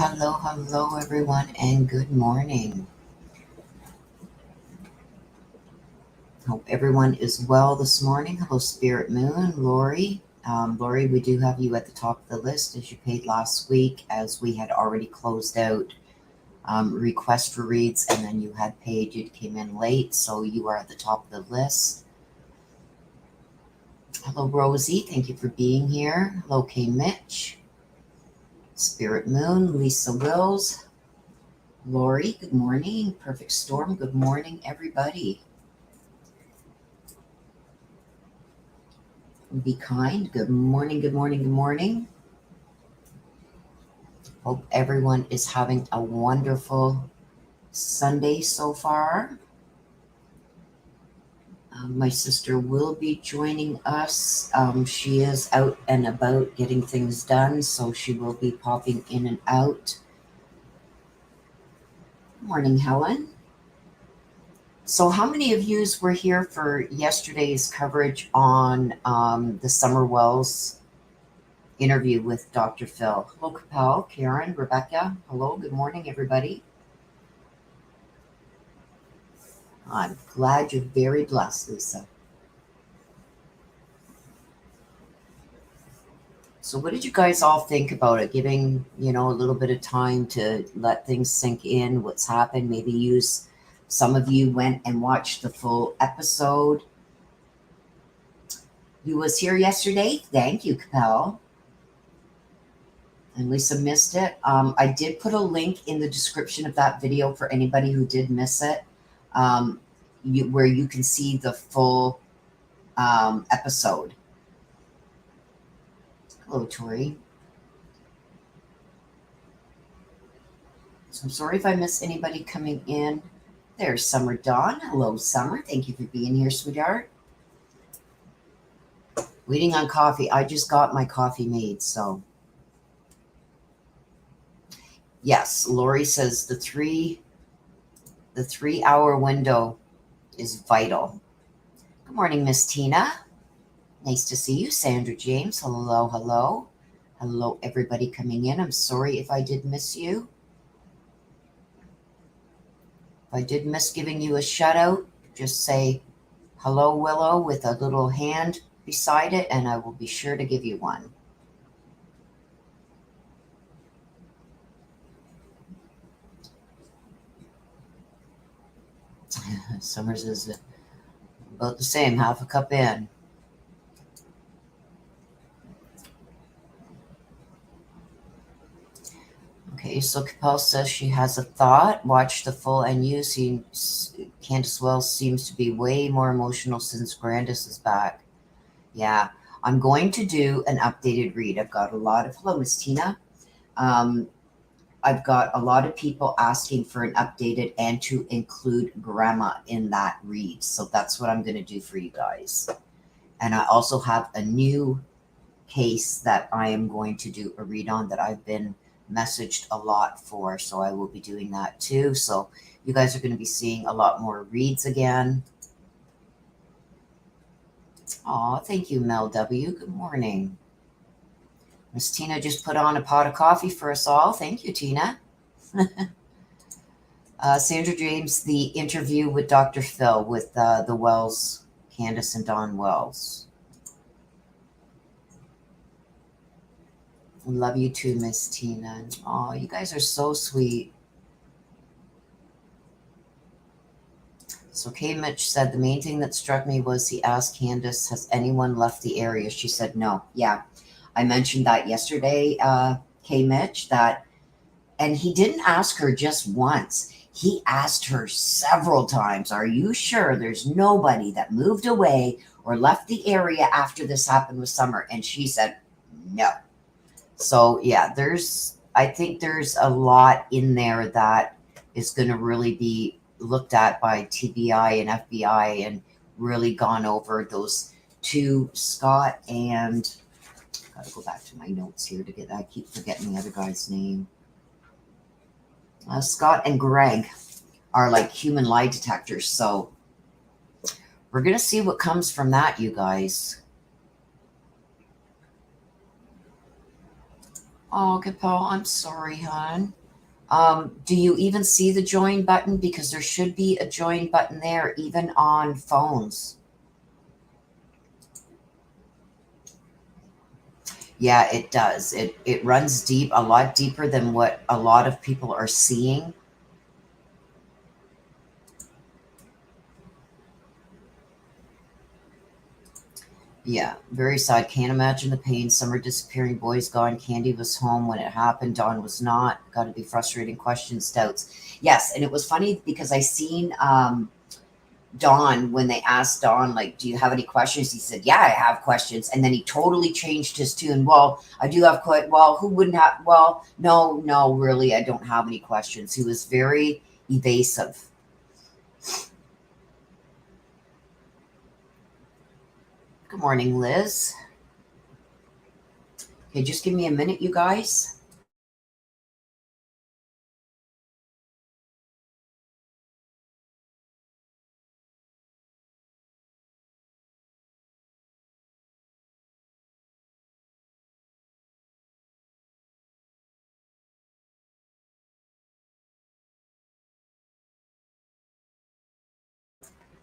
Hello, everyone, and good morning. Hope everyone is well this morning. Hello, Spirit Moon, Lori. Lori, we do have you at the top of the list as you paid last week, as we had already closed out request for reads, and then you had paid. You came in late, so you are at the top of the list. Hello, Rosie. Thank you for being here. Hello, K. Mitch. Spirit Moon, Lisa Wills. Lori, good morning. Perfect Storm, good morning, everybody. Be kind. Good morning, good morning, good morning. Hope everyone is having a wonderful Sunday so far. My sister will be joining us. She is out and about getting things done, so she will be popping in and out. Good morning, Helen. So how many of you were here for yesterday's coverage on the Summer Wells interview with Dr. Phil? Hello, Capel, Karen, Rebecca. Hello, good morning, everybody. I'm glad you're very blessed, Lisa. So what did you guys all think about it? Giving, a little bit of time to let things sink in, what's happened, maybe some of you went and watched the full episode. You was here yesterday? Thank you, Capel. And Lisa missed it. I did put a link in the description of that video for anybody who did miss it, where you can see the full episode. Hello, Tori. So I'm sorry if I miss anybody coming in. There's Summer Dawn. Hello, Summer. Thank you for being here, sweetheart. Waiting on coffee. I just got my coffee made, so. Yes, Lori says the 3 hour window is vital. Good morning, Miss Tina. Nice to see you, Sandra James. Hello, hello. Hello, everybody coming in. I'm sorry if I did miss you. If I did miss giving you a shout out, just say hello, Willow, with a little hand beside it, and I will be sure to give you one. Summers is about the same, half a cup in. Okay, so Capel says she has a thought. Watch the full NU. Candace Wells seems to be way more emotional since Grandis is back. Yeah, I'm going to do an updated read. I've got a lot of, hello, Miss Tina. I've got a lot of people asking for an updated and to include grandma in that read. So that's what I'm going to do for you guys. And I also have a new case that I am going to do a read on that I've been messaged a lot for. So I will be doing that too. So you guys are going to be seeing a lot more reads again. Oh, thank you, Mel W. Good morning. Miss Tina just put on a pot of coffee for us all. Thank you, Tina. Sandra James, the interview with Dr. Phil with the Wells, Candace and Don Wells. Love you too, Miss Tina. Oh, you guys are so sweet. So Kay Mitch said the main thing that struck me was he asked Candace, has anyone left the area? She said no. Yeah, I mentioned that yesterday, Kay Mitch, and he didn't ask her just once. He asked her several times, are you sure there's nobody that moved away or left the area after this happened with Summer? And she said no. So yeah, I think there's a lot in there that is going to really be looked at by TBI and FBI and really gone over those two, Scott and, gotta go back to my notes here to get, I keep forgetting the other guy's name. Scott and Greg are like human lie detectors. So we're going to see what comes from that, you guys. Oh, Capel, I'm sorry, hon. Do you even see the join button? Because there should be a join button there, even on phones. Yeah, it does. It runs deep, a lot deeper than what a lot of people are seeing. Yeah, very sad. Can't imagine the pain. Summer disappearing, boys gone. Candy was home when it happened. Dawn was not. Got to be frustrating. Questions, doubts. Yes, and it was funny because I seen Don, when they asked Don, like, do you have any questions? He said, yeah, I have questions. And then he totally changed his tune. Well, I do have well, who wouldn't have? Well, no, no, really, I don't have any questions. He was very evasive. Good morning, Liz. Okay, just give me a minute, you guys.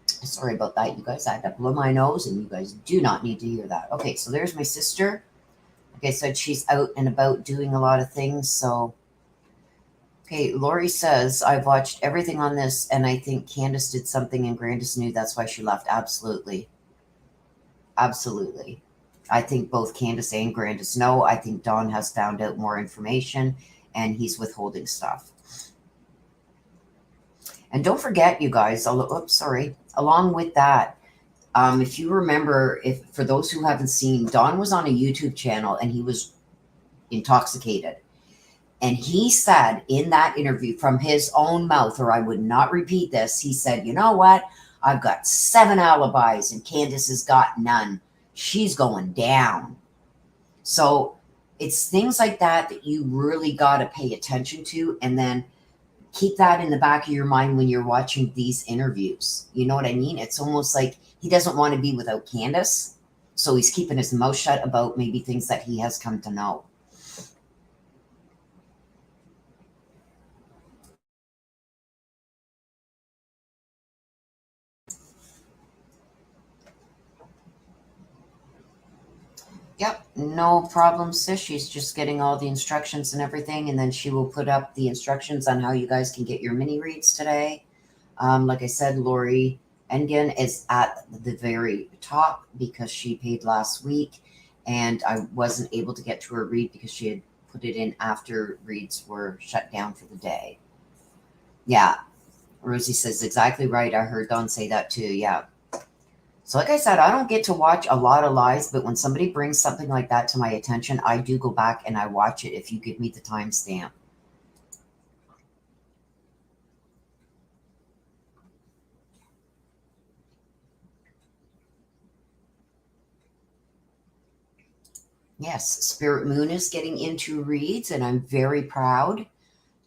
Sorry about that, you guys. I had to blow my nose, and you guys do not need to hear that. Okay, so there's my sister. Like I said, she's out and about doing a lot of things. So, okay, Lori says, I've watched everything on this, and I think Candace did something and Grandis knew that's why she left. Absolutely. Absolutely. I think both Candace and Grandis know. I think Don has found out more information and he's withholding stuff. And don't forget, you guys, oops, sorry. Along with that, if you remember, if for those who haven't seen, Don was on a YouTube channel and he was intoxicated. And he said in that interview from his own mouth, or I would not repeat this, he said, you know what? I've got 7 alibis and Candace has got none. She's going down. So it's things like that that you really got to pay attention to. And then keep that in the back of your mind when you're watching these interviews. You know what I mean? It's almost like he doesn't want to be without Candace. So he's keeping his mouth shut about maybe things that he has come to know. Yep, no problem, sis. She's just getting all the instructions and everything, and then she will put up the instructions on how you guys can get your mini reads today. Like I said, Lori Engen is at the very top because she paid last week, and I wasn't able to get to her read because she had put it in after reads were shut down for the day. Yeah, Rosie says exactly right. I heard Don say that too. Yeah. So, like I said, I don't get to watch a lot of lives, but when somebody brings something like that to my attention, I do go back and I watch it if you give me the timestamp. Yes, Spirit Moon is getting into reads, and I'm very proud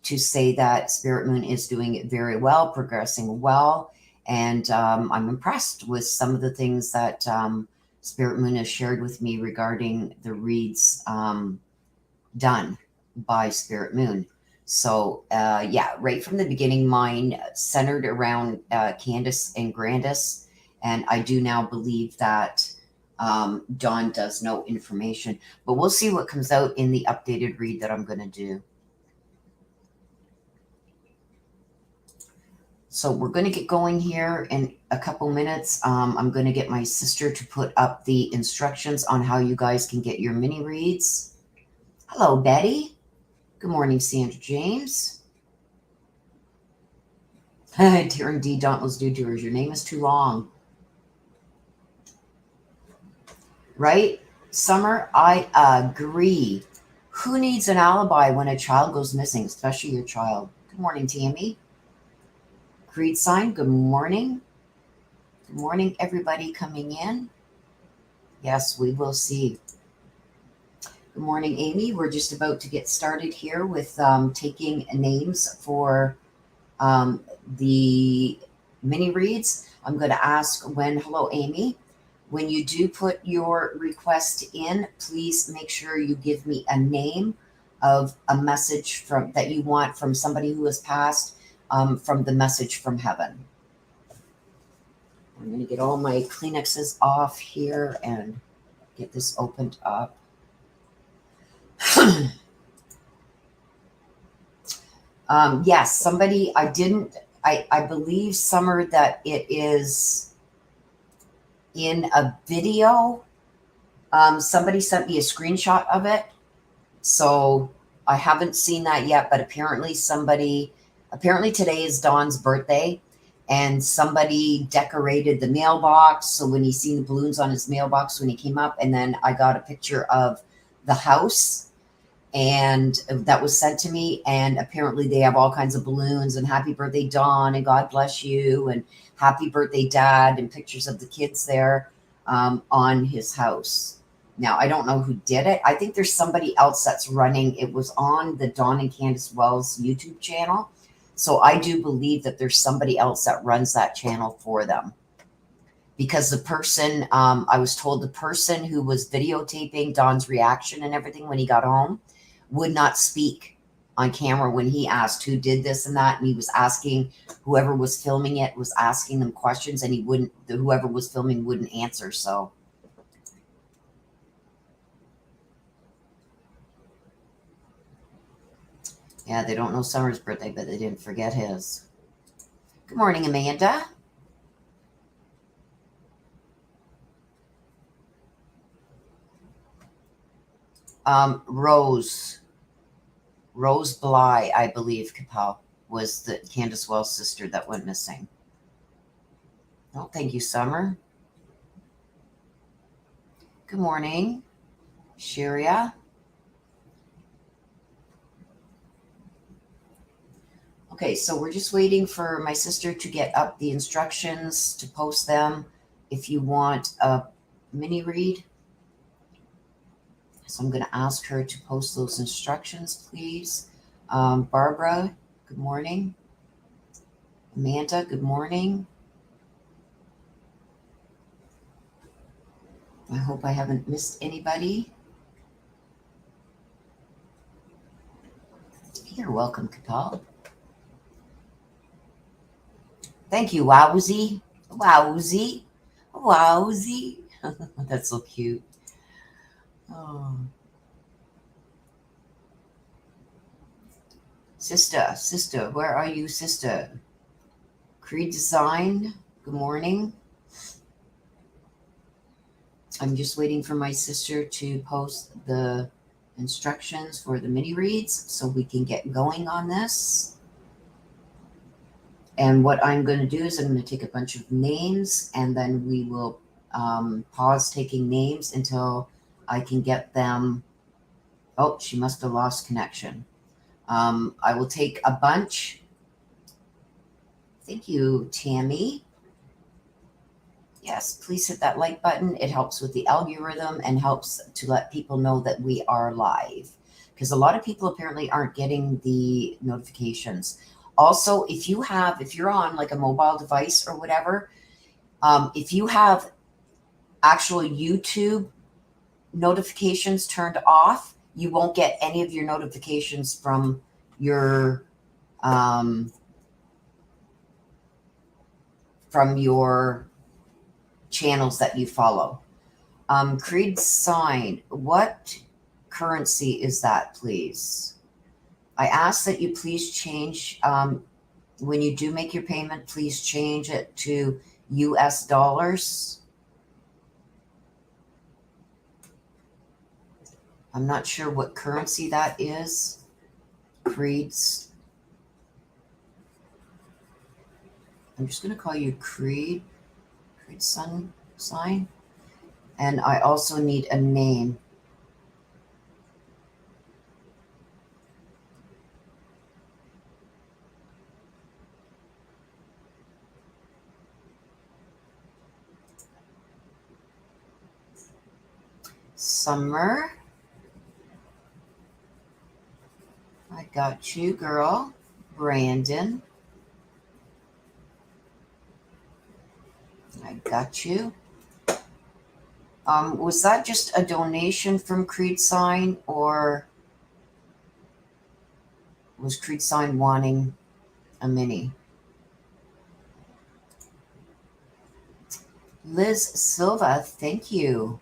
to say that Spirit Moon is doing it very well, progressing well. And I'm impressed with some of the things that Spirit Moon has shared with me regarding the reads done by Spirit Moon. So, yeah, right from the beginning, mine centered around Candace and Grandis. And I do now believe that Dawn does know information. But we'll see what comes out in the updated read that I'm going to do. So we're going to get going here in a couple minutes. I'm going to get my sister to put up the instructions on how you guys can get your mini reads. Hello, Betty. Good morning, Sandra James. Darren D. Dauntless Do Doers. Your name is too long. Right? Summer, I agree. Who needs an alibi when a child goes missing, especially your child? Good morning, Tammy. Creed sign, good morning. Good morning, everybody coming in. Yes, we will see. Good morning, Amy. We're just about to get started here with taking names for the mini reads. I'm going to ask hello, Amy. When you do put your request in, please make sure you give me a name of a message from that you want from somebody who has passed, from the message from heaven. I'm going to get all my Kleenexes off here and get this opened up. Yes, somebody, I believe, Summer, that it is in a video. Somebody sent me a screenshot of it. So I haven't seen that yet, but apparently today is Dawn's birthday, and somebody decorated the mailbox. So when he seen the balloons on his mailbox when he came up, and then I got a picture of the house, and that was sent to me. And apparently they have all kinds of balloons and happy birthday, Dawn, and God bless you, and happy birthday, Dad, and pictures of the kids there on his house. Now, I don't know who did it. I think there's somebody else that's running. It was on the Dawn and Candace Wells YouTube channel. So I do believe that there's somebody else that runs that channel for them. Because the person, I was told the person who was videotaping Dawn's reaction and everything when he got home would not speak on camera when he asked who did this and that. And he was asking, whoever was filming it was asking them questions, and whoever was filming wouldn't answer. So. Yeah, they don't know Summer's birthday, but they didn't forget his. Good morning, Amanda. Rose Bly, I believe, Capel, was the Candace Wells sister that went missing. Oh, thank you, Summer. Good morning, Shiria. Okay, so we're just waiting for my sister to get up the instructions to post them if you want a mini read. So I'm going to ask her to post those instructions, please. Barbara, good morning. Amanda, good morning. I hope I haven't missed anybody. You're welcome, Capel. Thank you, Wowzy. Wowzy. Wowzy. That's so cute. Oh. Sister, where are you, sister? Creed Design, good morning. I'm just waiting for my sister to post the instructions for the mini reads so we can get going on this. And what I'm going to do is I'm going to take a bunch of names, and then we will pause taking names until I can get them. Oh, she must have lost connection. I will take a bunch. Thank you, Tammy. Yes, please hit that like button. It helps with the algorithm and helps to let people know that we are live, because a lot of people apparently aren't getting the notifications. Also, if you're on like a mobile device or whatever, if you have actual YouTube notifications turned off, you won't get any of your notifications from your channels that you follow. Creed sign, what currency is that, please? I ask that you please change, when you do make your payment, please change it to US dollars. I'm not sure what currency that is. Creed's. I'm just going to call you Creed. Creed sun sign. And I also need a name. Summer. I got you, girl. Brandon. I got you. Was that just a donation from Creed Sign, or Was Creed Sign wanting a mini? Liz Silva, thank you.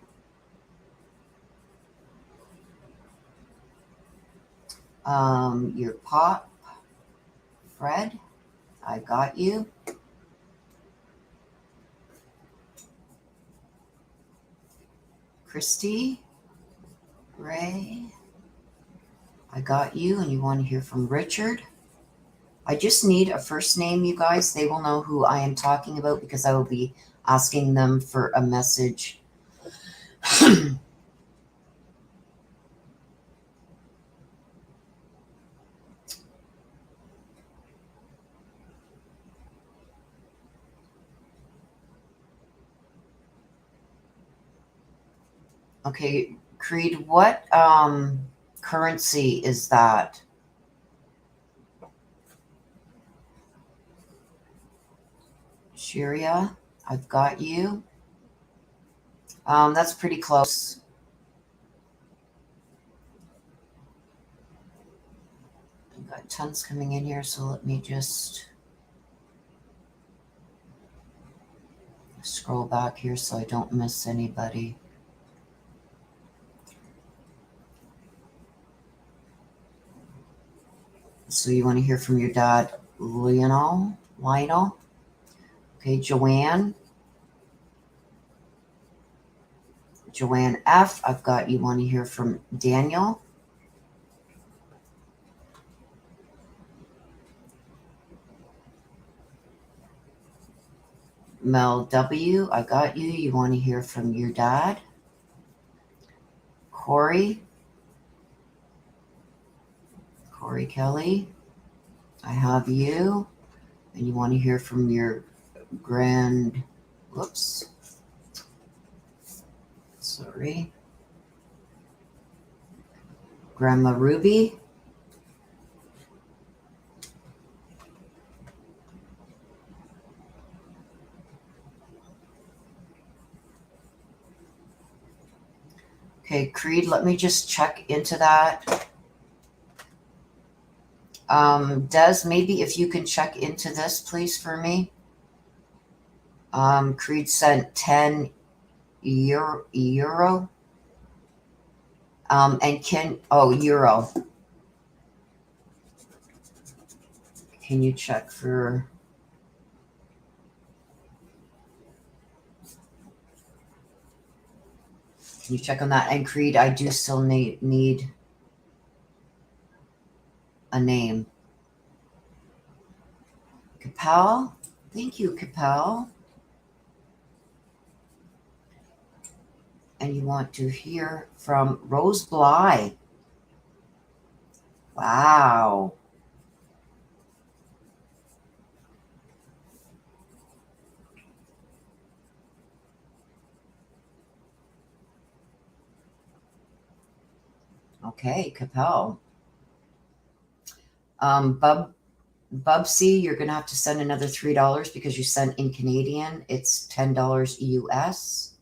Your pop, Fred, I got you. Christy, Ray, I got you. And you want to hear from Richard? I just need a first name, you guys. They will know who I am talking about because I will be asking them for a message. Okay, Creed, what currency is that? Shiria, I've got you. That's pretty close. I've got tons coming in here, so let me just scroll back here so I don't miss anybody. So you want to hear from your dad, Lionel? Okay, Joanne F. I've got you want to hear from Daniel. Mel W. I got you. You want to hear from your dad. Corey Kelly. I have you. And you want to hear from your whoops. Sorry. Grandma Ruby. Okay, Creed, let me just check into that. Des, maybe if you can check into this, please, for me. Creed sent 10 euro. And euro. Can you check for... Can you check on that? And Creed, I do still need a name. Capel? Thank you, Capel. And you want to hear from Rose Bly. Wow. Okay, Capel. Bubsy, you're going to have to send another $3 because you sent in Canadian. It's $10 US.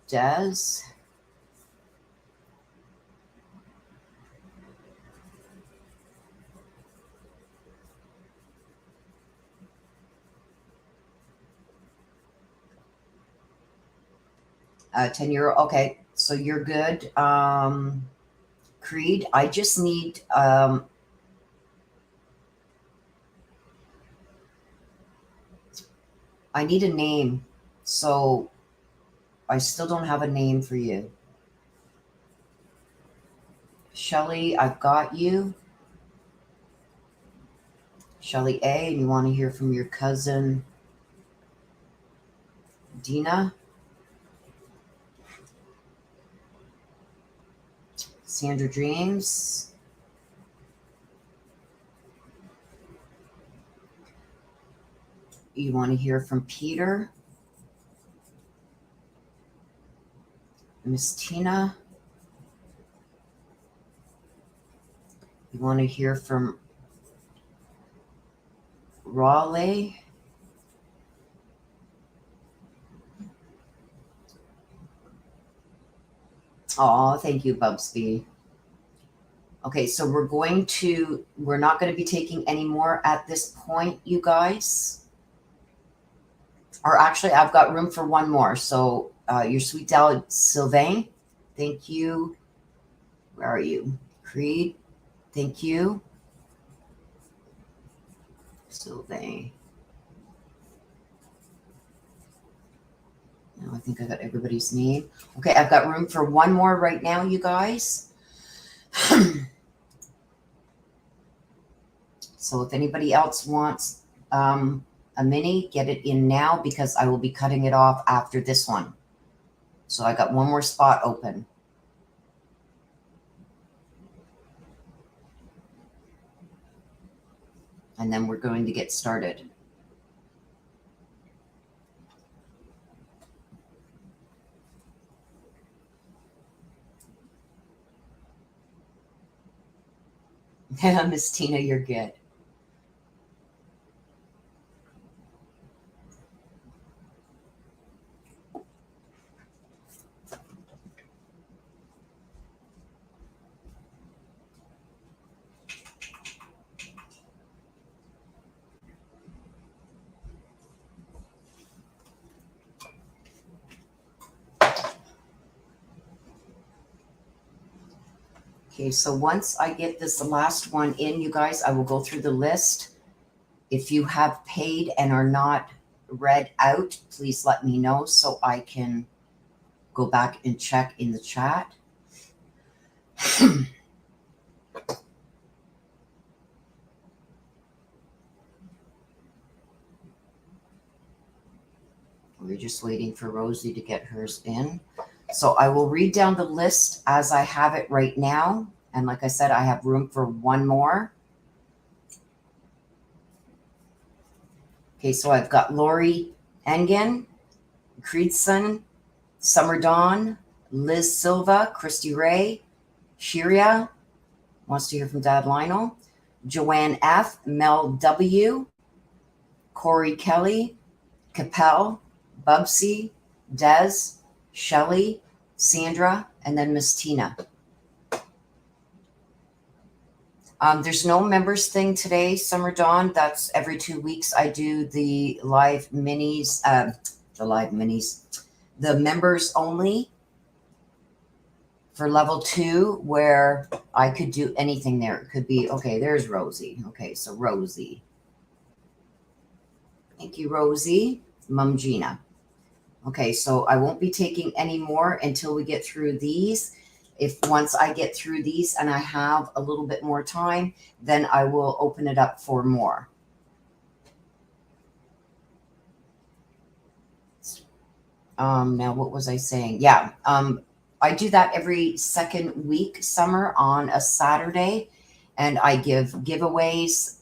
Des. €10. Okay, so you're good. Creed, I just need I need a name. So I still don't have a name for you. Shelly, I've got you. Shelly A, and you want to hear from your cousin Dina. Sandra Dreams. You want to hear from Peter. Miss Tina. You want to hear from Raleigh? Oh, thank you, Bubsby. Okay, so we're not going to be taking any more at this point, you guys. Or actually, I've got room for one more. So your sweet Dalek Sylvain, thank you. Where are you? Creed, thank you. Sylvain. Now I think I got everybody's name. Okay, I've got room for one more right now, you guys. So if anybody else wants a mini, get it in now because I will be cutting it off after this one. So I got one more spot open. And then we're going to get started. Miss Tina, you're good. Okay, so once I get this last one in, you guys, I will go through the list. If you have paid and are not read out, please let me know so I can go back and check in the chat. We're just waiting for Rosie to get hers in. So I will read down the list as I have it right now. And like I said, I have room for one more. Okay, so I've got Lori Engen, Creedson, Summer Dawn, Liz Silva, Christy Ray, Shiria, wants to hear from Dad Lionel, Joanne F., Mel W., Corey Kelly, Capel, Bubsy, Des, Shelley, Sandra, and then Miss Tina. There's no members thing today, Summer Dawn. That's every 2 weeks. I do the live minis, the members only for level 2, where I could do anything there. It could be, okay, there's Rosie. Okay, so Rosie. Thank you, Rosie. Mum Gina. Okay, so I won't be taking any more until we get through these. If once I get through these and I have a little bit more time, then I will open it up for more. Now, what was I saying? Yeah, I do that every second week, Summer, on a Saturday, and I give giveaways.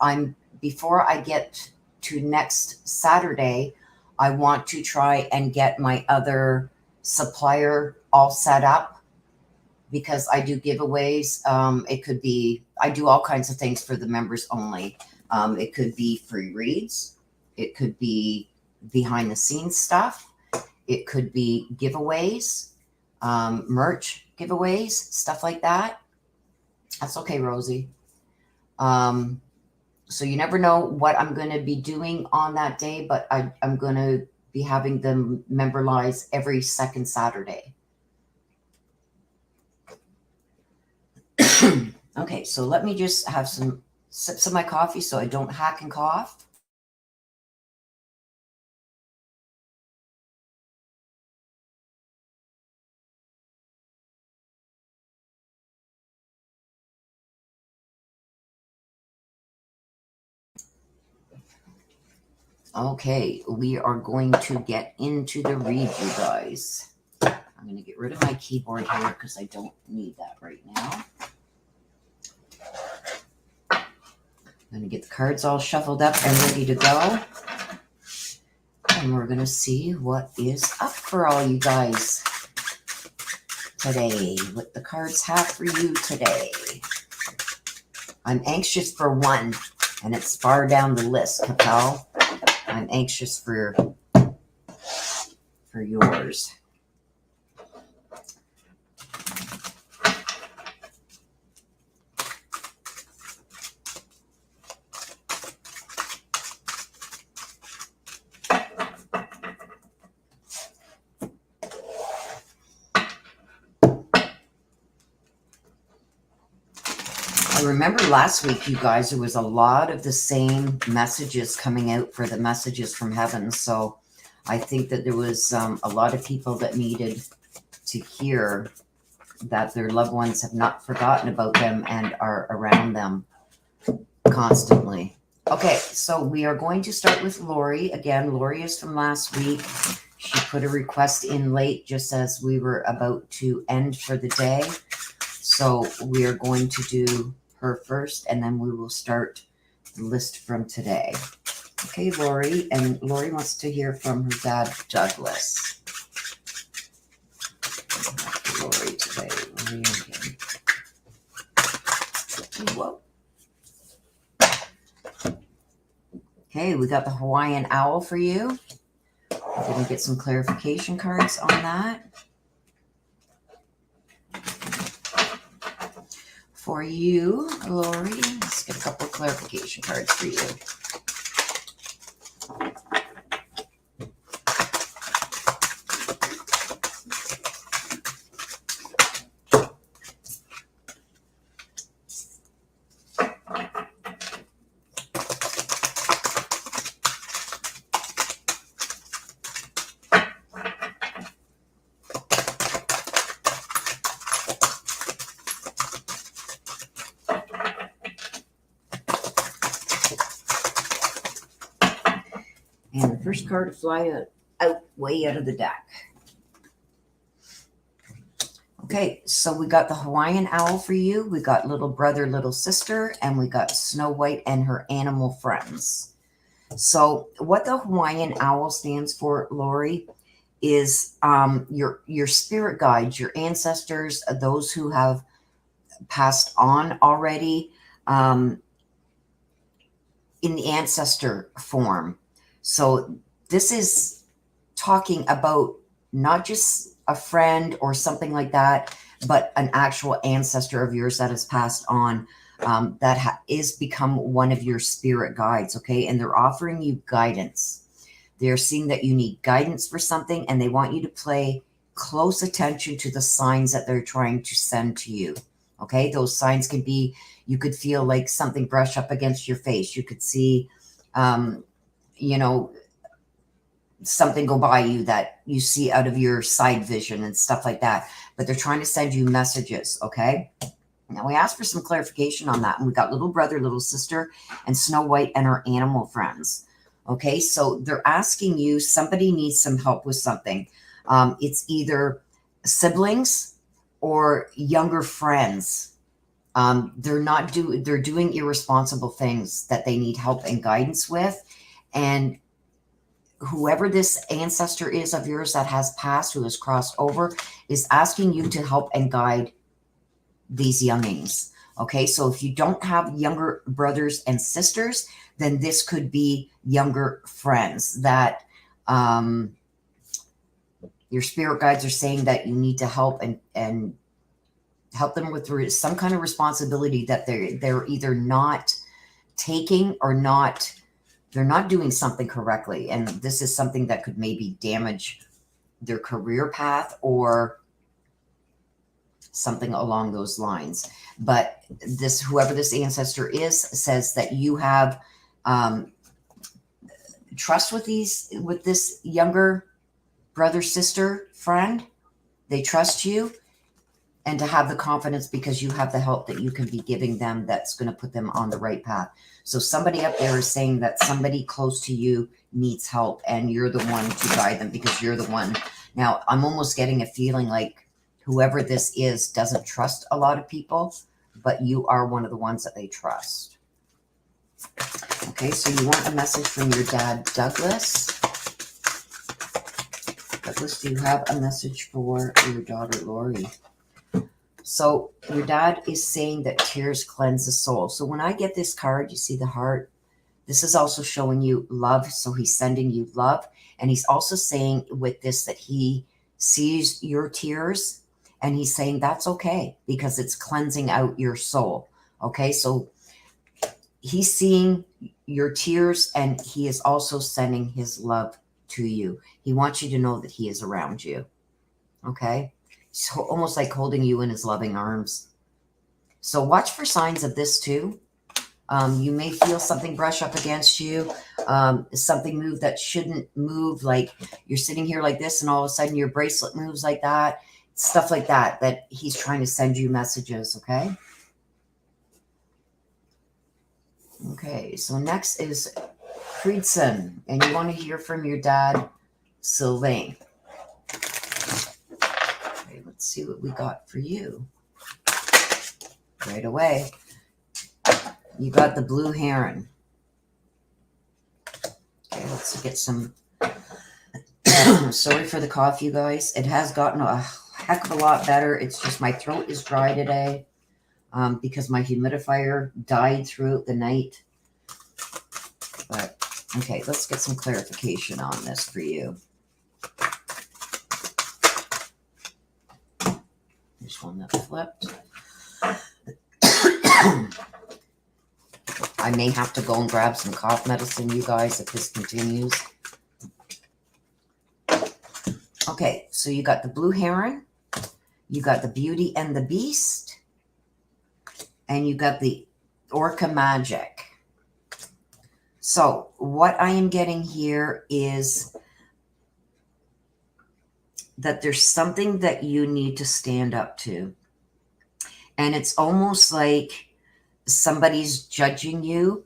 Before I get to next Saturday, I want to try and get my other supplier all set up because I do giveaways. It could be, I do all kinds of things for the members only. It could be free reads. It could be behind the scenes stuff. It could be giveaways, merch giveaways, stuff like that. That's okay, Rosie. So you never know what I'm going to be doing on that day, but I'm going to be having them member lives every second Saturday. Okay, so let me just have some sips of my coffee so I don't hack and cough. Okay, we are going to get into the read, you guys. I'm going to get rid of my keyboard here because I don't need that right now. I'm going to get the cards all shuffled up and ready to go. And we're going to see what is up for all you guys today, what the cards have for you today. I'm anxious for one, and it's far down the list, Capel. I'm anxious for yours. I remember last week, you guys, there was a lot of the same messages coming out for the messages from heaven. So I think that there was a lot of people that needed to hear that their loved ones have not forgotten about them and are around them constantly. Okay, so we are going to start with Lori. Again, Lori is from last week. She put a request in late just as we were about to end for the day. So we are going to do her first, and then we will start the list from today. Okay, Lori, and Lori wants to hear from her dad, Douglas. Lori today. Lori again. Whoa. Okay, we got the Hawaiian owl for you. We're going to get some clarification cards on that. For you, Lori, let's get a couple of clarification cards for you. And the first card to fly way out of the deck. Okay, so we got the Hawaiian owl for you. We got little brother, little sister, and we got Snow White and her animal friends. So what the Hawaiian owl stands for, Lori, is your spirit guides, your ancestors, those who have passed on already in the ancestor form. So this is talking about not just a friend or something like that, but an actual ancestor of yours that has passed on, that is become one of your spirit guides, okay? And they're offering you guidance. They're seeing that you need guidance for something, and they want you to pay close attention to the signs that they're trying to send to you, okay? Those signs can be, you could feel like something brush up against your face. You could see something go by you that you see out of your side vision and stuff like that. But they're trying to send you messages, okay? Now, we asked for some clarification on that. And we got little brother, little sister, and Snow White and her animal friends. Okay, so they're asking you, somebody needs some help with something. It's either siblings or younger friends. They're doing irresponsible things that they need help and guidance with. And whoever this ancestor is of yours that has passed, who has crossed over, is asking you to help and guide these youngings. Okay, so if you don't have younger brothers and sisters, then this could be younger friends that your spirit guides are saying that you need to help and help them with some kind of responsibility that they're either not taking or they're not doing something correctly. And this is something that could maybe damage their career path or something along those lines. But whoever this ancestor is says that you have trust with this younger brother, sister, friend. They trust you, and to have the confidence because you have the help that you can be giving them that's going to put them on the right path. So somebody up there is saying that somebody close to you needs help, and you're the one to guide them because you're the one. Now, I'm almost getting a feeling like whoever this is doesn't trust a lot of people, but you are one of the ones that they trust. Okay, so you want a message from your dad, Douglas. Douglas, do you have a message for your daughter, Lori? So your dad is saying that tears cleanse the soul. So when I get this card, you see the heart. This is also showing you love. So he's sending you love. And he's also saying with this that he sees your tears and he's saying that's okay because it's cleansing out your soul. Okay. So he's seeing your tears and he is also sending his love to you. He wants you to know that he is around you. Okay. So almost like holding you in his loving arms. So watch for signs of this too. You may feel something brush up against you, something move that shouldn't move, like you're sitting here like this and all of a sudden your bracelet moves like that, stuff like that, that he's trying to send you messages, okay? Okay, so next is Creedson, and you want to hear from your dad, Sylvain. Okay, let's see what we got for you. Right away. You got the blue heron. Okay, let's get some. Sorry for the cough, you guys. It has gotten a heck of a lot better. It's just my throat is dry today because my humidifier died throughout the night. But okay, let's get some clarification on this for you. There's one that flipped. I may have to go and grab some cough medicine, you guys, if this continues. Okay, so you got the blue heron, you got the Beauty and the Beast, and you got the Orca Magic. So what I am getting here is that there's something that you need to stand up to. And it's almost like somebody's judging you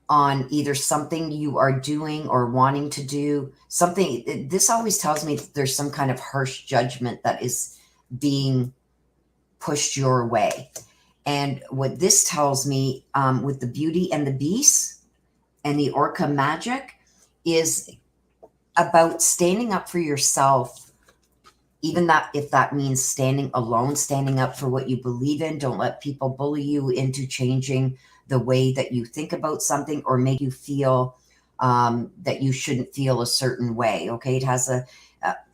on either something you are doing or wanting to do. Something, this always tells me that there's some kind of harsh judgment that is being pushed your way. And what this tells me with the Beauty and the Beast and the Orca Magic is about standing up for yourself, even that if that means standing alone, standing up for what you believe in. Don't let people bully you into changing the way that you think about something or make you feel that you shouldn't feel a certain way. Okay, it has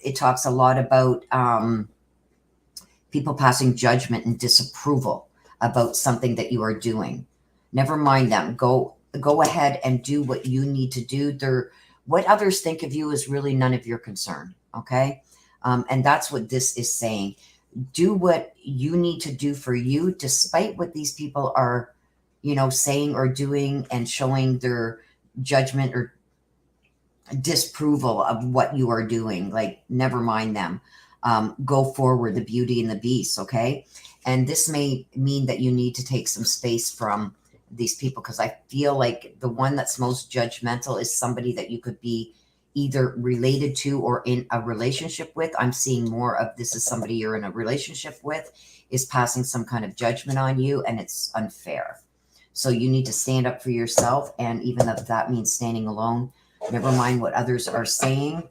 it talks a lot about people passing judgment and disapproval about something that you are doing. Never mind them. Go ahead and do what you need to do. What others think of you is really none of your concern. Okay. And that's what this is saying. Do what you need to do for you, despite what these people are, saying or doing and showing their judgment or disapproval of what you are doing. Like, never mind them. Go forward, the Beauty and the Beast. Okay. And this may mean that you need to take some space from these people, because I feel like the one that's most judgmental is somebody that you could be either related to or in a relationship with. I'm seeing more of this as somebody you're in a relationship with is passing some kind of judgment on you, and it's unfair. So you need to stand up for yourself, and even if that means standing alone, never mind what others are saying,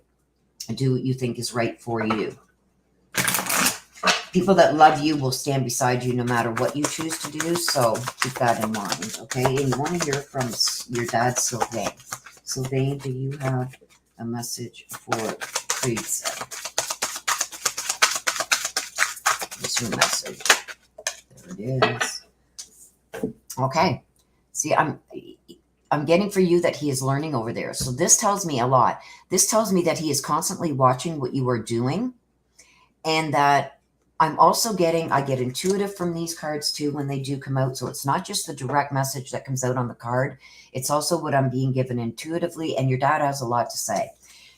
do what you think is right for you. People that love you will stand beside you no matter what you choose to do, so keep that in mind, okay? And you want to hear from your dad, Sylvain. Sylvain, do you have a message for Creedson? What's your message? There it is. Okay. See, I'm getting for you that he is learning over there. So this tells me a lot. This tells me that he is constantly watching what you are doing, and that I'm also I get intuitive from these cards too when they do come out. So it's not just the direct message that comes out on the card. It's also what I'm being given intuitively. And your dad has a lot to say.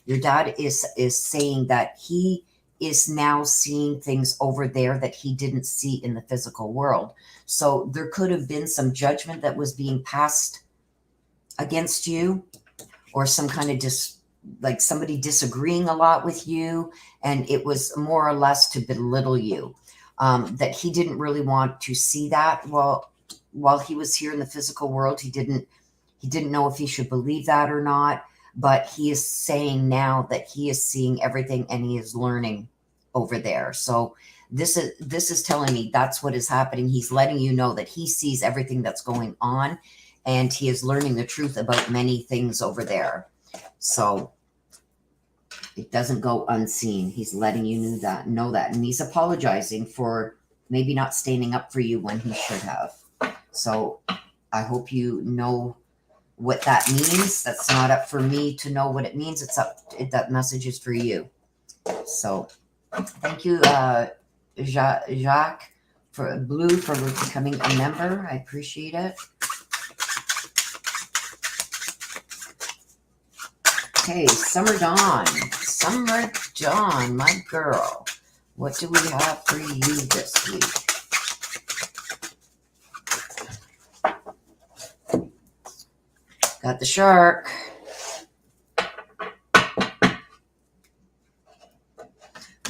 Your dad is saying that he is now seeing things over there that he didn't see in the physical world. So there could have been some judgment that was being passed against you, or some kind of like somebody disagreeing a lot with you, and it was more or less to belittle you, that he didn't really want to see that. Well, while he was here in the physical world, he didn't know if he should believe that or not, but he is saying now that he is seeing everything and he is learning over there. So this is telling me that's what is happening. He's letting you know that he sees everything that's going on, and he is learning the truth about many things over there. So it doesn't go unseen. He's letting you know that, and he's apologizing for maybe not standing up for you when he should have. So I hope you know what that means. That's not up for me to know what it means. It's up. That message is for you. So thank you, Jacques, for Blue, for becoming a member. I appreciate it. Okay, Summer Dawn. Summer Dawn, my girl. What do we have for you this week? Got the shark.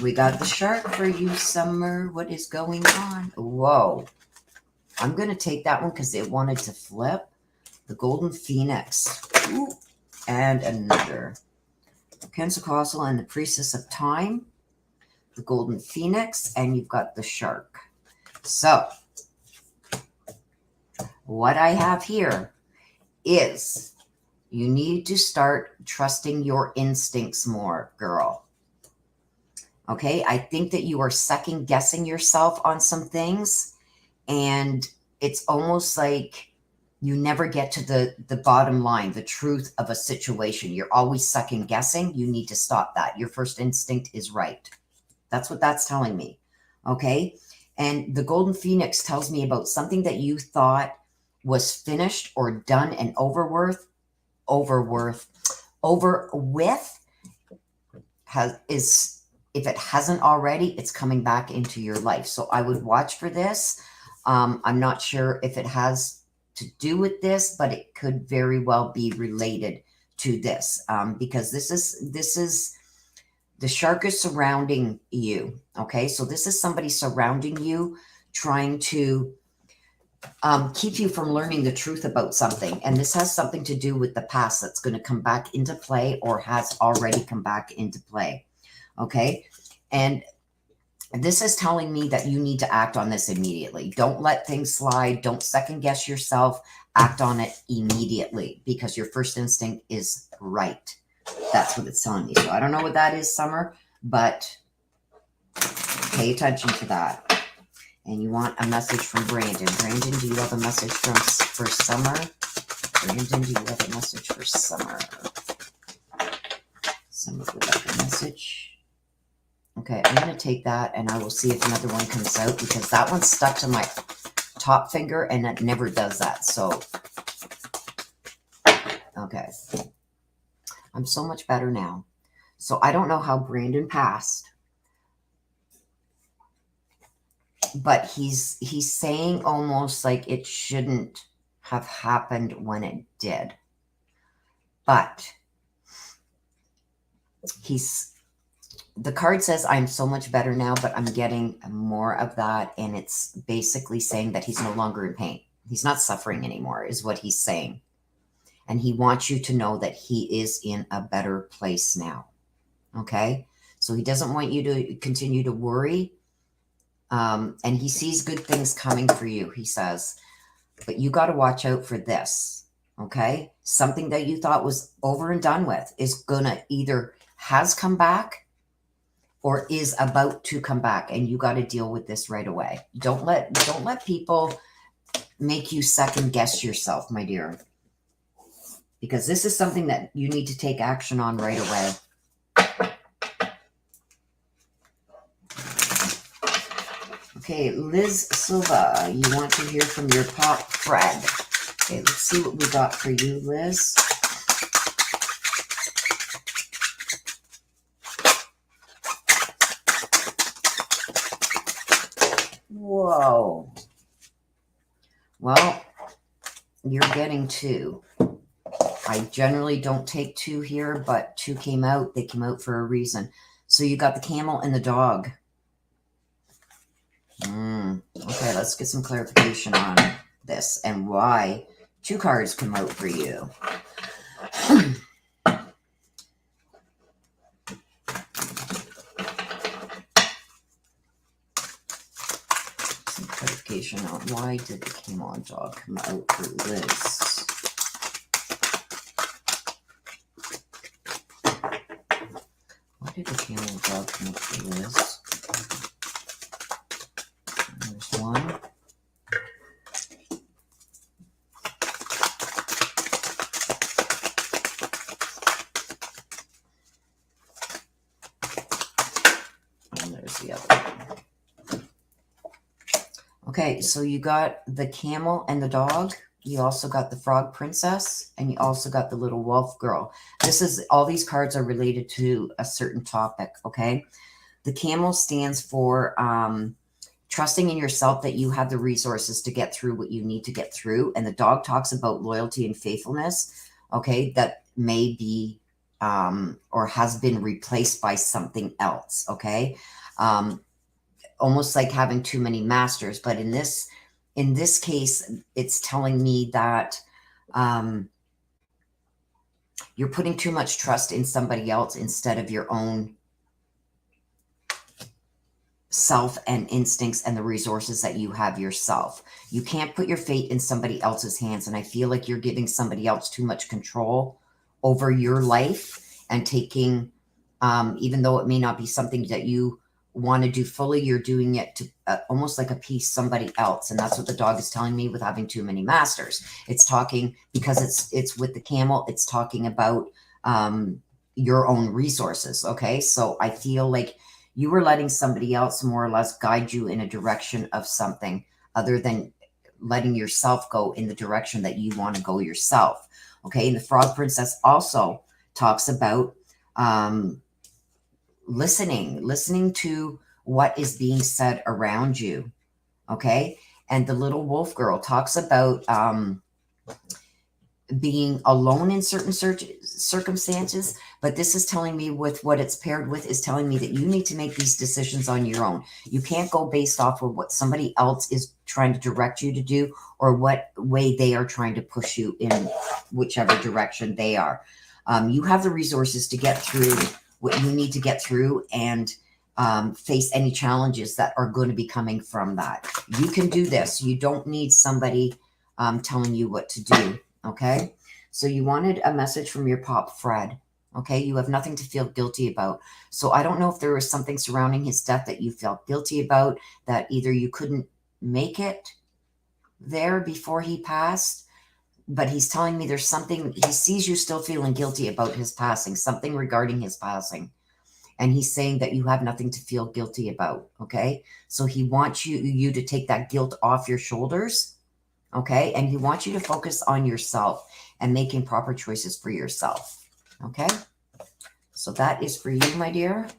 We got the shark for you, Summer. What is going on? Whoa. I'm going to take that one because it wanted to flip. The Golden Phoenix. Ooh. And another. Quetzalcoatl and the Priestess of Time. The Golden Phoenix. And you've got the shark. So, what I have here is you need to start trusting your instincts more, girl. Okay, I think that you are second guessing yourself on some things, and it's almost like you never get to the bottom line, the truth of a situation. You're always second guessing. You need to stop that. Your first instinct is right. That's what that's telling me. Okay, and the Golden Phoenix tells me about something that you thought was finished or done and over with, if it hasn't already, it's coming back into your life. So I would watch for this. I'm not sure if it has to do with this, but it could very well be related to this, because this is the shark is surrounding you. Okay, so this is somebody surrounding you, trying to keep you from learning the truth about something. And this has something to do with the past that's going to come back into play or has already come back into play. Okay. And this is telling me that you need to act on this immediately. Don't let things slide. Don't second guess yourself. Act on it immediately because your first instinct is right. That's what it's telling me. So I don't know what that is, Summer, but pay attention to that. And you want a message from Brandon. Brandon, do you have a message for Summer? Brandon, do you have a message for Summer? Summer would like a message. Okay, I'm going to take that and I will see if another one comes out because that one's stuck to my top finger and it never does that. So, okay. I'm so much better now. So I don't know how Brandon passed. But he's saying almost like it shouldn't have happened when it did. But the card says, I'm so much better now, but I'm getting more of that. And it's basically saying that he's no longer in pain. He's not suffering anymore, is what he's saying. And he wants you to know that he is in a better place now. Okay? So he doesn't want you to continue to worry. And he sees good things coming for you, he says. But you got to watch out for this. Okay? Something that you thought was over and done with is going to either has come back or is about to come back, and you got to deal with this right away. Don't let people make you second guess yourself, my dear, because this is something that you need to take action on right away. Okay, Liz Silva, you want to hear from your pop Fred. Okay, let's see what we got for you, Liz. Whoa. Well, you're getting 2. I generally don't take 2 here, but 2 came out. They came out for a reason. So you got the camel and the dog. Okay, let's get some clarification on this and why 2 cards come out for you. situation on why did the camel and dog come out for Liz. Why did the camel and dog come out for Liz? There's one. And there's the other one. Okay, so you got the camel and the dog. You also got the frog princess, and you also got the little wolf girl. This is, all these cards are related to a certain topic, okay? The camel stands for trusting in yourself that you have the resources to get through what you need to get through. And the dog talks about loyalty and faithfulness, okay, that may be or has been replaced by something else, okay? Almost like having too many masters. But in this case, it's telling me that you're putting too much trust in somebody else instead of your own self and instincts and the resources that you have yourself. You can't put your fate in somebody else's hands. And I feel like you're giving somebody else too much control over your life and taking, even though it may not be something that you want to do fully, you're doing it to almost like appease somebody else. And that's what the dog is telling me with having too many masters. It's talking, because it's with the camel, it's talking about your own resources. Okay. So I feel like you were letting somebody else more or less guide you in a direction of something other than letting yourself go in the direction that you want to go yourself. Okay. And the frog princess also talks about listening to what is being said around you. Okay. And the little wolf girl talks about being alone in certain circumstances, but this is telling me, with what it's paired with, is telling me that you need to make these decisions on your own. You can't go based off of what somebody else is trying to direct you to do, or what way they are trying to push you in whichever direction they are. You have the resources to get through what you need to get through and face any challenges that are going to be coming from that. You can do this. You don't need somebody telling you what to do. Okay. So you wanted a message from your Pop Fred. Okay. You have nothing to feel guilty about. So I don't know if there was something surrounding his death that you felt guilty about, that either you couldn't make it there before he passed, but he's telling me there's something, he sees you still feeling guilty about his passing, something regarding his passing. And he's saying that you have nothing to feel guilty about. Okay. So he wants you to take that guilt off your shoulders. Okay. And he wants you to focus on yourself and making proper choices for yourself. Okay. So that is for you, my dear.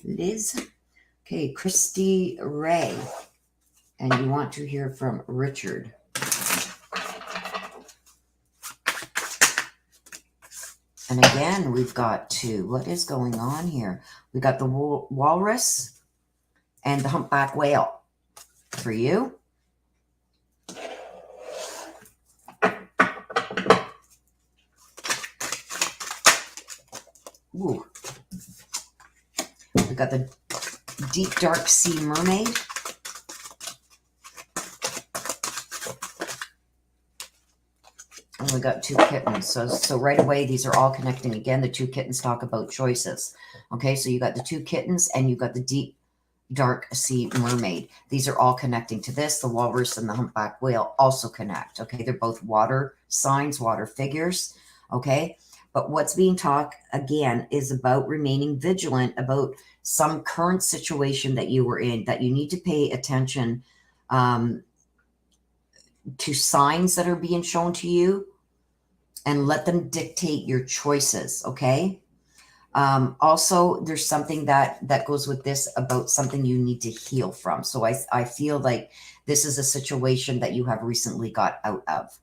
Liz. Okay. Christy Ray. And you want to hear from Richard. And again, we've got two. What is going on here? We got the walrus and the humpback whale for you. Ooh. We got the deep dark sea mermaid. And we got two kittens. So right away, these are all connecting again. The two kittens talk about choices. Okay, so you got the two kittens and you got the deep dark sea mermaid. These are all connecting to this. The walrus and the humpback whale also connect. Okay, they're both water signs, water figures. Okay, but what's being talked again is about remaining vigilant about some current situation that you were in, that you need to pay attention to signs that are being shown to you and let them dictate your choices. Okay. Also, there's something that goes with this about something you need to heal from. So I feel like this is a situation that you have recently got out of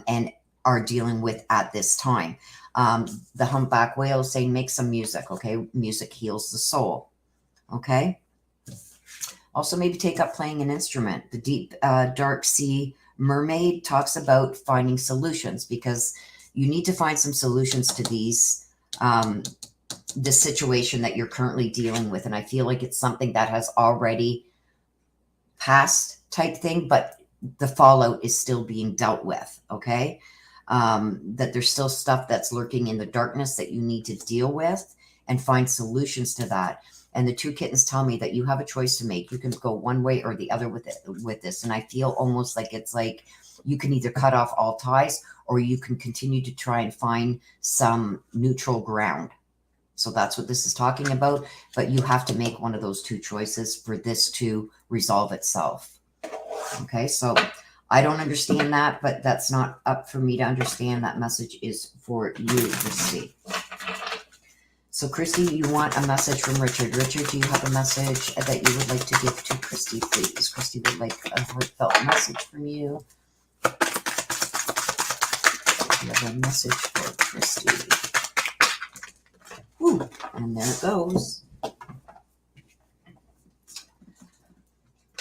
and are dealing with at this time. The humpback whale is saying, make some music. Okay. Music heals the soul. Okay. Also, maybe take up playing an instrument. The deep dark sea mermaid talks about finding solutions, because you need to find some solutions to these the situation that you're currently dealing with. And I feel like it's something that has already passed type thing, but the fallout is still being dealt with. Okay. That there's still stuff that's lurking in the darkness that you need to deal with and find solutions to that. And the two kittens tell me that you have a choice to make. You can go one way or the other with it, with this. And I feel almost like it's like you can either cut off all ties or you can continue to try and find some neutral ground. So that's what this is talking about. But you have to make one of those two choices for this to resolve itself. Okay, so I don't understand that, but that's not up for me to understand. That message is for you, Christy. So, Christy, you want a message from Richard. Richard, do you have a message that you would like to give to Christy, please? Christy would like a heartfelt message from you. You have a message for Christy. Ooh, and there it goes.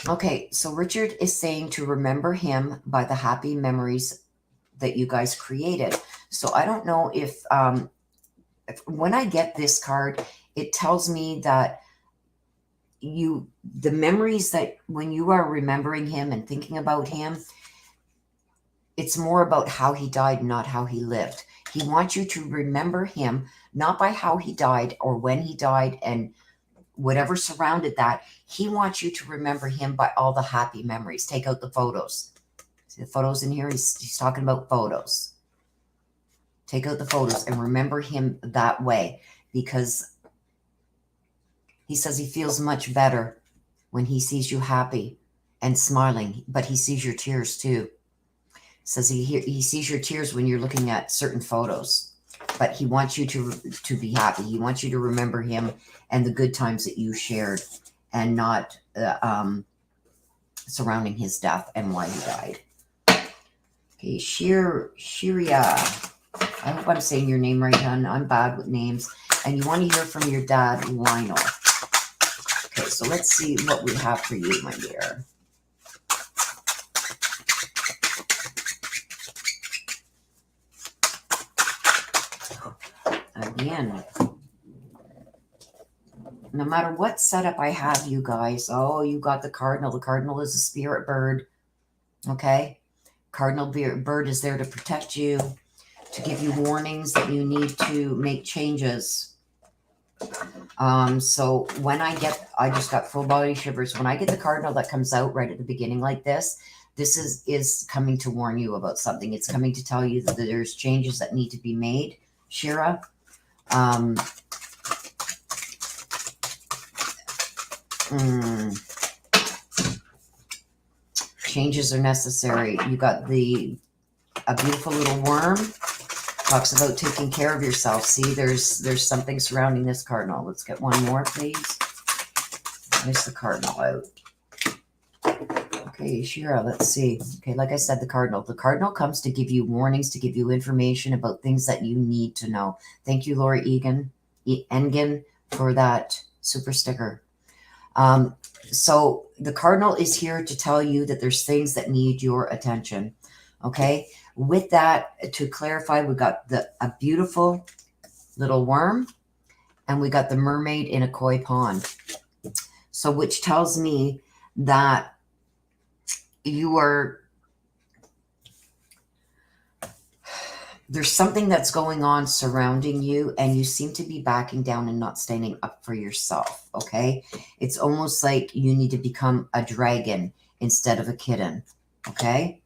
Okay, so Richard is saying to remember him by the happy memories that you guys created. So I don't know if when I get this card, it tells me that the memories that when you are remembering him and thinking about him, it's more about how he died, not how he lived. He wants you to remember him, not by how he died or when he died and whatever surrounded that. He wants you to remember him by all the happy memories. Take out the photos. See the photos in here? He's talking about photos. Take out the photos and remember him that way, because he says he feels much better when he sees you happy and smiling, but he sees your tears too. Says he sees your tears when you're looking at certain photos, but he wants you to be happy. He wants you to remember him and the good times that you shared, and not surrounding his death and why he died. Okay, Shiria. I hope I'm saying your name right, hon. I'm bad with names. And you want to hear from your dad, Lionel. Okay, so let's see what we have for you, my dear. Again, no matter what setup I have, you guys, oh, you got the cardinal. The cardinal is a spirit bird, okay? Cardinal bird is there to protect you, to give you warnings that you need to make changes. So when I just got full body shivers. When I get the cardinal that comes out right at the beginning like this is coming to warn you about something. It's coming to tell you that there's changes that need to be made, Shira. Changes are necessary. You got a beautiful little worm. Talks about taking care of yourself. See, there's something surrounding this cardinal. Let's get one more, please. There's the cardinal out. Okay, Shira, let's see. Okay, like I said, the cardinal. The cardinal comes to give you warnings, to give you information about things that you need to know. Thank you, Laura Engen, for that super sticker. So the cardinal is here to tell you that there's things that need your attention. Okay. With that, to clarify, we got a beautiful little worm, and we got the mermaid in a koi pond. So which tells me that there's something that's going on surrounding you, and you seem to be backing down and not standing up for yourself, okay? It's almost like you need to become a dragon instead of a kitten, okay?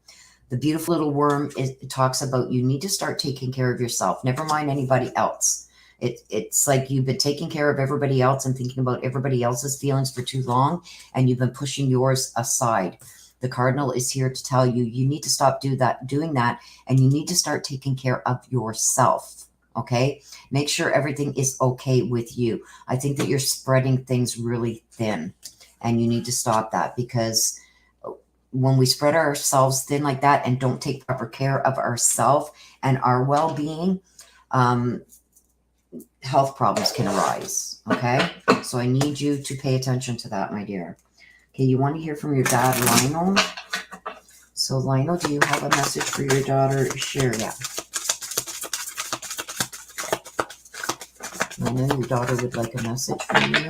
The beautiful little worm, it talks about you need to start taking care of yourself. Never mind anybody else. It's like you've been taking care of everybody else and thinking about everybody else's feelings for too long, and you've been pushing yours aside. The cardinal is here to tell you you need to stop doing that, and you need to start taking care of yourself, okay? Make sure everything is okay with you. I think that you're spreading things really thin, and you need to stop that, because when we spread ourselves thin like that and don't take proper care of ourselves and our well-being, health problems can arise, okay? So I need you to pay attention to that, my dear. Okay, you want to hear from your dad, Lionel? So, Lionel, do you have a message for your daughter, Sharia? I know your daughter would like a message from you.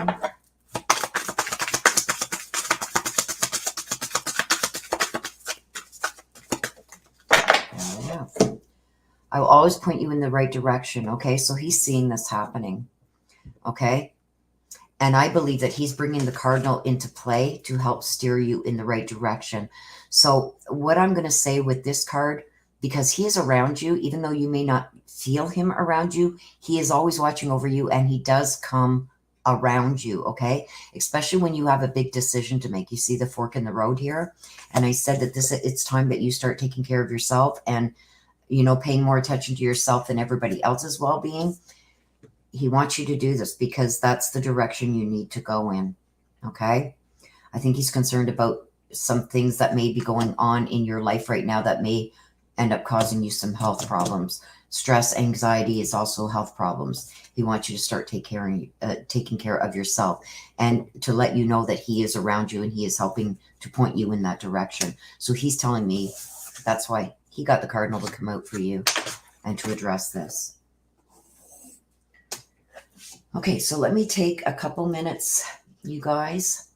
Yeah. I will always point you in the right direction. Okay, so he's seeing this happening. Okay, and I believe that he's bringing the cardinal into play to help steer you in the right direction. So what I'm going to say with this card, because he is around you, even though you may not feel him around you, he is always watching over you, and he does come around you, okay? Especially when you have a big decision to make. You see the fork in the road here? And I said that it's time that you start taking care of yourself and, you know, paying more attention to yourself and everybody else's well-being. He wants you to do this because that's the direction you need to go in, okay? I think he's concerned about some things that may be going on in your life right now that may end up causing you some health problems. Stress, anxiety is also health problems. He wants you to start taking care of yourself and to let you know that he is around you and he is helping to point you in that direction. So he's telling me that's why he got the cardinal to come out for you and to address this. Okay, so let me take a couple minutes, you guys.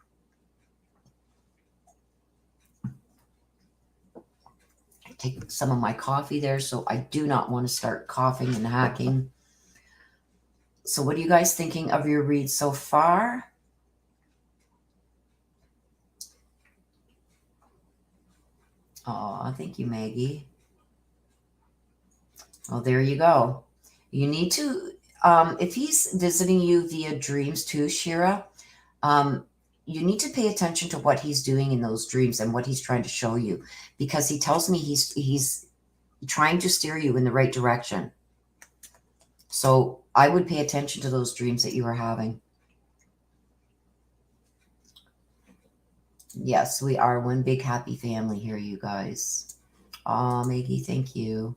Take some of my coffee there, so I do not want to start coughing and hacking. So what are you guys thinking of your read so far? Oh, thank you, Maggie. Well, there you go. You need to, if he's visiting you via dreams too, Shira, you need to pay attention to what he's doing in those dreams and what he's trying to show you, because he tells me he's trying to steer you in the right direction. So I would pay attention to those dreams that you are having. Yes, we are one big happy family here, you guys. Oh, Maggie, thank you.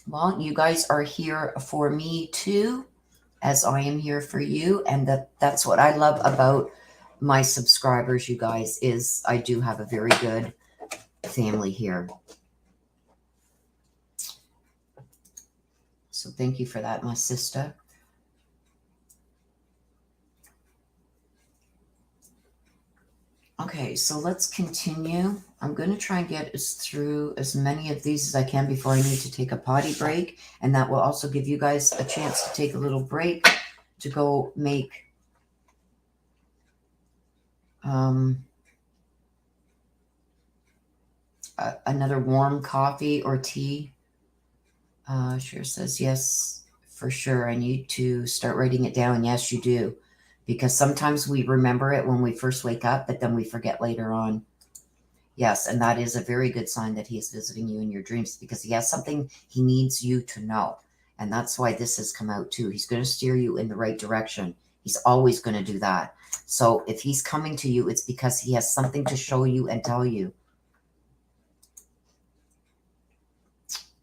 Well, you guys are here for me too, as I am here for you. And that's what I love about my subscribers, you guys, is I do have a very good family here. So thank you for that, my sister. Okay, so let's continue. I'm going to try and get us through as many of these as I can before I need to take a potty break. And that will also give you guys a chance to take a little break to go make another warm coffee or tea. Sure says, yes, for sure. I need to start writing it down. Yes, you do. Because sometimes we remember it when we first wake up, but then we forget later on. Yes, and that is a very good sign that he is visiting you in your dreams, because he has something he needs you to know. And that's why this has come out too. He's going to steer you in the right direction. He's always going to do that. So if he's coming to you, it's because he has something to show you and tell you.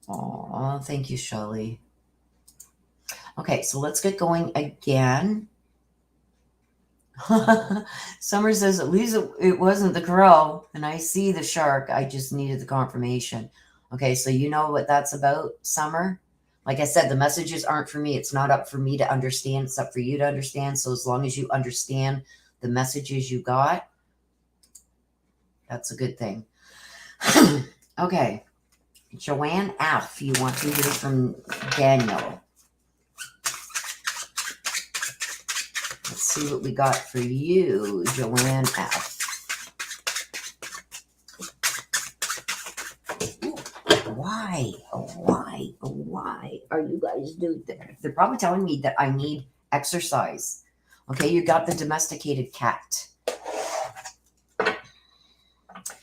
Oh, thank you, Shelley. Okay, so let's get going again. Summer says, at least it wasn't the crow, and I see the shark. I just needed the confirmation. Okay, so you know what that's about, Summer? Like I said, the messages aren't for me. It's not up for me to understand. It's up for you to understand. So as long as you understand the messages you got, that's a good thing. Okay. Joanne F., you want to hear from Daniel. Let's see what we got for you, Joanne F. Ooh, why are you guys doing that? They're probably telling me that I need exercise. Okay, you got the domesticated cat.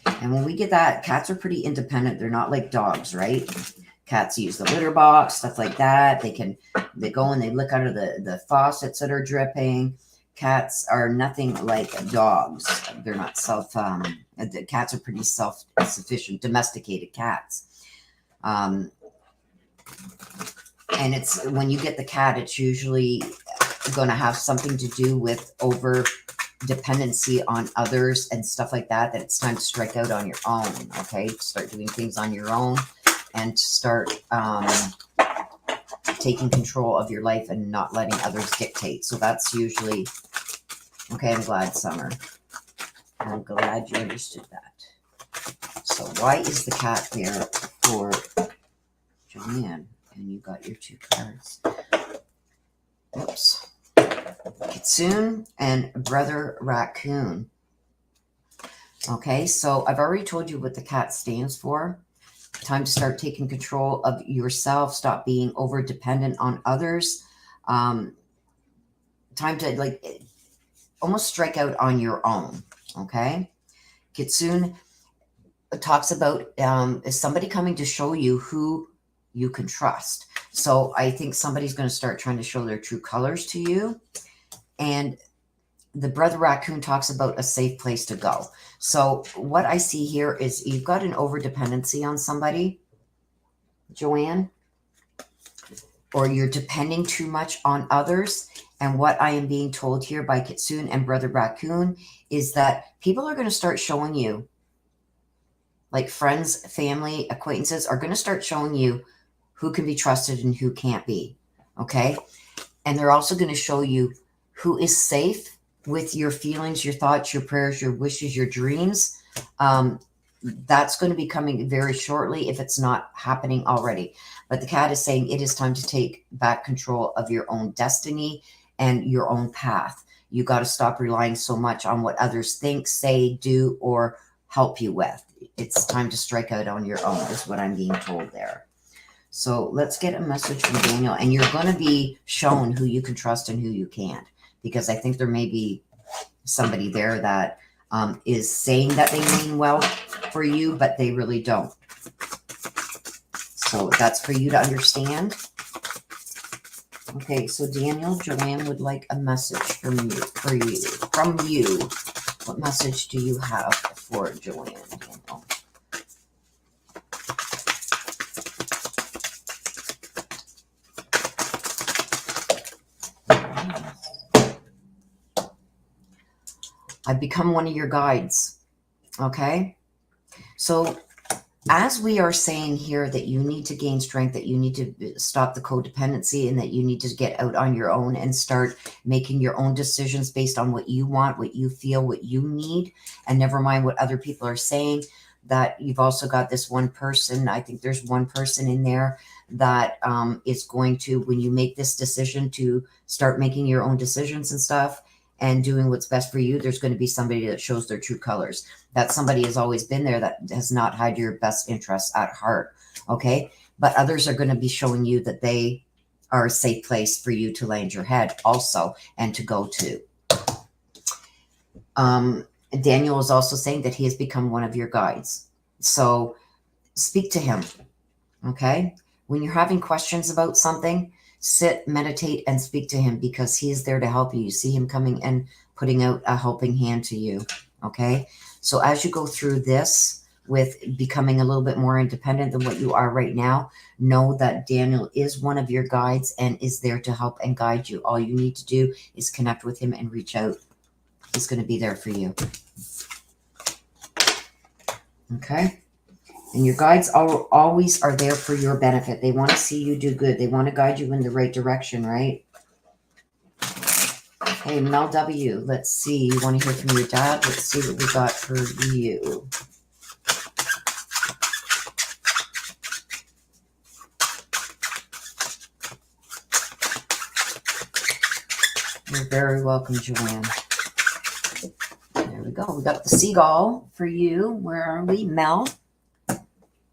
And when we get that, cats are pretty independent. They're not like dogs, right? Cats use the litter box, stuff like that. They go and they look under the faucets that are dripping. Cats are nothing like dogs. They're not the cats are pretty self-sufficient, domesticated cats. And it's when you get the cat, it's usually going to have something to do with over dependency on others and stuff like that, that it's time to strike out on your own. Okay, start doing things on your own. and start taking control of your life and not letting others dictate. So that's usually, okay, I'm glad, Summer. I'm glad you understood that. So why is the cat there for Joanne? And you got your 2 cards. Oops. Kitsune and Brother Raccoon. Okay, so I've already told you what the cat stands for. Time to start taking control of yourself. Stop being over dependent on others. Time to like almost strike out on your own. Okay, Kitsune talks about is somebody coming to show you who you can trust. So I think somebody's going to start trying to show their true colors to you. And the Brother Raccoon talks about a safe place to go. So what I see here is you've got an over-dependency on somebody, Joanne, or you're depending too much on others. And what I am being told here by Kitsune and Brother Raccoon is that people are going to start showing you, like friends, family, acquaintances are going to start showing you who can be trusted and who can't be. Okay. And they're also going to show you who is safe with your feelings, your thoughts, your prayers, your wishes, your dreams. That's going to be coming very shortly if it's not happening already. But the cat is saying it is time to take back control of your own destiny and your own path. You got to stop relying so much on what others think, say, do, or help you with. It's time to strike out on your own is what I'm being told there. So let's get a message from Daniel. And you're going to be shown who you can trust and who you can't. Because I think there may be somebody there that is saying that they mean well for you, but they really don't. So that's for you to understand. Okay, so Daniel, Joanne would like a message from you. What message do you have for Joanne, Daniel? I've become one of your guides. Okay. So as we are saying here that you need to gain strength, that you need to stop the codependency, and that you need to get out on your own and start making your own decisions based on what you want, what you feel, what you need, and never mind what other people are saying, that you've also got this one person. I think there's one person in there that is going to, when you make this decision to start making your own decisions and stuff, and doing what's best for you, there's going to be somebody that shows their true colors. That somebody has always been there, that has not had your best interests at heart. Okay. But others are going to be showing you that they are a safe place for you to land your head also and to go to. Daniel is also saying that he has become one of your guides. So speak to him. Okay. When you're having questions about something, sit, meditate, and speak to him, because he is there to help you. You see him coming and putting out a helping hand to you. Okay. So as you go through this with becoming a little bit more independent than what you are right now, know that Daniel is one of your guides and is there to help and guide you. All you need to do is connect with him and reach out. He's going to be there for you. Okay. And your guides always are there for your benefit. They want to see you do good. They want to guide you in the right direction, right? Hey, Mel W., let's see. You want to hear from your dad? Let's see what we got for you. You're very welcome, Joanne. There we go. We got the seagull for you. Where are we? Mel.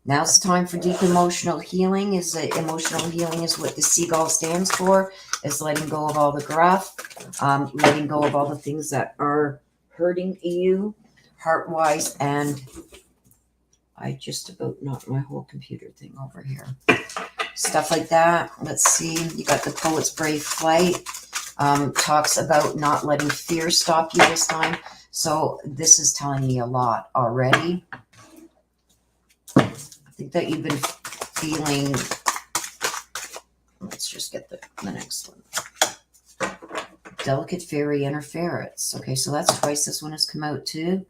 Now it's time for deep emotional healing. Emotional healing is what the seagull stands for. Is letting go of all the gruff, letting go of all the things that are hurting you, heart-wise. And I just about knocked my whole computer thing over here. Stuff like that. Let's see. You got the Poet's Brave Flight. Talks about not letting fear stop you this time. So this is telling me a lot already. I think that you've been feeling, let's just get the next one. Delicate Fairy Interference. Okay, so that's twice this one has come out too.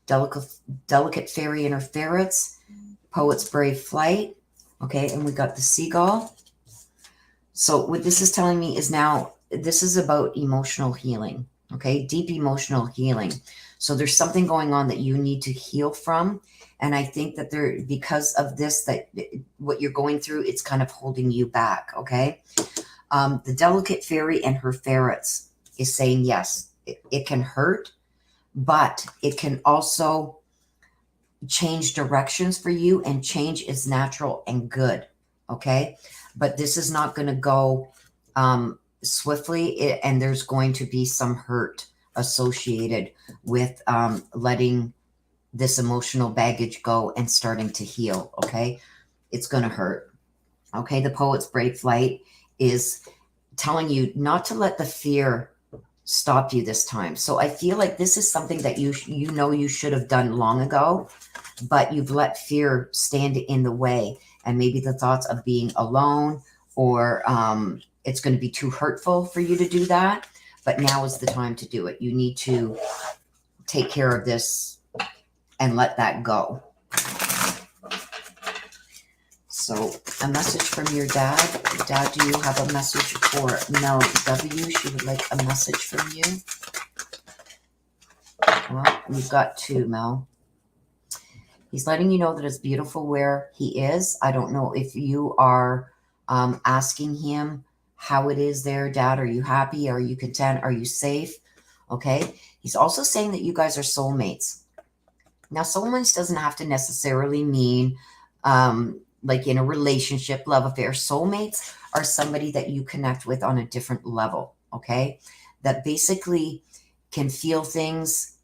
Delicate Fairy Interference. Poet's Brave Flight. Okay, and we got the Seagull. So what this is telling me is now this is about emotional healing. Okay, deep emotional healing. So there's something going on that you need to heal from. And I think that because of this, that what you're going through, it's kind of holding you back. Okay. The Delicate Fairy and her ferrets is saying, yes, it can hurt, but it can also change directions for you, and change is natural and good. Okay. But this is not going to go swiftly, and there's going to be some hurt associated with letting this emotional baggage go and starting to heal. Okay. It's going to hurt. Okay. The Poet's Brave Flight is telling you not to let the fear stop you this time. So I feel like this is something that you know you should have done long ago, but you've let fear stand in the way, and maybe the thoughts of being alone, or it's going to be too hurtful for you to do that. But now is the time to do it. You need to take care of this and let that go. So a message from your dad. Dad, do you have a message for Mel W? She would like a message from you. Well, we've got two, Mel. He's letting you know that it's beautiful where he is. I don't know if you are asking him how it is there, Dad. Are you happy? Are you content? Are you safe? Okay. He's also saying that you guys are soulmates. Now, soulmates doesn't have to necessarily mean like in a relationship, love affair. Soulmates are somebody that you connect with on a different level, okay? That basically can feel things.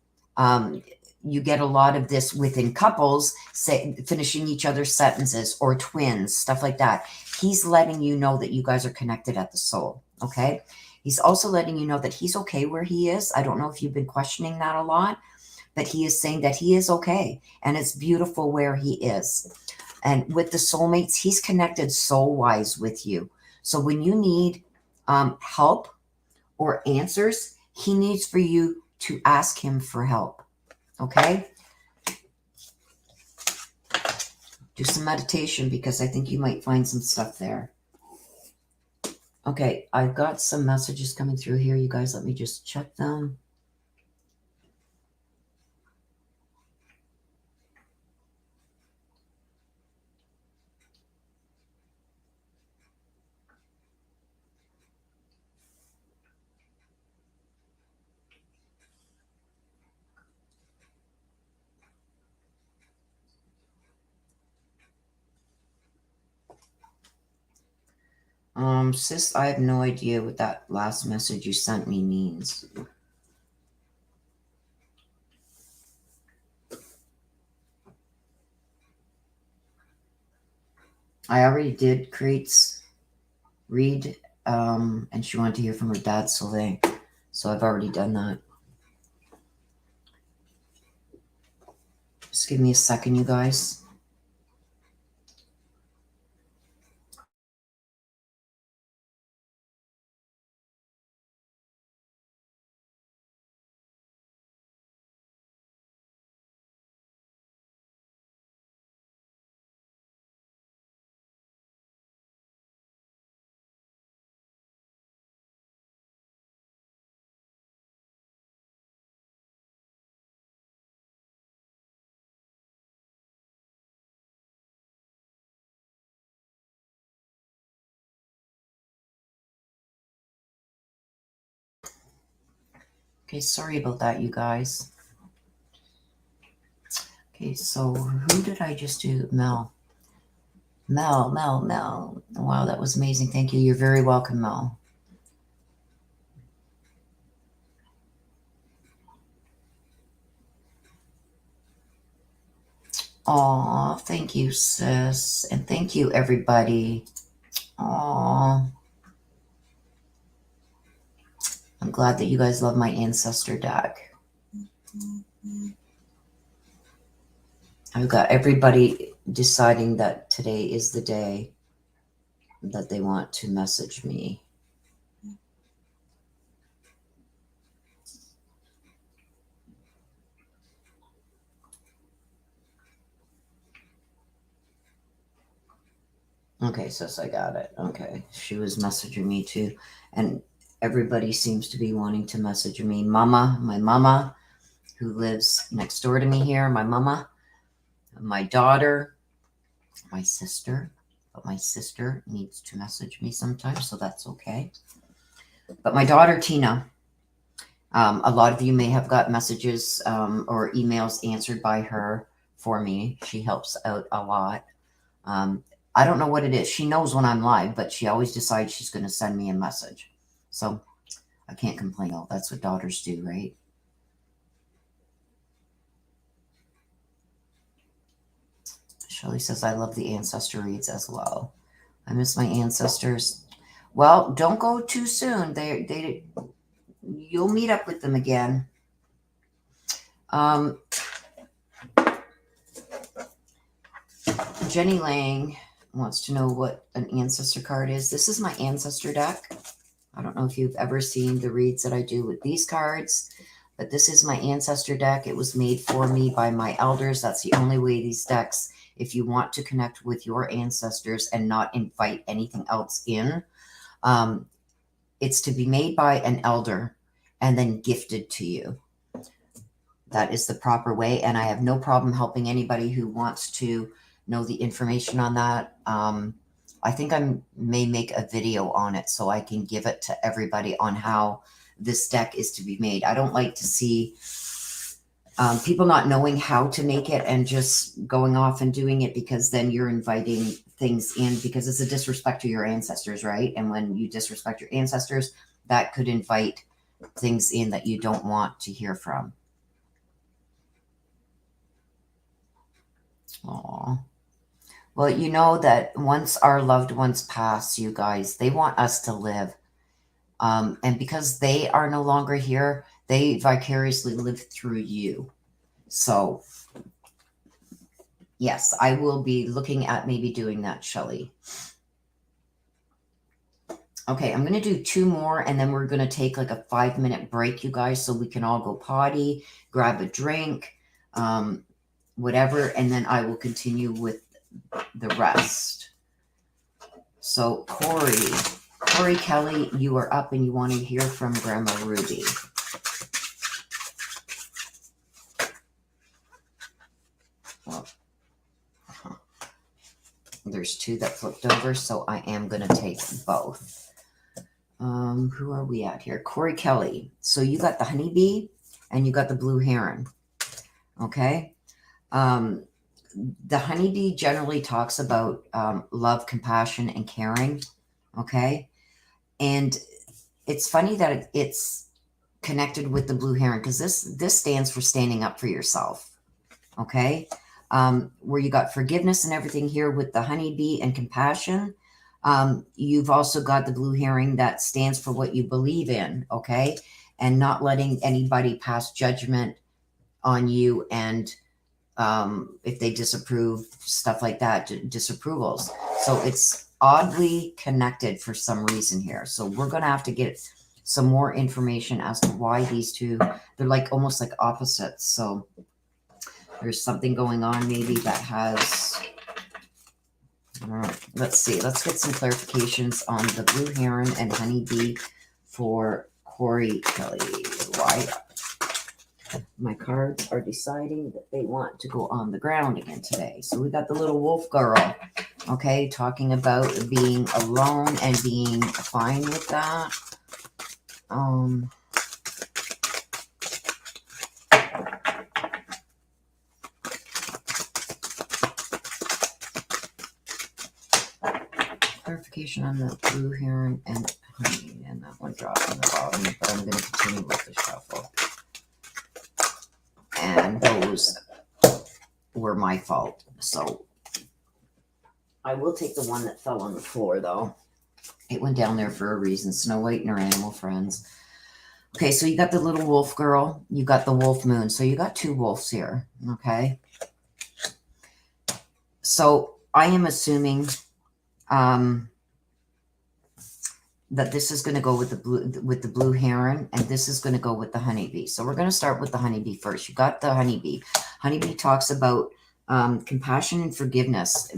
You get a lot of this within couples, finishing each other's sentences, or twins, stuff like that. He's letting you know that you guys are connected at the soul, okay? He's also letting you know that he's okay where he is. I don't know if you've been questioning that a lot, but he is saying that he is okay, and it's beautiful where he is. And with the soulmates, he's connected soul-wise with you. So when you need help or answers, he needs for you to ask him for help. Okay? Do some meditation, because I think you might find some stuff there. Okay, I've got some messages coming through here. You guys, let me just check them. Sis, I have no idea what that last message you sent me means. I already did read, and she wanted to hear from her dad, Sylvain. So I've already done that. Just give me a second, you guys. Okay, sorry about that, you guys. Okay, so who did I just do? Mel. Mel. Wow, that was amazing. Thank you. You're very welcome, Mel. Aw, thank you, sis. And thank you, everybody. Aw. I'm glad that you guys love my Ancestor deck. I've got everybody deciding that today is the day that they want to message me. Okay, sis, I got it. Okay. She was messaging me too. And everybody seems to be wanting to message me. Mama, my mama, who lives next door to me here, my mama, my daughter, my sister. But my sister needs to message me sometimes, so that's okay. But my daughter, Tina, a lot of you may have got messages or emails answered by her for me. She helps out a lot. I don't know what it is. She knows when I'm live, but she always decides she's going to send me a message. So I can't complain. Oh, that's what daughters do, right? Shelley says, I love the ancestor reads as well. I miss my ancestors. Well, don't go too soon. You'll meet up with them again. Jenny Lang wants to know what an ancestor card is. This is my ancestor deck. I don't know if you've ever seen the reads that I do with these cards, but this is my ancestor deck. It was made for me by my elders. That's the only way these decks, if you want to connect with your ancestors and not invite anything else in, it's to be made by an elder and then gifted to you. That is the proper way. And I have no problem helping anybody who wants to know the information on that. I think I may make a video on it so I can give it to everybody on how this deck is to be made. I don't like to see people not knowing how to make it and just going off and doing it, because then you're inviting things in, because it's a disrespect to your ancestors, right? And when you disrespect your ancestors, that could invite things in that you don't want to hear from. Aww. Well, you know that once our loved ones pass, you guys, they want us to live. And because they are no longer here, they vicariously live through you. So, yes, I will be looking at maybe doing that, Shelley. Okay, I'm going to do 2 more, and then we're going to take like a 5-minute break, you guys, so we can all go potty, grab a drink, whatever, and then I will continue with the rest. So Corey Kelly, you are up and you want to hear from Grandma Ruby. Well, there's 2 that flipped over, so I am going to take both. Who are we at here? Corey Kelly. So you got the honeybee and you got the blue heron. Okay. The honeybee generally talks about love, compassion, and caring. Okay. And it's funny that it's connected with the blue heron, because this stands for standing up for yourself. Okay. Where you got forgiveness and everything here with the honeybee and compassion. You've also got the blue heron that stands for what you believe in. Okay. And not letting anybody pass judgment on you, and if they disapprove, stuff like that, disapprovals. So it's oddly connected for some reason here. So we're going to have to get some more information as to why these 2, they're like almost like opposites. So there's something going on maybe that has, let's see, let's get some clarifications on the blue heron and honeybee for Corey Kelly. Why? My cards are deciding that they want to go on the ground again today. So we got the little wolf girl, okay, talking about being alone and being fine with that. Clarification on the blue heron and honey, and that one dropped on the bottom, but I'm going to continue with the shuffle. And those were my fault. So I will take the one that fell on the floor, though. It went down there for a reason. Snow White and her animal friends. Okay, so you got the little wolf girl. You got the wolf moon. So you got 2 wolves here. Okay. So I am assuming that this is going to go with the blue heron, and this is going to go with the honeybee. So we're going to start with the honeybee first. You got the honeybee. Honeybee talks about compassion and forgiveness.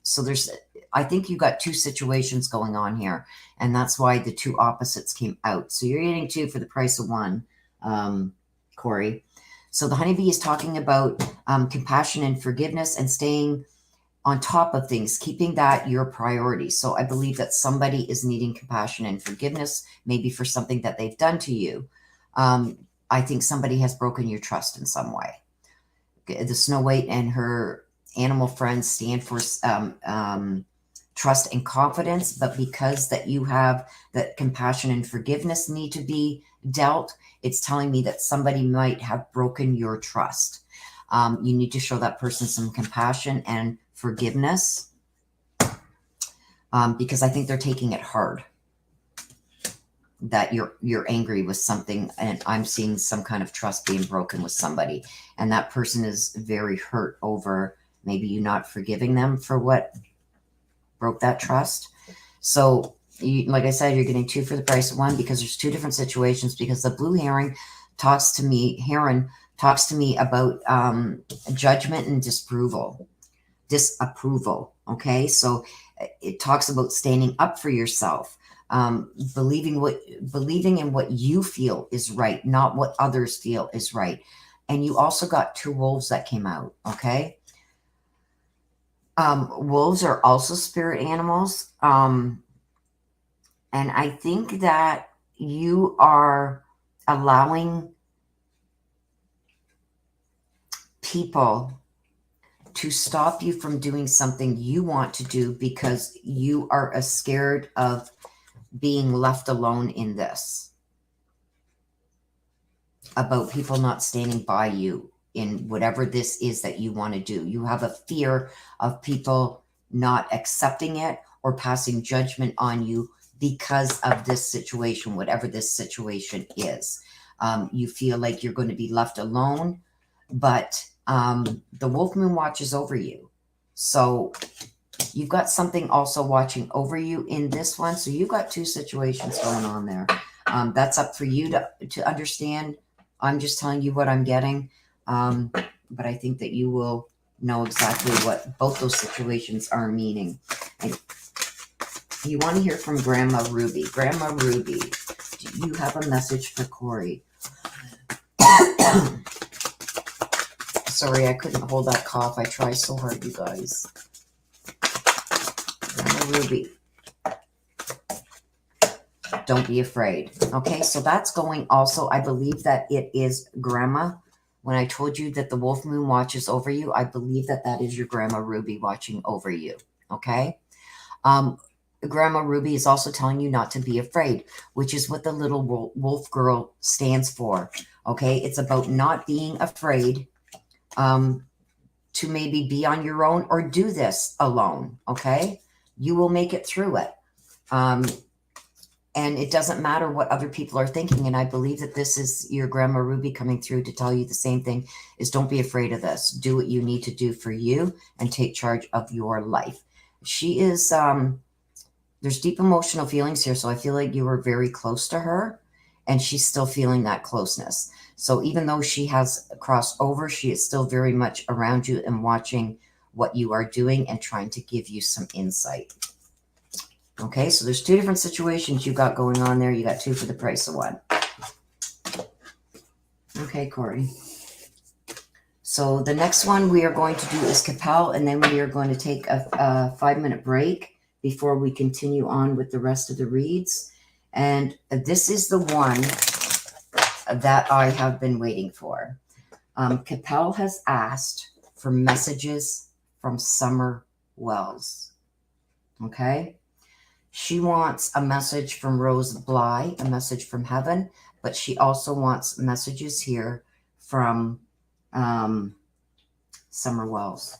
So there's I think you got two situations going on here, and that's why the two opposites came out. So you're getting two for the price of one, Corey. So the honeybee is talking about compassion and forgiveness and staying on top of things, keeping that your priority. So I believe that somebody is needing compassion and forgiveness, maybe for something that they've done to you. I think somebody has broken your trust in some way. The Snow White and her animal friends stand for trust and confidence, but because that you have that compassion and forgiveness need to be dealt, it's telling me that somebody might have broken your trust. You need to show that person some compassion and forgiveness, because I think they're taking it hard. That you're angry with something, and I'm seeing some kind of trust being broken with somebody, and that person is very hurt over maybe you not forgiving them for what broke that trust. So like I said, you're getting two for the price of one, because there's two different situations, because the blue heron talks to me about judgment and disapproval. Okay, so it talks about standing up for yourself, believing in what you feel is right, not what others feel is right. And you also got two wolves that came out. Okay, wolves are also spirit animals, and I think that you are allowing people to stop you from doing something you want to do because you are scared of being left alone in this, about people not standing by you in whatever this is that you want to do. You have a fear of people not accepting it or passing judgment on you because of this situation, whatever this situation is. You feel like you're going to be left alone, but the wolf moon watches over you. So you've got something also watching over you in this one. So you've got two situations going on there. That's up for you to understand. I'm just telling you what I'm getting. But I think that you will know exactly what both those situations are meaning. And you want to hear from Grandma Ruby. Grandma Ruby, do you have a message for Corey? Sorry, I couldn't hold that cough. I try so hard, you guys. Grandma Ruby. Don't be afraid. Okay, so that's going also. I believe that it is Grandma. When I told you that the wolf moon watches over you, I believe that that is your Grandma Ruby watching over you. Okay? Grandma Ruby is also telling you not to be afraid, which is what the little wolf girl stands for. Okay? It's about not being afraid to maybe be on your own or do this alone. Okay? You will make it through it. And it doesn't matter what other people are thinking. And I believe that this is your Grandma Ruby coming through to tell you the same thing, is don't be afraid of this. Do what you need to do for you and take charge of your life. She is, there's deep emotional feelings here. So I feel like you were very close to her and she's still feeling that closeness. So even though she has crossed over, she is still very much around you and watching what you are doing and trying to give you some insight. Okay, so there's two different situations you got going on there. You got two for the price of one. Okay, Corey. So the next one we are going to do is Capel, and then we are going to take a 5-minute break before we continue on with the rest of the reads. And this is the one that I have been waiting for. Capel has asked for messages from Summer Wells. Okay? She wants a message from Rose Bly, a message from heaven, but she also wants messages here from Summer Wells.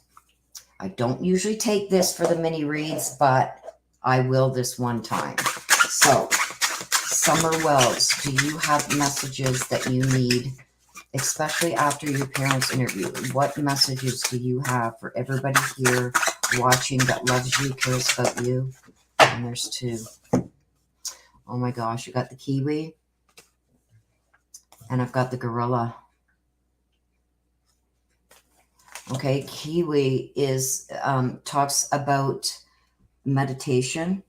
I don't usually take this for the mini reads, but I will this one time. So, Summer Wells, do you have messages that you need, especially after your parents' interview? What messages do you have for everybody here watching that loves you, cares about you? And there's two. Oh my gosh, you got the kiwi. And I've got the gorilla. Okay, kiwi is talks about meditation,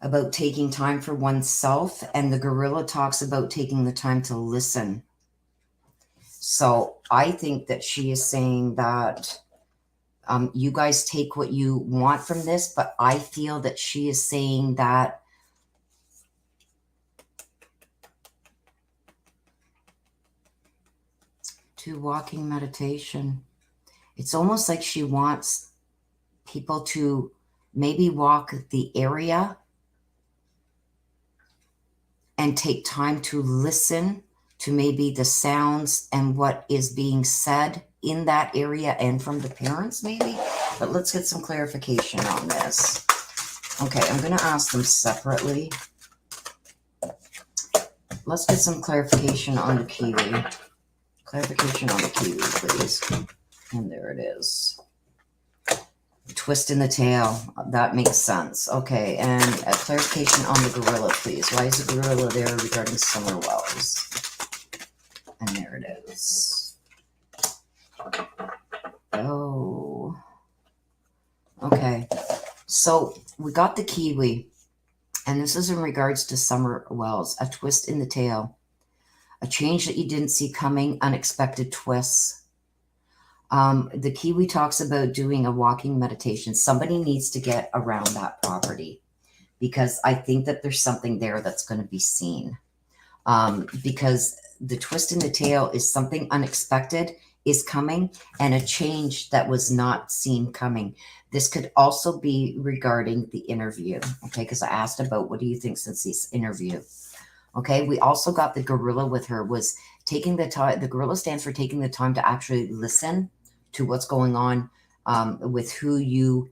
about taking time for oneself, and the gorilla talks about taking the time to listen. So I think that she is saying that you guys take what you want from this, but I feel that she is saying that to walking meditation. It's almost like she wants people to maybe walk the area and take time to listen to maybe the sounds and what is being said in that area and from the parents maybe. But let's get some clarification on this. Okay, I'm going to ask them separately. Let's get some clarification on the kiwi. Clarification on the kiwi, please. And there it is. Twist in the tail. That makes sense. Okay, and a clarification on the gorilla, please. Why is the gorilla there regarding summer wells? And there it is. Oh. Okay. So we got the kiwi. And this is in regards to summer wells. A twist in the tail. A change that you didn't see coming. Unexpected twists. The kiwi talks about doing a walking meditation. Somebody needs to get around that property because I think that there's something there that's going to be seen. Because the twist in the tail is something unexpected is coming and a change that was not seen coming. This could also be regarding the interview, okay? Because I asked about what do you think since this interview. Okay, we also got the gorilla with her was taking the time. The gorilla stands for taking the time to actually listen to what's going on with who you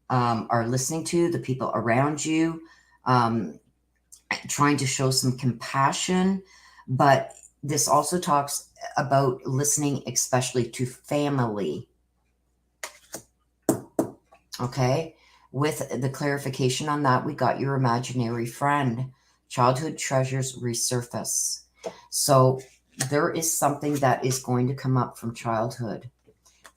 are listening to, the people around you, trying to show some compassion. But this also talks about listening, especially to family. Okay, with the clarification on that, we got your imaginary friend. Childhood treasures resurface. So there is something that is going to come up from childhood.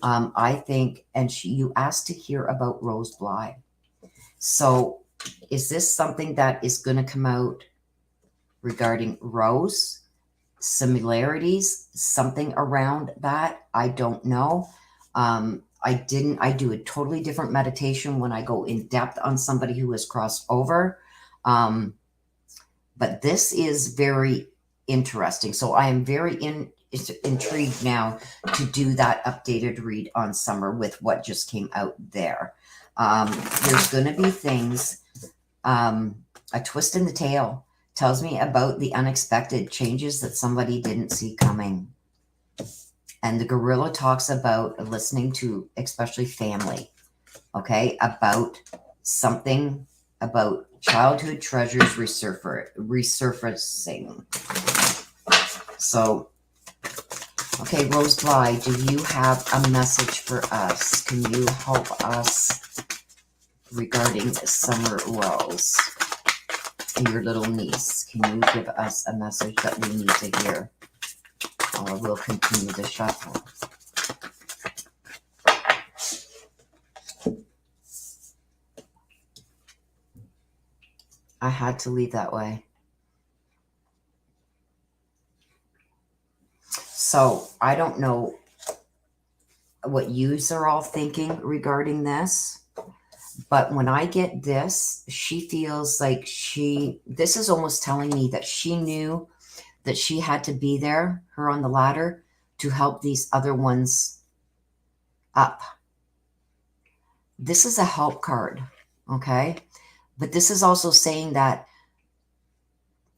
I think, and you asked to hear about Rose Bly. So is this something that is going to come out regarding Rose? Similarities? Something around that? I don't know. I do a totally different meditation when I go in depth on somebody who has crossed over. But this is very interesting. So I am very intrigued now to do that updated read on summer with what just came out there. There's going to be things, a twist in the tail tells me about the unexpected changes that somebody didn't see coming. And the gorilla talks about listening to especially family, okay, about something about childhood treasures resurfacing. So, okay, Rose Bly, do you have a message for us? Can you help us regarding summer wells? Your little niece, can you give us a message that we need to hear? Or we'll continue the shuffle. I had to leave that way. So I don't know what yous are all thinking regarding this, but when I get this, she feels like this is almost telling me that she knew that she had to be there, her on the ladder, to help these other ones up. This is a help card, okay? But this is also saying that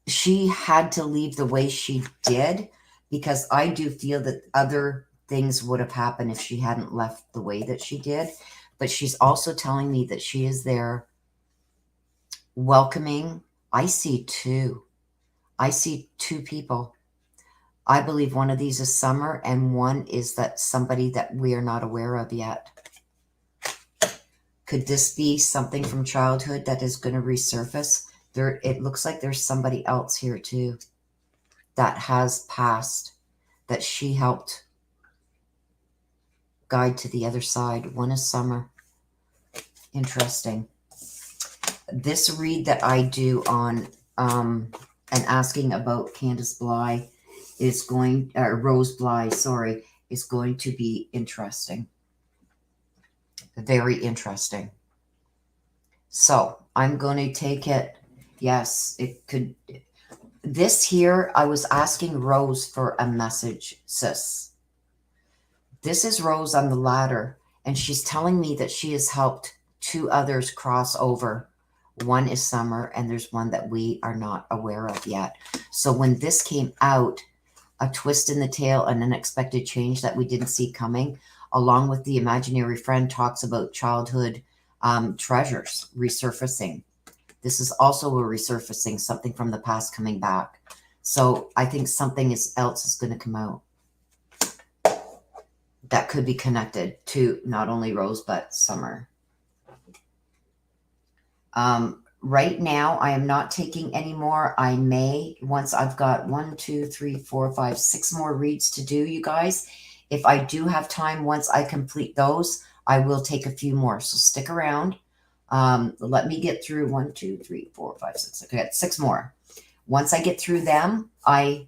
she had to leave the way she did, because I do feel that other things would have happened if she hadn't left the way that she did. But she's also telling me that she is there welcoming. I see two. I see two people. I believe one of these is Summer and one is that somebody that we are not aware of yet. Could this be something from childhood that is going to resurface? It looks like there's somebody else here too that has passed that she helped guide to the other side. One is Summer. Interesting. This read that I do on and asking about Candace Bly is going, Rose Bly, sorry, is going to be interesting. Very interesting. So I'm going to take it. Yes, it could. This here, I was asking Rose for a message, sis. This is Rose on the ladder, and she's telling me that she has helped two others cross over. One is Summer, and there's one that we are not aware of yet. So when this came out, a twist in the tail, an unexpected change that we didn't see coming, along with the imaginary friend talks about childhood treasures resurfacing. This is also a resurfacing, something from the past coming back. So I think something else is going to come out that could be connected to not only Rose, but Summer. Right now, I am not taking any more. I may, once I've got 1, 2, 3, 4, 5, 6 more reads to do, you guys. If I do have time, once I complete those, I will take a few more. So stick around. Let me get through 1, 2, 3, 4, 5, 6. Okay, I got 6 more. Once I get through them, I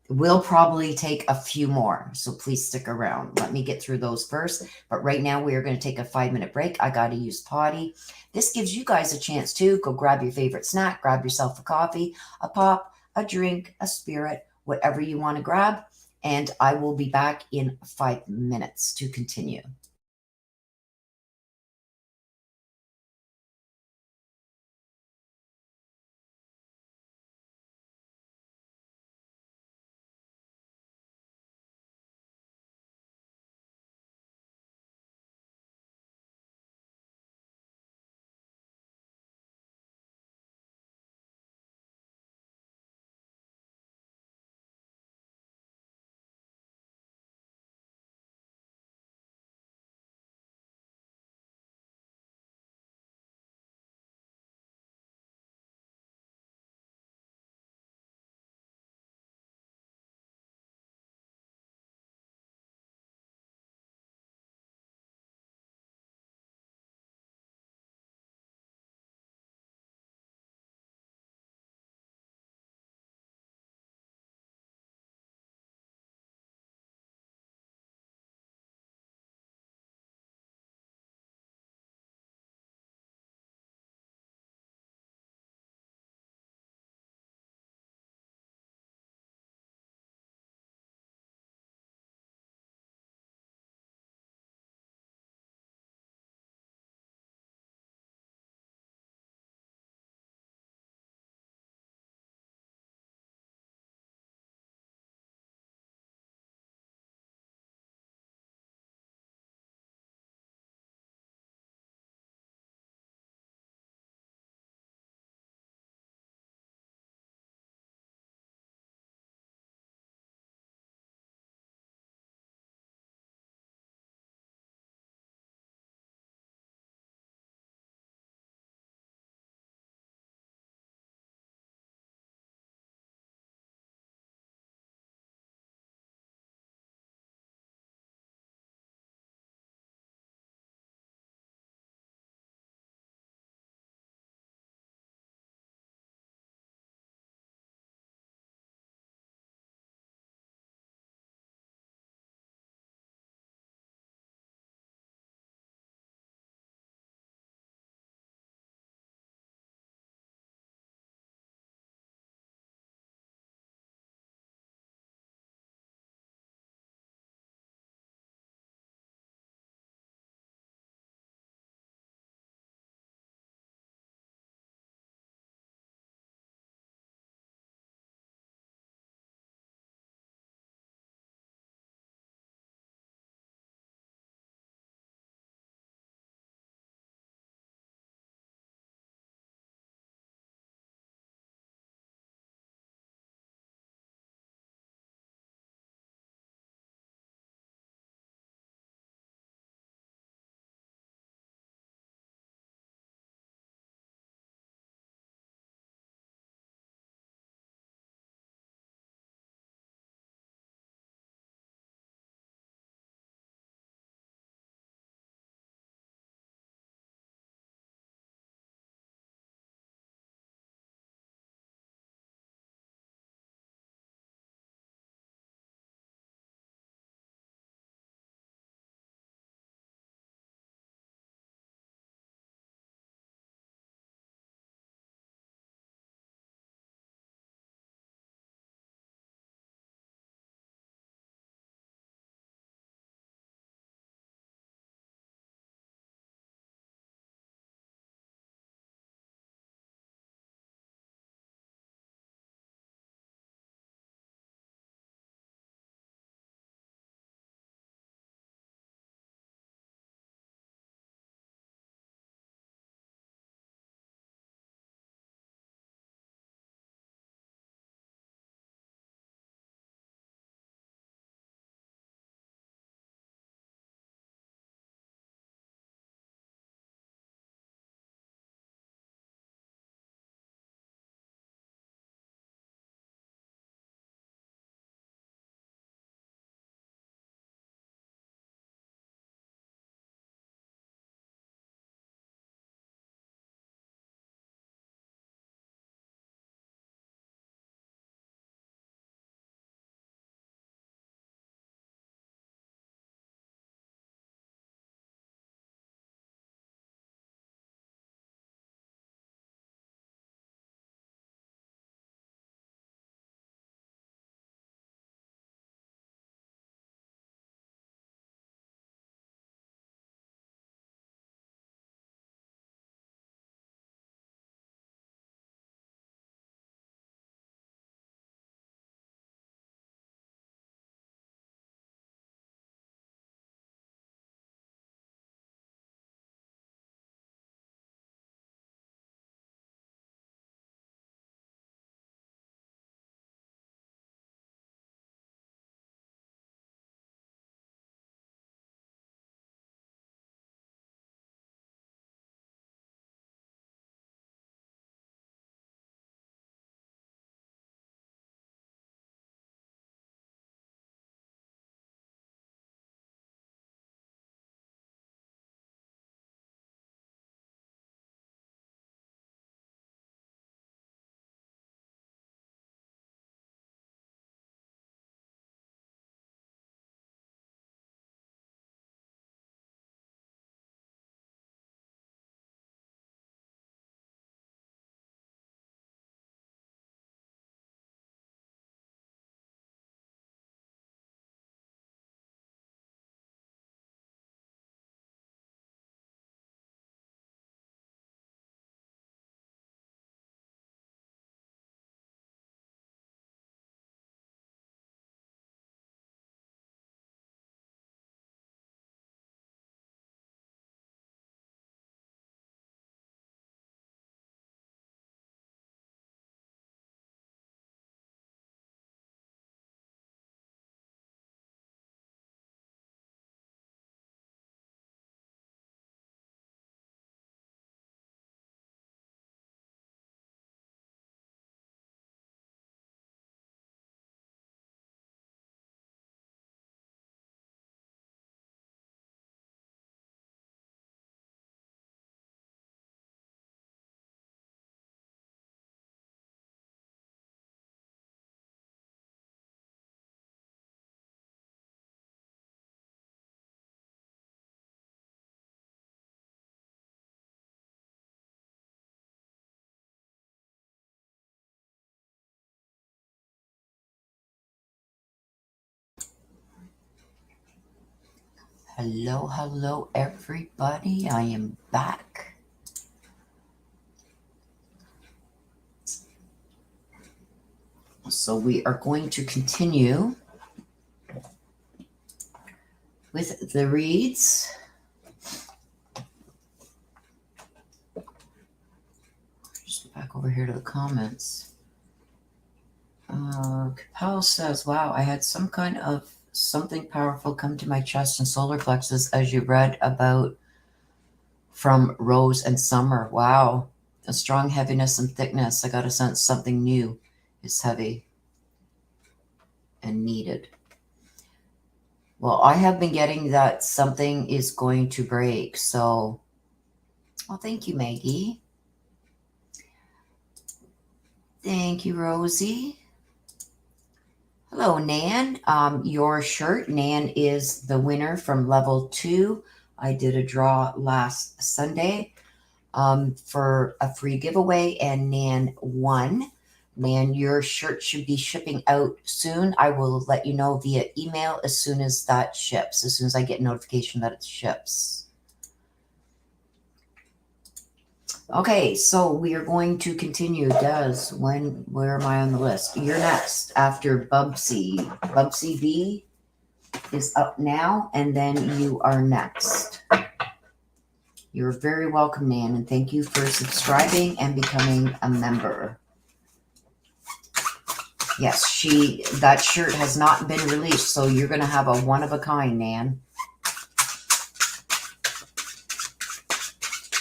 will probably take a few more. So please stick around. Let me get through those first. But right now we are going to take a 5-minute break. I got to use potty. This gives you guys a chance to go grab your favorite snack, grab yourself a coffee, a pop, a drink, a spirit, whatever you want to grab. And I will be back in 5 minutes to continue. Hello, hello, everybody. I am back. So we are going to continue with the reads. Just go back over here to the comments. Capel says, wow, I had some kind of something powerful come to my chest and solar plexus as you read about from Rose and Summer. Wow. A strong heaviness and thickness. I got a sense something new is heavy and needed. Well, I have been getting that something is going to break. So, well, thank you, Maggie. Thank you, Rosie. Hello, Nan. Your shirt, Nan, is the winner from level 2. I did a draw last Sunday for a free giveaway, and Nan won. Nan, your shirt should be shipping out soon. I will let you know via email as soon as that ships, as soon as I get notification that it ships. Okay, so we are going to continue. Des, where am I on the list? You're next after Bubsy. Bubsy B is up now, and then you are next. You're very welcome, Nan, and thank you for subscribing and becoming a member. Yes, that shirt has not been released, so you're going to have a one-of-a-kind, Nan.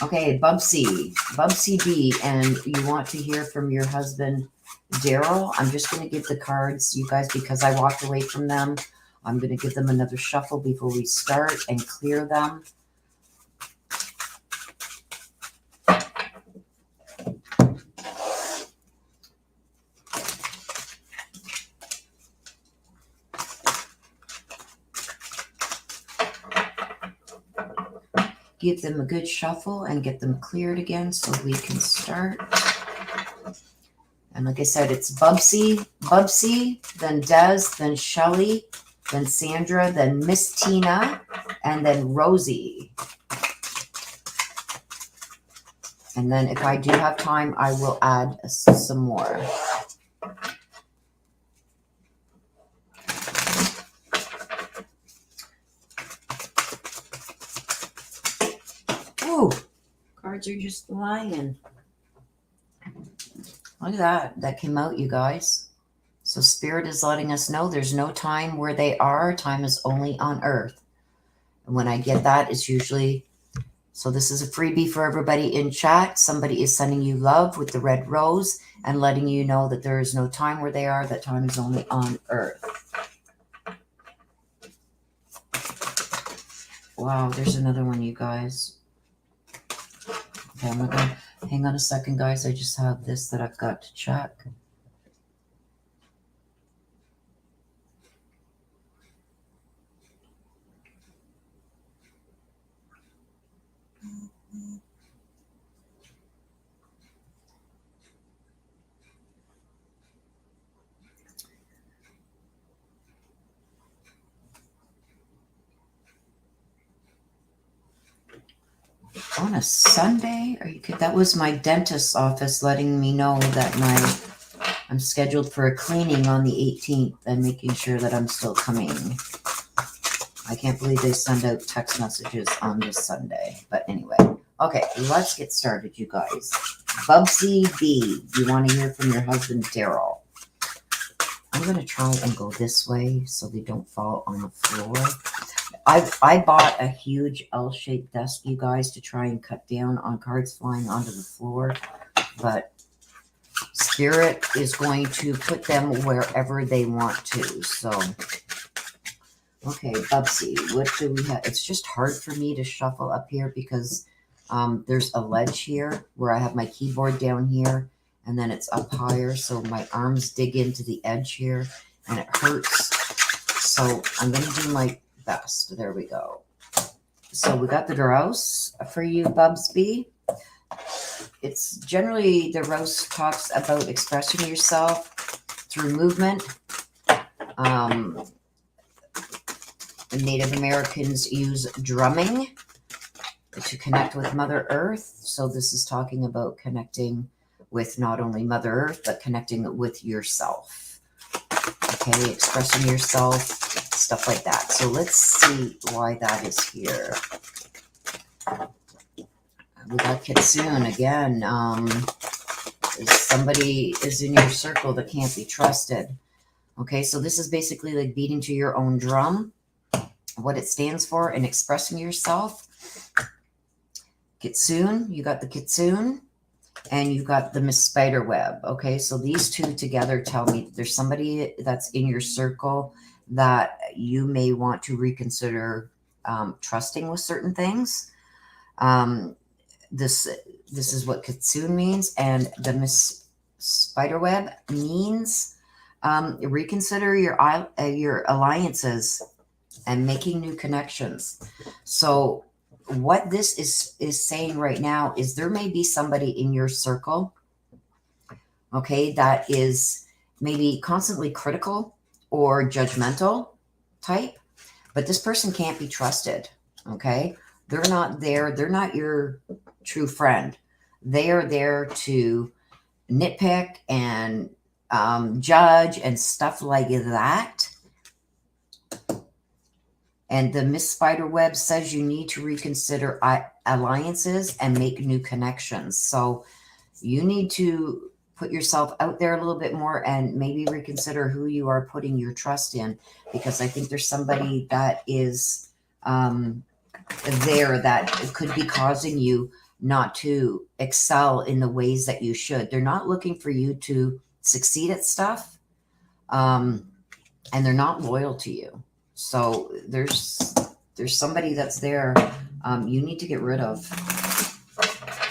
Okay, Bubsy B, and you want to hear from your husband, Daryl. I'm just going to give the cards, you guys, because I walked away from them. I'm going to give them another shuffle before we start and clear them. Give them a good shuffle and get them cleared again so we can start. And like I said, it's Bubsy, then Des, then Shelly, then Sandra, then Miss Tina, and then Rosie. And then if I do have time, I will add some more. Ooh, cards are just flying. Look at that. That came out, you guys. So Spirit is letting us know there's no time where they are. Time is only on Earth. And when I get that, it's usually... So this is a freebie for everybody in chat. Somebody is sending you love with the red rose and letting you know that there is no time where they are. That time is only on Earth. Wow, there's another one, you guys. Okay, I'm gonna hang on a second, guys. I just have this that I've got to check. On a Sunday? Are you kidding? That was my dentist's office letting me know that I'm scheduled for a cleaning on the 18th and making sure that I'm still coming. I can't believe they send out text messages on this Sunday. But anyway, okay, let's get started, you guys. Bubsy B, you want to hear from your husband, Daryl. I'm going to try and go this way so they don't fall on the floor. I bought a huge L-shaped desk, you guys, to try and cut down on cards flying onto the floor. But Spirit is going to put them wherever they want to. So, okay, Bubsy, what do we have? It's just hard for me to shuffle up here because there's a ledge here where I have my keyboard down here. And then it's up higher, so my arms dig into the edge here, and it hurts. So I'm going to do my best. There we go. So we got the Rose for you, Bubsy. It's generally, the Rose talks about expressing yourself through movement. Native Americans use drumming to connect with Mother Earth. So this is talking about connecting with not only Mother Earth, but connecting with yourself. Okay, expressing yourself, stuff like that. So let's see why that is here. We got Kitsune again. Somebody is in your circle that can't be trusted. Okay, so this is basically like beating to your own drum, what it stands for, and expressing yourself. Kitsune, you got the Kitsune, and you got the Miss Spiderweb. Okay, so these two together tell me there's somebody that's in your circle that you may want to reconsider trusting with certain things. This is what Kitsune means, and the Miss Spiderweb means reconsider your alliances and making new connections. So what this is saying right now is there may be somebody in your circle, okay, that is maybe constantly critical or judgmental type, but this person can't be trusted, okay? They're not there. They're not your true friend. They are there to nitpick and judge and stuff like that. And the Miss Spiderweb says you need to reconsider alliances and make new connections. So you need to put yourself out there a little bit more and maybe reconsider who you are putting your trust in, because I think there's somebody that is there that could be causing you not to excel in the ways that you should. They're not looking for you to succeed at stuff, and they're not loyal to you. So there's somebody that's there you need to get rid of.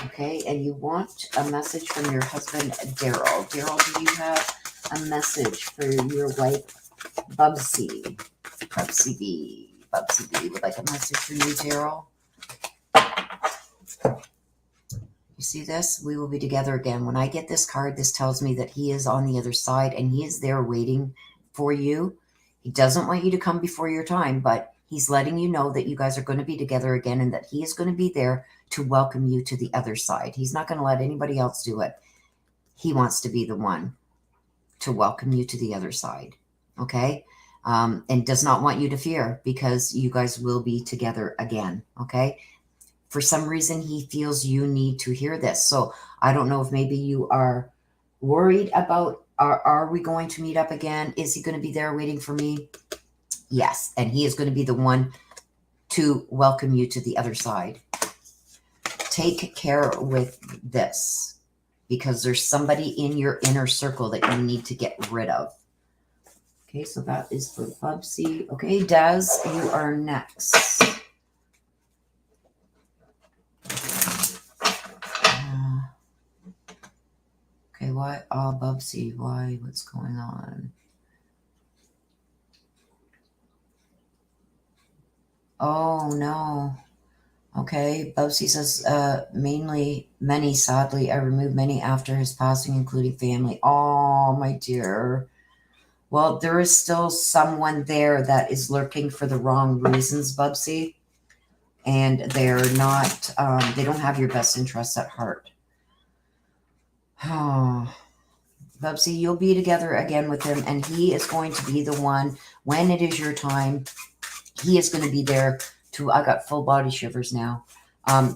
Okay, and you want a message from your husband, Daryl. Daryl, do you have a message for your wife, Bubsy? Bubsy B would like a message for you, Daryl. You see this? We will be together again. When I get this card, this tells me that he is on the other side and he is there waiting for you. He doesn't want you to come before your time, but he's letting you know that you guys are going to be together again and that he is going to be there to welcome you to the other side. He's not going to let anybody else do it. He wants to be the one to welcome you to the other side. Okay? And does not want you to fear, because you guys will be together again. Okay? For some reason, he feels you need to hear this. So I don't know if maybe you are worried about, are we going to meet up again? Is he going to be there waiting for me? Yes. And he is going to be the one to welcome you to the other side. Take care with this, because there's somebody in your inner circle that you need to get rid of. Okay, so that is for Bubsy. Okay, Des, you are next. Okay, what? Oh, Bubsy, why? What's going on? Oh, no. Okay, Bubsy says, many, sadly. I removed many after his passing, including family. Oh, my dear. Well, there is still someone there that is lurking for the wrong reasons, Bubsy. And they're not, they don't have your best interests at heart. Oh, Bubsy, you'll be together again with him, and he is going to be the one, when it is your time, he is going to be there to, I got full body shivers now.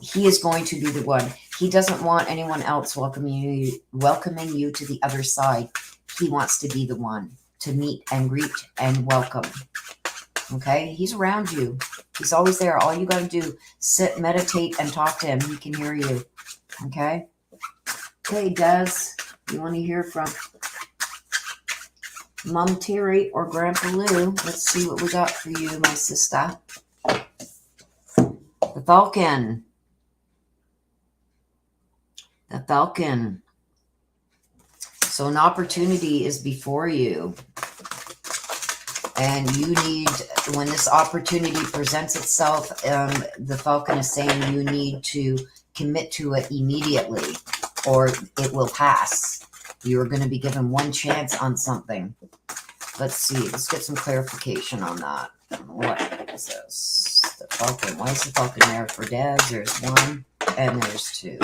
He is going to be the one. He doesn't want anyone else welcoming you to the other side. He wants to be the one to meet and greet and welcome. Okay? He's around you. He's always there. All you got to do, sit, meditate, and talk to him. He can hear you. Okay? Okay, Des, you want to hear from Mom Terry or Grandpa Lou? Let's see what we got for you, my sister. The Falcon. The Falcon. So an opportunity is before you. And you need, when this opportunity presents itself, the Falcon is saying you need to commit to it immediately, or it will pass. You're going to be given one chance on something. Let's see. Let's get some clarification on that. What is this? The Falcon. Why is the Falcon there for dads? There's one and there's two.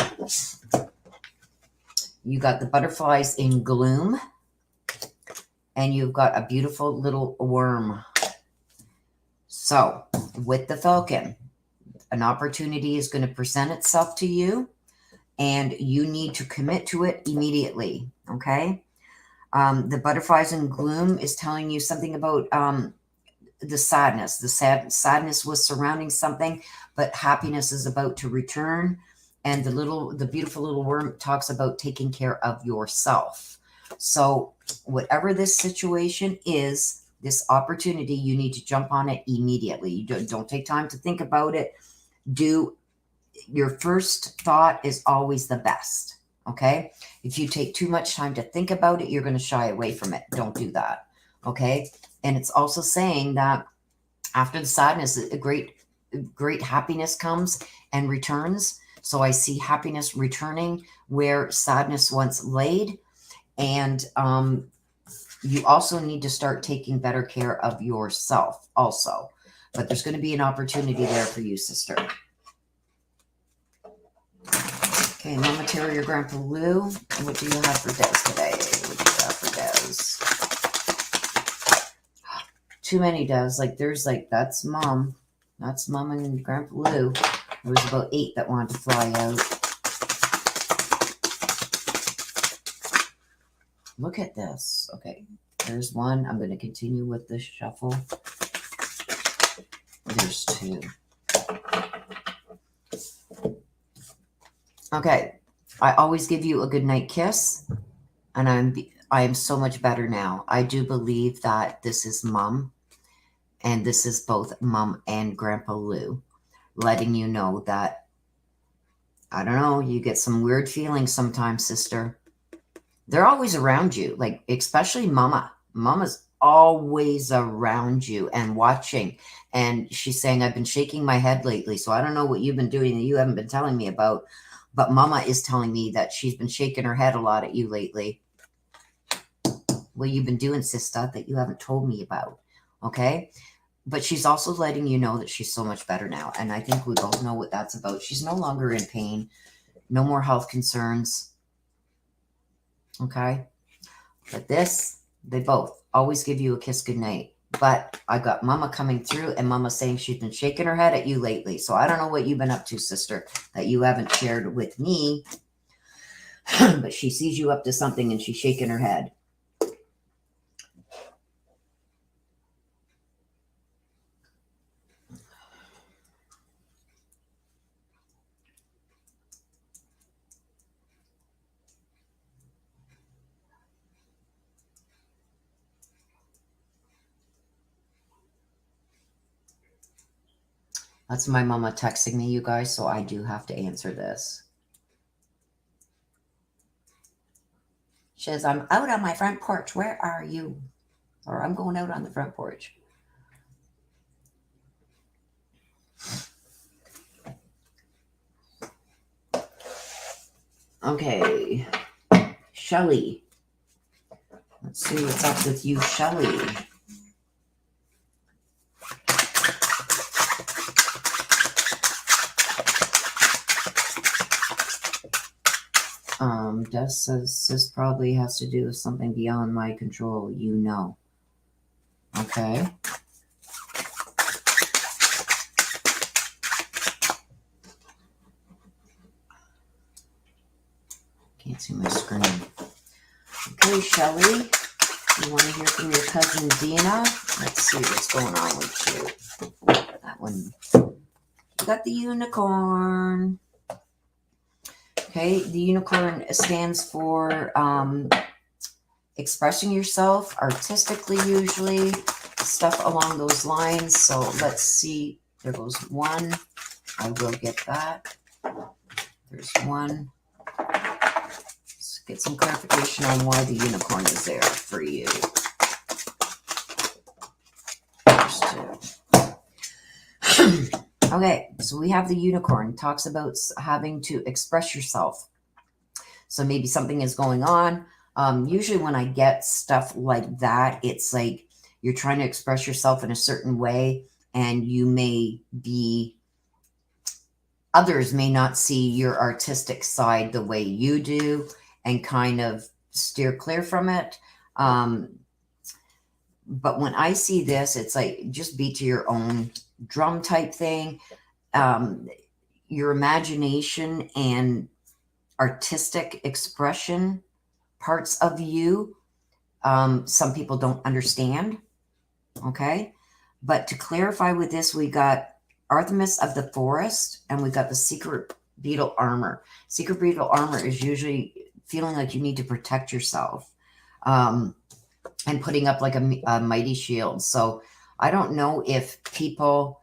You got the butterflies in gloom. And you've got a beautiful little worm. So, with the Falcon, an opportunity is going to present itself to you, and you need to commit to it immediately, okay? The butterflies in gloom is telling you something about the sadness. The sadness was surrounding something, but happiness is about to return. And the beautiful little worm talks about taking care of yourself. So whatever this situation is, this opportunity, you need to jump on it immediately. You don't take time to think about it. Your first thought is always the best. Okay. If you take too much time to think about it, you're going to shy away from it. Don't do that. Okay. And it's also saying that after the sadness, a great happiness comes and returns. So I see happiness returning where sadness once laid. And you also need to start taking better care of yourself also. But there's going to be an opportunity there for you, sister. Okay, Mama Terry or Grandpa Lou, what do you have for Des today? What do you have for Des? Too many Des. Like, there's like, that's Mom. That's Mom and Grandpa Lou. There was about 8 that wanted to fly out. Look at this. Okay, there's one. I'm going to continue with this shuffle. There's 2. Okay, I always give you a good night kiss, and I am so much better now. I do believe that this is Mom, and this is both Mom and Grandpa Lou, letting you know that, I don't know, you get some weird feelings sometimes, sister. They're always around you, like especially Mama. Mama's always around you and watching, and she's saying, I've been shaking my head lately, so I don't know what you've been doing that you haven't been telling me about. But Mama is telling me that she's been shaking her head a lot at you lately. What you've been doing, sister, that you haven't told me about. Okay? But she's also letting you know that she's so much better now. And I think we both know what that's about. She's no longer in pain. No more health concerns. Okay? But this, they both always give you a kiss goodnight. But I got Mama coming through, and Mama saying she's been shaking her head at you lately. So I don't know what you've been up to, sister, that you haven't shared with me. But she sees you up to something, and she's shaking her head. That's my Mama texting me, you guys, so I do have to answer this. She says, I'm out on my front porch. Where are you? Or I'm going out on the front porch. Okay. Shelly. Let's see what's up with you, Shelly. Des says this probably has to do with something beyond my control, you know. Okay. Can't see my screen. Okay, Shelly, you want to hear from your cousin Dina? Let's see what's going on with you. That one. You got the unicorn. Okay, the unicorn stands for expressing yourself artistically, usually, stuff along those lines. So let's see. There goes one. I will get that. There's one. Let's get some clarification on why the unicorn is there for you. There's 2. Okay, so we have the unicorn. It talks about having to express yourself. So maybe something is going on. Usually when I get stuff like that, it's like you're trying to express yourself in a certain way, and you may be, others may not see your artistic side the way you do and kind of steer clear from it. But when I see this, it's like just beat to your own drum type thing. Your imagination and artistic expression parts of you, some people don't understand. Okay. But to clarify with this, we got Artemis of the Forest, and we got the Secret Beetle Armor. Secret Beetle Armor is usually feeling like you need to protect yourself, and putting up like a mighty shield. So I don't know if people,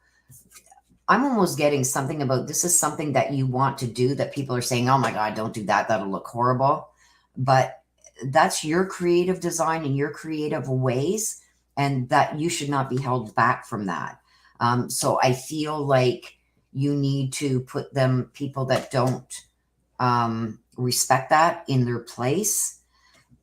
I'm almost getting something about this is something that you want to do that people are saying, oh my God, don't do that. That'll look horrible. But that's your creative design and your creative ways, and that you should not be held back from that. So I feel like you need to put them, people that don't respect that, in their place,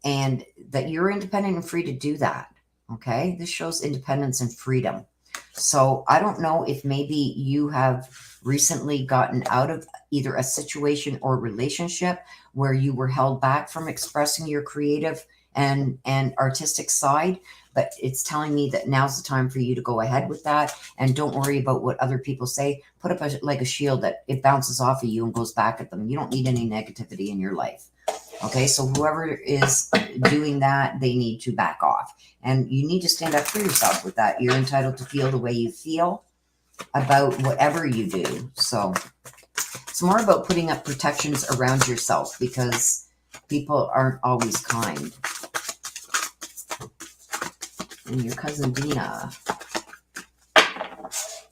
and that you're independent and free to do that. Okay. This shows independence and freedom. So I don't know if maybe you have recently gotten out of either a situation or relationship where you were held back from expressing your creative and artistic side, but it's telling me that now's the time for you to go ahead with that, and don't worry about what other people say. Put up like a shield that it bounces off of you and goes back at them. You don't need any negativity in your life. Okay, so whoever is doing that, they need to back off. And you need to stand up for yourself with that. You're entitled to feel the way you feel about whatever you do. So it's more about putting up protections around yourself, because people aren't always kind. And your cousin Dina.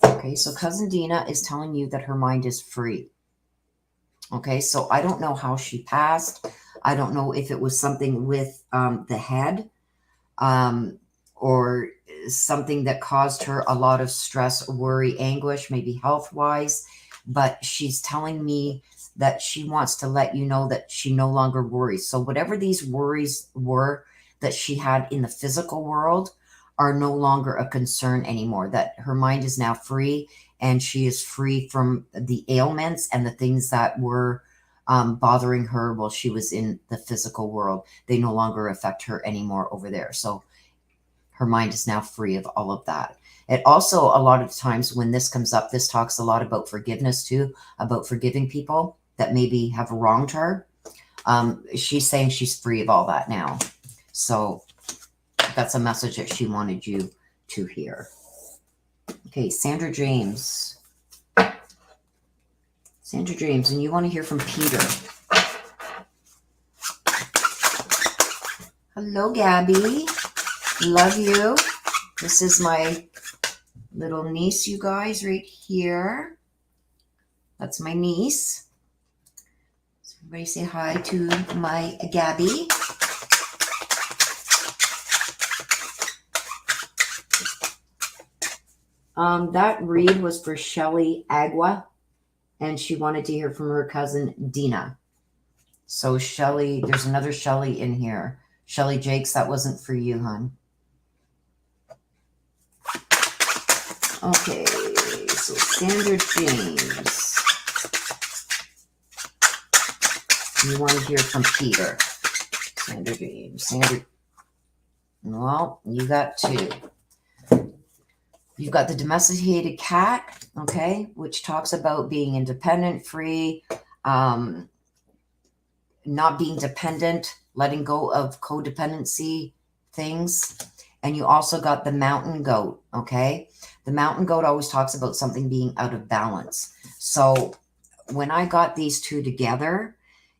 Okay, so cousin Dina is telling you that her mind is free. Okay, so I don't know how she passed. I don't know if it was something with the head, or something that caused her a lot of stress, worry, anguish, maybe health-wise. But she's telling me that she wants to let you know that she no longer worries. So whatever these worries were that she had in the physical world are no longer a concern anymore, that her mind is now free, and she is free from the ailments and the things that were bothering her while she was in the physical world. They no longer affect her anymore over there. So her mind is now free of all of that. It also, a lot of times when this comes up, this talks a lot about forgiveness too, about forgiving people that maybe have wronged her. She's saying she's free of all that now. So that's a message that she wanted you to hear. Okay, Sandra James. Sandra James, and you want to hear from Peter. Hello, Gabby. Love you. This is my little niece, you guys, right here. That's my niece. So everybody say hi to my Gabby. That read was for Shelly Agua, and she wanted to hear from her cousin Dina. So Shelly, there's another Shelly in here. Shelly Jakes, that wasn't for you, hon. Okay, so Sandra James. You want to hear from Peter. Sandra James. Sandra. Well, you got two. You've got the domesticated cat, okay, which talks about being independent, free, not being dependent, letting go of codependency things. And you also got the mountain goat, okay? The mountain goat always talks about something being out of balance. So when I got these two together,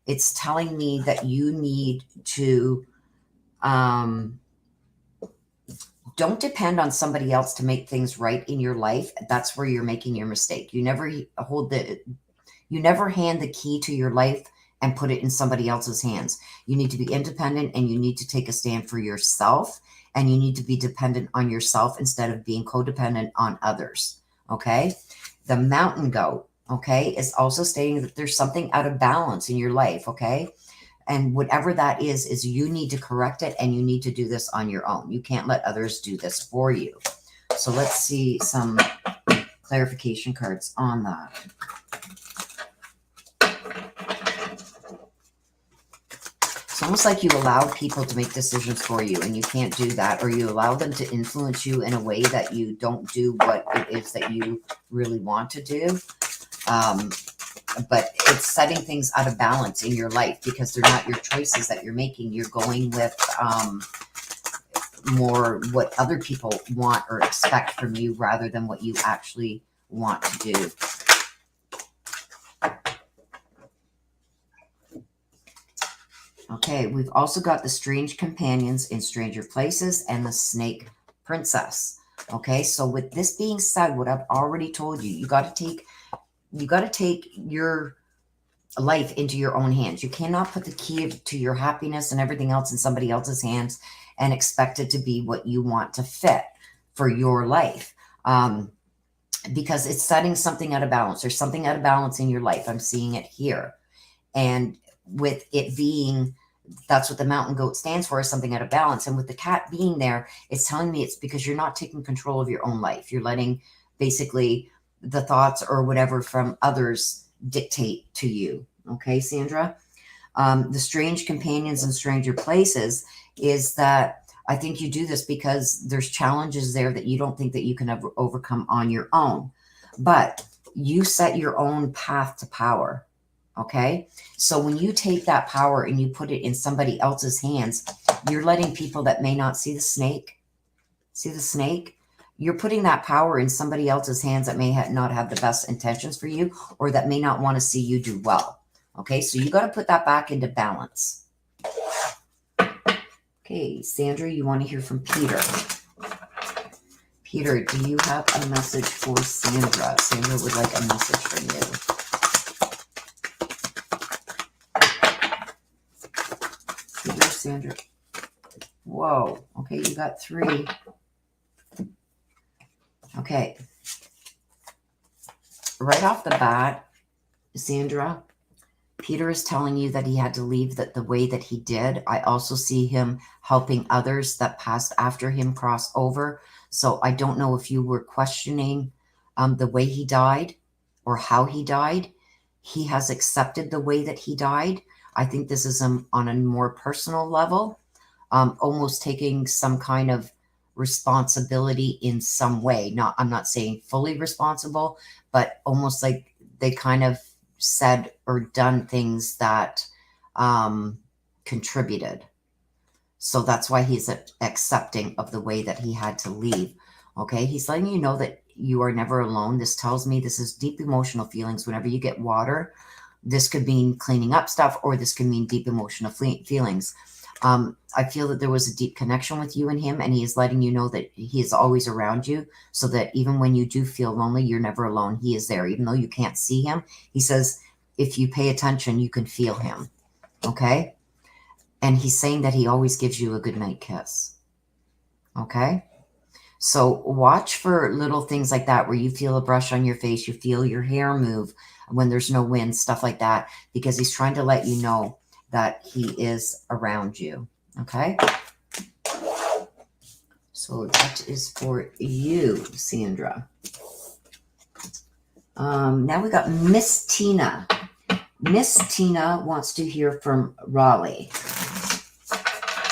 it's telling me that you need to don't depend on somebody else to make things right in your life. That's where you're making your mistake. You never hand the key to your life and put it in somebody else's hands. You need to be independent, and you need to take a stand for yourself, and you need to be dependent on yourself instead of being codependent on others. Okay. The mountain goat, okay, is also stating that there's something out of balance in your life. Okay. And whatever that is you need to correct it, and you need to do this on your own. You can't let others do this for you. So let's see some clarification cards on that. It's almost like you allow people to make decisions for you, and you can't do that, or you allow them to influence you in a way that you don't do what it is that you really want to do. But it's setting things out of balance in your life because they're not your choices that you're making. You're going with more what other people want or expect from you rather than what you actually want to do. Okay, we've also got the strange companions in stranger places and the snake princess. Okay, so with this being said, what I've already told you, you got to take your life into your own hands. You cannot put the key to your happiness and everything else in somebody else's hands and expect it to be what you want to fit for your life. Because it's setting something out of balance. There's something out of balance in your life. I'm seeing it here. And with it being, that's what the mountain goat stands for, is something out of balance. And with the cat being there, it's telling me it's because you're not taking control of your own life. You're letting basically the thoughts or whatever from others dictate to you. Okay, Sandra? The strange companions and stranger places is that I think you do this because there's challenges there that you don't think that you can ever overcome on your own. But you set your own path to power. Okay, so when you take that power and you put it in somebody else's hands, you're letting people that may not see the snake, you're putting that power in somebody else's hands that may not have the best intentions for you, or that may not want to see you do well. Okay, so you got to put that back into balance. Okay, Sandra, you want to hear from Peter. Peter, do you have a message for Sandra? Sandra would like a message from you. Sandra. Whoa. Okay, you got 3. Okay. Right off the bat, Sandra, Peter is telling you that he had to leave the way that he did. I also see him helping others that passed after him cross over. So I don't know if you were questioning the way he died or how he died. He has accepted the way that he died. I think this is on a more personal level, almost taking some kind of responsibility in some way. I'm not saying fully responsible, but almost like they kind of said or done things that contributed. So that's why he's accepting of the way that he had to leave. Okay, he's letting you know that you are never alone. This tells me this is deep emotional feelings. Whenever you get water, this could mean cleaning up stuff, or this could mean deep emotional feelings. I feel that there was a deep connection with you and him, and he is letting you know that he is always around you, so that even when you do feel lonely, you're never alone. He is there, even though you can't see him. He says, if you pay attention, you can feel him. Okay? And he's saying that he always gives you a goodnight kiss. Okay? So watch for little things like that, where you feel a brush on your face, you feel your hair move when there's no wind, stuff like that, because he's trying to let you know that he is around you. Okay? So that is for you, Sandra. Now we got Miss Tina. Miss Tina wants to hear from Raleigh.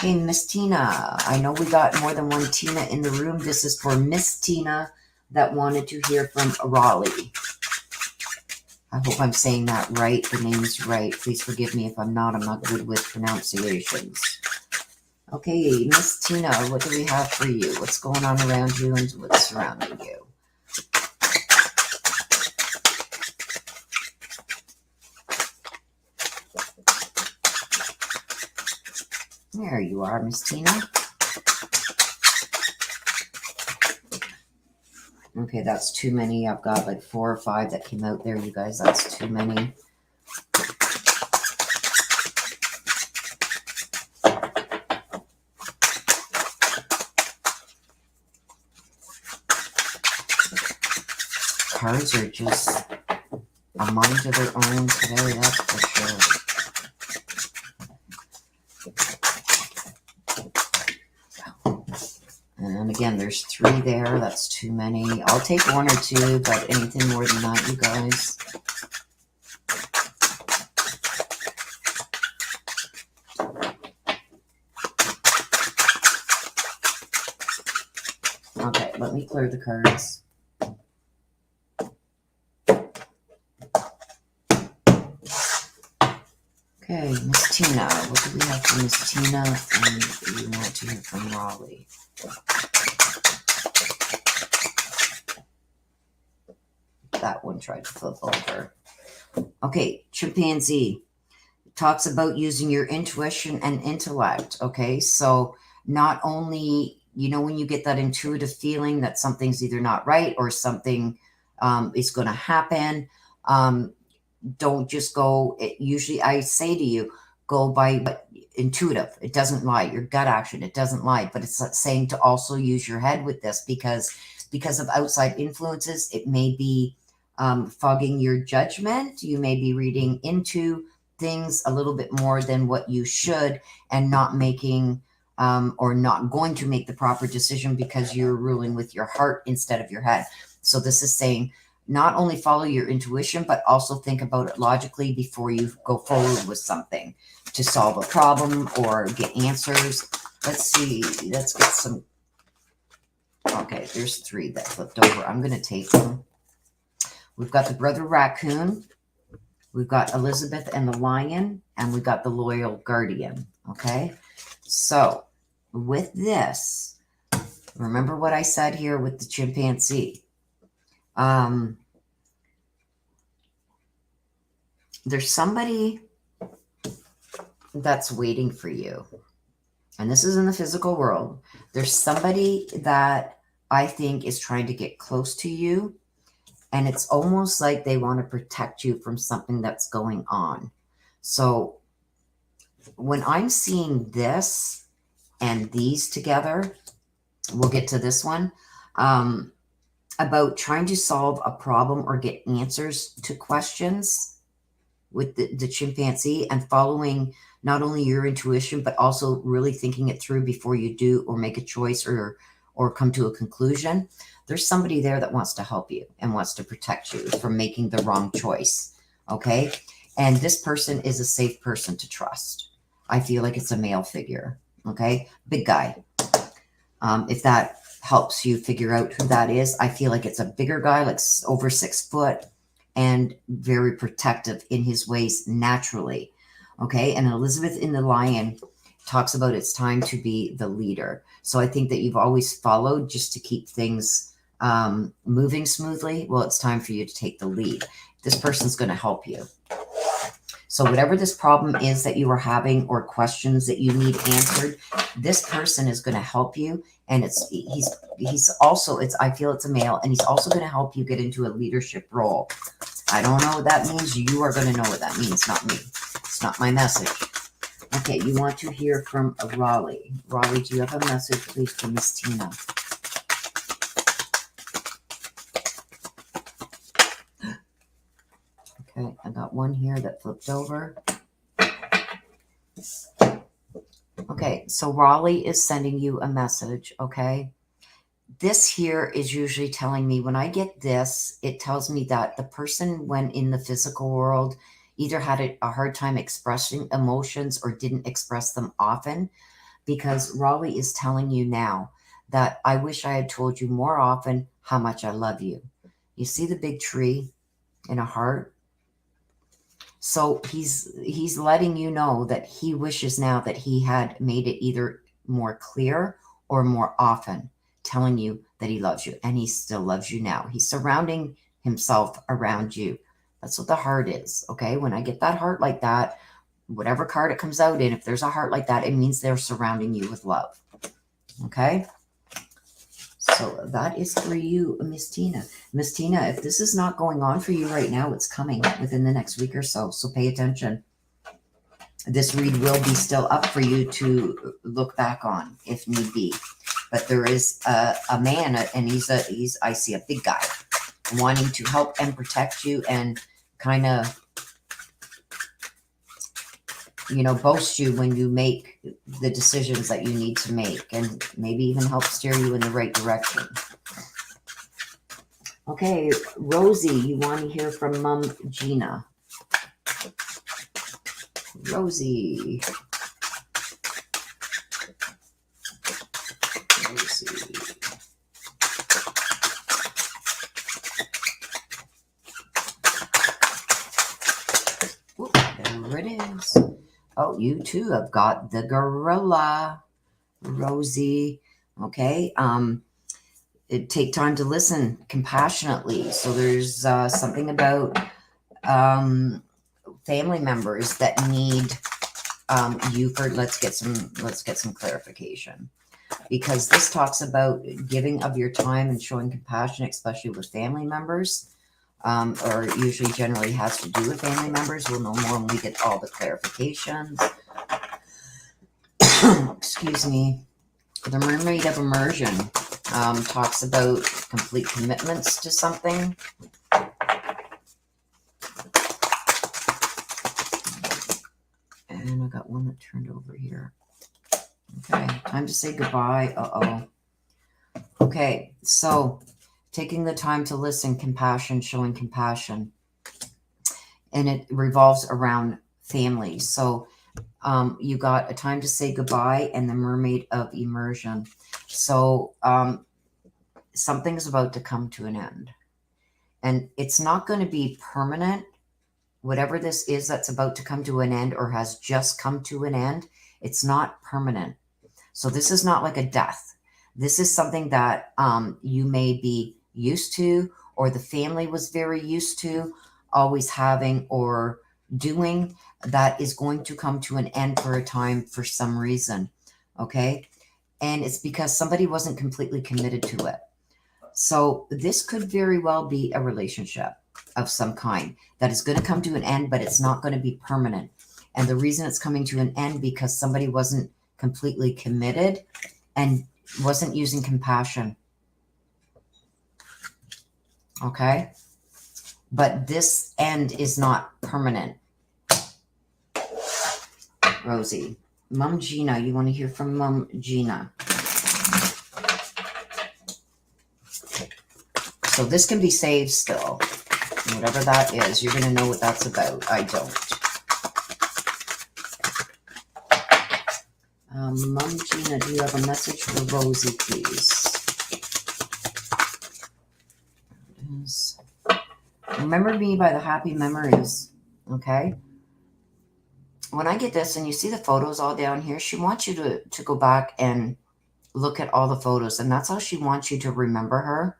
Hey, Miss Tina, I know we got more than one Tina in the room. This is for Miss Tina that wanted to hear from Raleigh. I hope I'm saying that right. The name is right. Please forgive me if I'm not. I'm not good with pronunciations. Okay, Miss Tina, what do we have for you? What's going on around you and what's surrounding you? There you are, Miss Tina. Okay, that's too many. I've got like 4 or 5 that came out there, you guys. That's too many. Cards are just a mind of their own today, that's for sure. again, there's 3 there. That's too many. I'll take 1 or 2, but anything more than that, you guys. Okay, let me clear the cards. Okay, Miss Tina. What do we have for Miss Tina? And we want to hear from Raleigh. That one tried to flip over. Okay, chimpanzee. Talks about using your intuition and intellect. Okay, so not only, you know, when you get that intuitive feeling that something's either not right or something is going to happen, don't just go. Usually I say to you, go by what intuitive. It doesn't lie. Your gut action, it doesn't lie. But it's saying to also use your head with this because of outside influences, it may be fogging your judgment. You may be reading into things a little bit more than what you should and not making or not going to make the proper decision because you're ruling with your heart instead of your head. So this is saying not only follow your intuition, but also think about it logically before you go forward with something to solve a problem or get answers. Let's see. Let's get some. Okay, there's 3 that flipped over. I'm going to take them. We've got the brother raccoon. We've got Elizabeth and the lion. And we've got the loyal guardian. Okay, so with this, remember what I said here with the chimpanzee. There's somebody that's waiting for you. And this is in the physical world. There's somebody that I think is trying to get close to you. And it's almost like they want to protect you from something that's going on. So when I'm seeing this and these together, we'll get to this one, about trying to solve a problem or get answers to questions with the chimpanzee and following not only your intuition, but also really thinking it through before you do or make a choice or come to a conclusion. There's somebody there that wants to help you and wants to protect you from making the wrong choice. Okay. And this person is a safe person to trust. I feel like it's a male figure. Okay. Big guy. If that helps you figure out who that is, I feel like it's a bigger guy, like over 6 foot and very protective in his ways naturally. Okay. And Elizabeth in the lion talks about it's time to be the leader. So I think that you've always followed just to keep things moving smoothly. Well, it's time for you to take the lead. This person's going to help you. So whatever this problem is that you are having or questions that you need answered, this person is going to help you. And he's also, I feel it's a male, and he's also going to help you get into a leadership role. I don't know what that means. You are going to know what that means, not me. It's not my message. Okay, you want to hear from Raleigh. Raleigh, do you have a message, please, for Miss Tina? Okay, I got one here that flipped over. Okay, so Raleigh is sending you a message, okay? This here is usually telling me, when I get this, it tells me that the person, when in the physical world, either had a hard time expressing emotions or didn't express them often, because Raleigh is telling you now that I wish I had told you more often how much I love you. You see the big tree in a heart? So he's letting you know that he wishes now that he had made it either more clear or more often, telling you that he loves you, and he still loves you now. He's surrounding himself around you. That's what the heart is, okay? When I get that heart like that, whatever card it comes out in, if there's a heart like that, it means they're surrounding you with love, okay? So that is for you, Miss Tina. Miss Tina, if this is not going on for you right now, it's coming within the next week or so. So pay attention. This read will be still up for you to look back on if need be. But there is a man, and I see a big guy wanting to help and protect you and kind of boast you when you make the decisions that you need to make, and maybe even help steer you in the right direction. Okay, Rosie, you want to hear from Mom Gina. Rosie. Ooh, there it is. Oh, you too have got the gorilla, Rosie. Okay. Take time to listen compassionately. So there's something about family members that need you for. Let's get some clarification, because this talks about giving of your time and showing compassion, especially with family members. Or usually generally has to do with family members. We'll know more when we get all the clarifications. Excuse me. The Mermaid of Immersion talks about complete commitments to something. And I got one that turned over here. Okay, time to say goodbye. Uh-oh. Okay, so taking the time to listen, compassion, showing compassion. And it revolves around family. So you got a time to say goodbye and the Mermaid of Immersion. So something's about to come to an end. And it's not going to be permanent. Whatever this is that's about to come to an end or has just come to an end, it's not permanent. So this is not like a death. This is something that you may be used to, or the family was very used to, always having or doing, that is going to come to an end for a time for some reason. Okay. And it's because somebody wasn't completely committed to it. So this could very well be a relationship of some kind that is going to come to an end, but it's not going to be permanent. And the reason it's coming to an end because somebody wasn't completely committed and wasn't using compassion. Okay. But this end is not permanent. Rosie. Mom Gina, you want to hear from Mom Gina. So this can be saved still. Whatever that is, you're going to know what that's about. I don't. Mom Gina, do you have a message for Rosie, please? Remember me by the happy memories. Okay. When I get this and you see the photos all down here, she wants you to go back and look at all the photos. And that's how she wants you to remember her.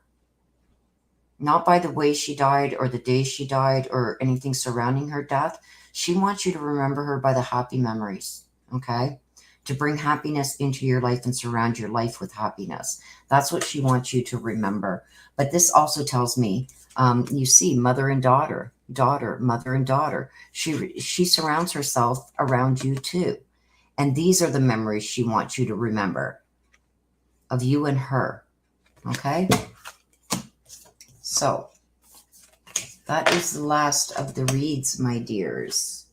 Not by the way she died or the day she died or anything surrounding her death. She wants you to remember her by the happy memories. Okay. To bring happiness into your life and surround your life with happiness. That's what she wants you to remember. But this also tells me, you see, mother and daughter, mother and daughter. She surrounds herself around you too. And these are the memories she wants you to remember of you and her. Okay? So, that is the last of the reads, my dears.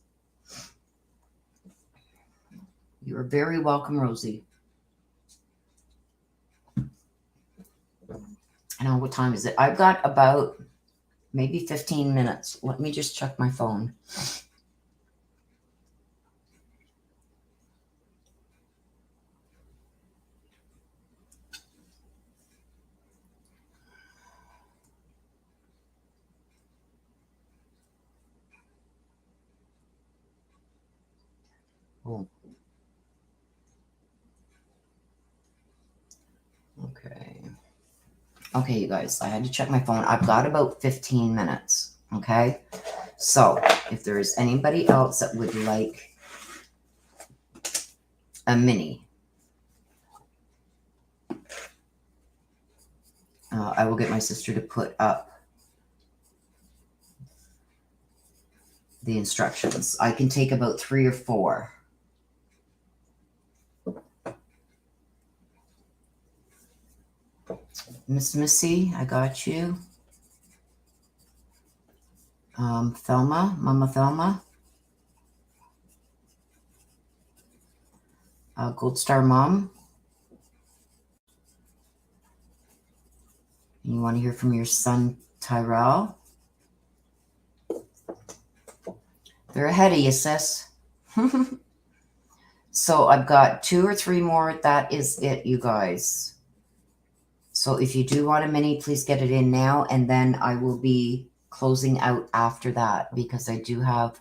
You are very welcome, Rosie. I don't know what time is it. I've got about maybe 15 minutes. Let me just check my phone. Oh. Okay. Okay, you guys, I had to check my phone. I've got about 15 minutes. Okay. So if there is anybody else that would like a mini, I will get my sister to put up the instructions. I can take about 3 or 4. Miss Missy, I got you. Thelma, Mama Thelma. Gold Star Mom. You want to hear from your son, Tyrell? They're ahead of you, sis. So I've got 2 or 3 more. That is it, you guys. So if you do want a mini, please get it in now. And then I will be closing out after that because I do have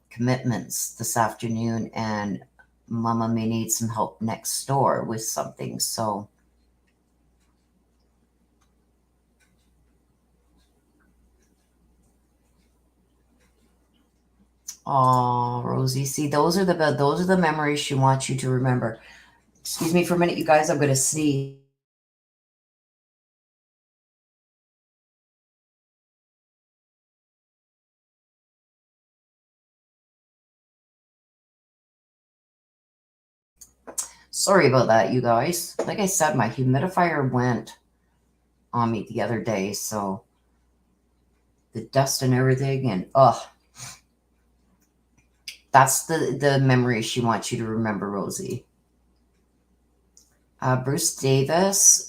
commitments this afternoon and Mama may need some help next door with something. So oh, Rosie, see, those are the memories she wants you to remember. Excuse me for a minute, you guys. I'm going to sneeze. Sorry about that, you guys. Like I said, my humidifier went on me the other day, so the dust and everything, and that's the memory she wants you to remember, Rosie. Bruce Davis,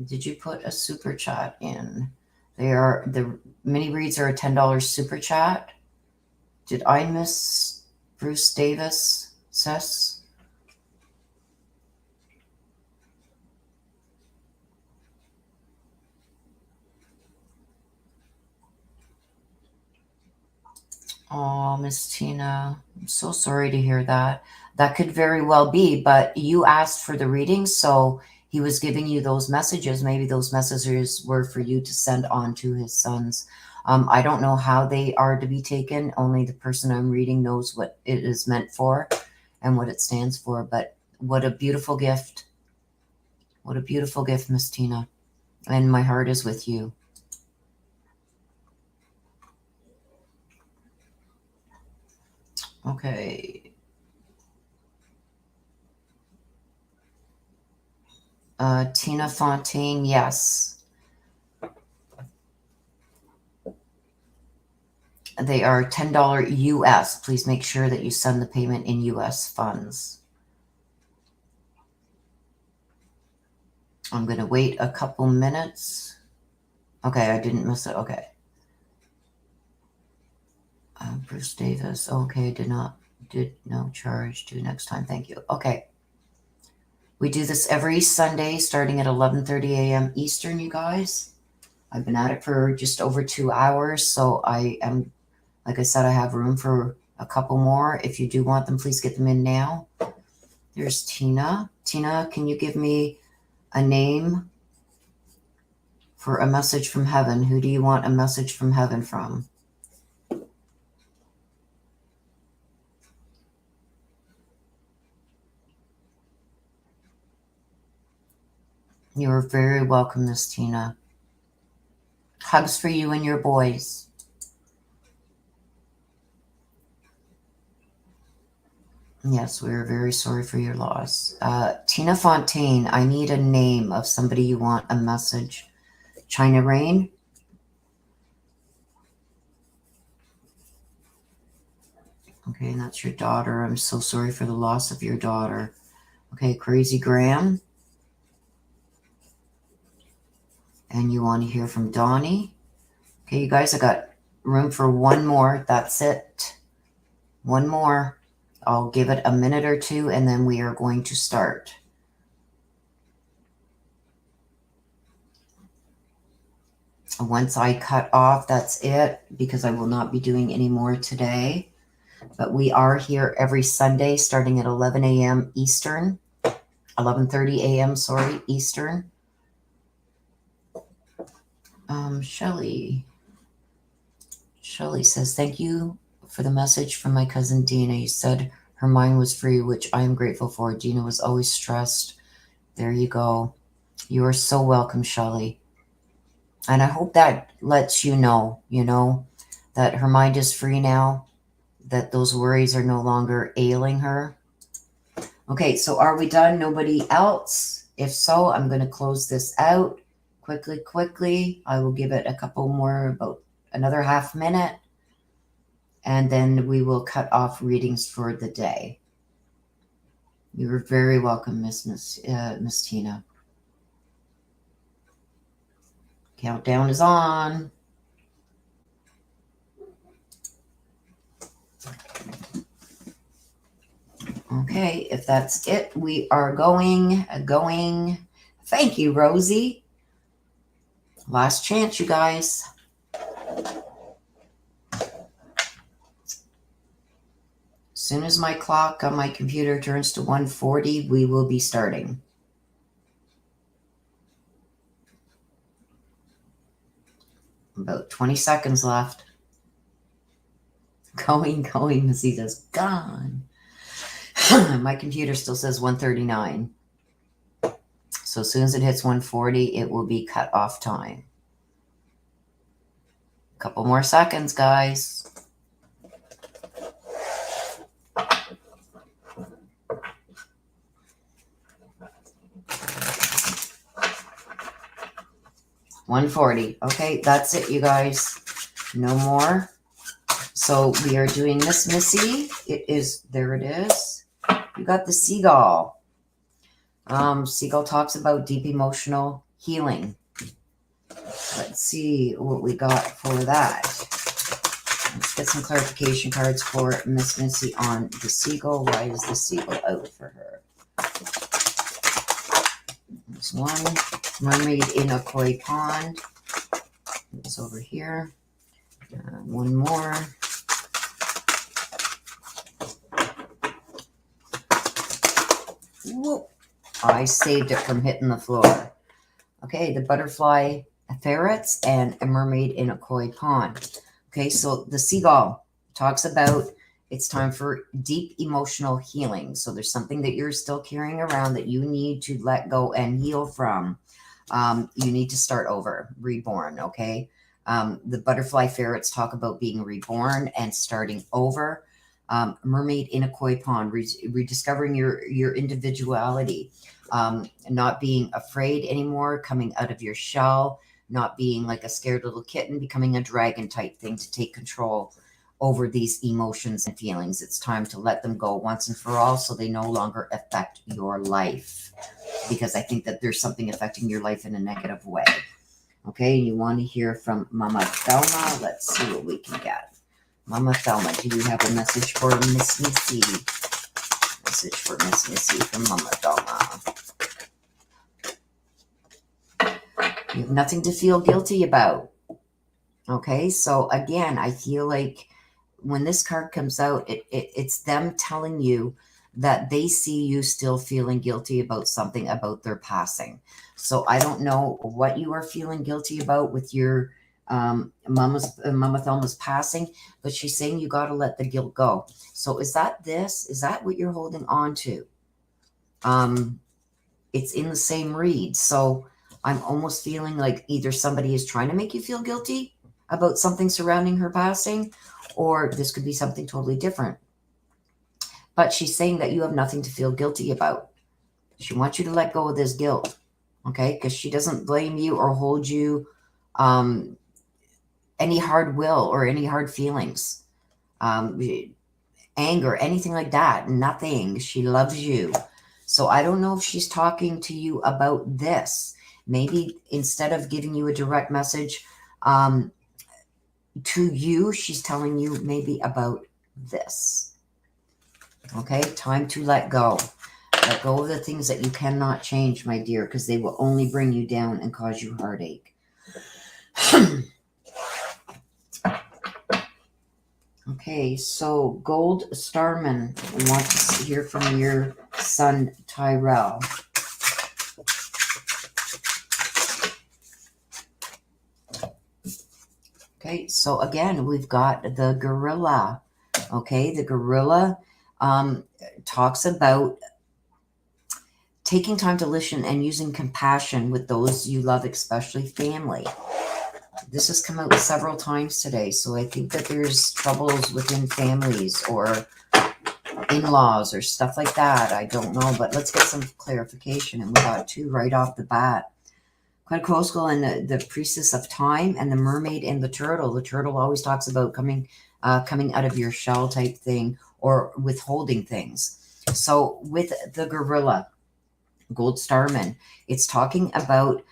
did you put a super chat in? The mini reads are a $10 super chat. Did I miss Bruce Davis, Sis? Oh, Miss Tina, I'm so sorry to hear that. That could very well be, but you asked for the reading, so he was giving you those messages. Maybe those messages were for you to send on to his sons. I don't know how they are to be taken. Only the person I'm reading knows what it is meant for and what it stands for. But what a beautiful gift. What a beautiful gift, Miss Tina. And my heart is with you. Okay. Tina Fontaine, yes. They are $10 US. Please make sure that you send the payment in US funds. I'm going to wait a couple minutes. Okay, I didn't miss it. Okay. Bruce Davis. Okay, did no charge. Do next time. Thank you. Okay. We do this every Sunday starting at 11:30 a.m. Eastern, you guys. I've been at it for just over 2 hours, so I am, like I said, I have room for a couple more. If you do want them, please get them in now. There's Tina. Tina, can you give me a name for a message from heaven? Who do you want a message from heaven from? You're very welcome, Miss Tina. Hugs for you and your boys. Yes, we are very sorry for your loss. Tina Fontaine, I need a name of somebody you want a message. China Rain. Okay, and that's your daughter. I'm so sorry for the loss of your daughter. Okay, Crazy Graham. And you want to hear from Donnie. Okay, you guys, I got room for one more. That's it. One more. I'll give it a minute or two, and then we are going to start. Once I cut off, that's it, because I will not be doing any more today. But we are here every Sunday starting at 11 a.m. Eastern. 11:30 a.m., sorry, Eastern. Shelley says, thank you for the message from my cousin Dina. You said her mind was free, which I am grateful for. Dina was always stressed. There you go. You are so welcome, Shelley. And I hope that lets you know, that her mind is free now, that those worries are no longer ailing her. Okay, so are we done? Nobody else? If so, I'm going to close this out quickly. I will give it a couple more, about another half minute. and then we will cut off readings for the day. You are very welcome, Miss Tina. Countdown is on. Okay, if that's it, we are going. Thank you, Rosie. Last chance, you guys. As soon as my clock on my computer turns to 1:40, we will be starting. About 20 seconds left. Going, Missy says, gone. My computer still says 1:39. So as soon as it hits 1:40, it will be cut off time. A couple more seconds, guys. $140. Okay, that's it, you guys. No more. So we are doing Miss Missy. There it is. You got the seagull. Seagull talks about deep emotional healing. Let's see what we got for that. Let's get some clarification cards for Miss Missy on the seagull. Why is the seagull out for her? There's one. Mermaid in a koi pond. It's over here. One more. Whoop. I saved it from hitting the floor. Okay, the butterfly ferrets and a mermaid in a koi pond. Okay, so the seagull talks about it's time for deep emotional healing. So there's something that you're still carrying around that you need to let go and heal from. You need to start over, reborn, okay? The butterfly ferrets talk about being reborn and starting over. Mermaid in a koi pond, rediscovering your individuality, not being afraid anymore, coming out of your shell, not being like a scared little kitten, becoming a dragon type thing to take control over these emotions and feelings. It's time to let them go once and for all so they no longer affect your life. Because I think that there's something affecting your life in a negative way. Okay, you want to hear from Mama Thelma. Let's see what we can get. Mama Thelma, do you have a message for Miss Missy? Message for Miss Missy from Mama Thelma. You have nothing to feel guilty about. Okay, so again, I feel like when this card comes out, it's them telling you that they see you still feeling guilty about something about their passing. So I don't know what you are feeling guilty about with your Mama Thelma's passing, but she's saying you got to let the guilt go. So is that this? Is that what you're holding on to? It's in the same read. So I'm almost feeling like either somebody is trying to make you feel guilty about something surrounding her passing, or this could be something totally different. But she's saying that you have nothing to feel guilty about. She wants you to let go of this guilt, okay? Because she doesn't blame you or hold you any hard will or any hard feelings, anger, anything like that. Nothing. She loves you. So I don't know if she's talking to you about this. Maybe instead of giving you a direct message to you, she's telling you maybe about this. Okay, time to let go. Let go of the things that you cannot change, my dear, because they will only bring you down and cause you heartache. Okay, so Gold Starman wants to hear from your son, Tyrell. Okay, so again, we've got the gorilla. Okay, the gorilla talks about taking time to listen and using compassion with those you love, especially family. This has come out several times today, so I think that there's troubles within families or in-laws or stuff like that. I don't know, but let's get some clarification. And we got two right off the bat. Quetzalcoatl and the priestess of time, and the mermaid and the turtle. The turtle always talks about coming coming out of your shell type thing, or withholding things. So with the gorilla, Gold Starman, it's talking about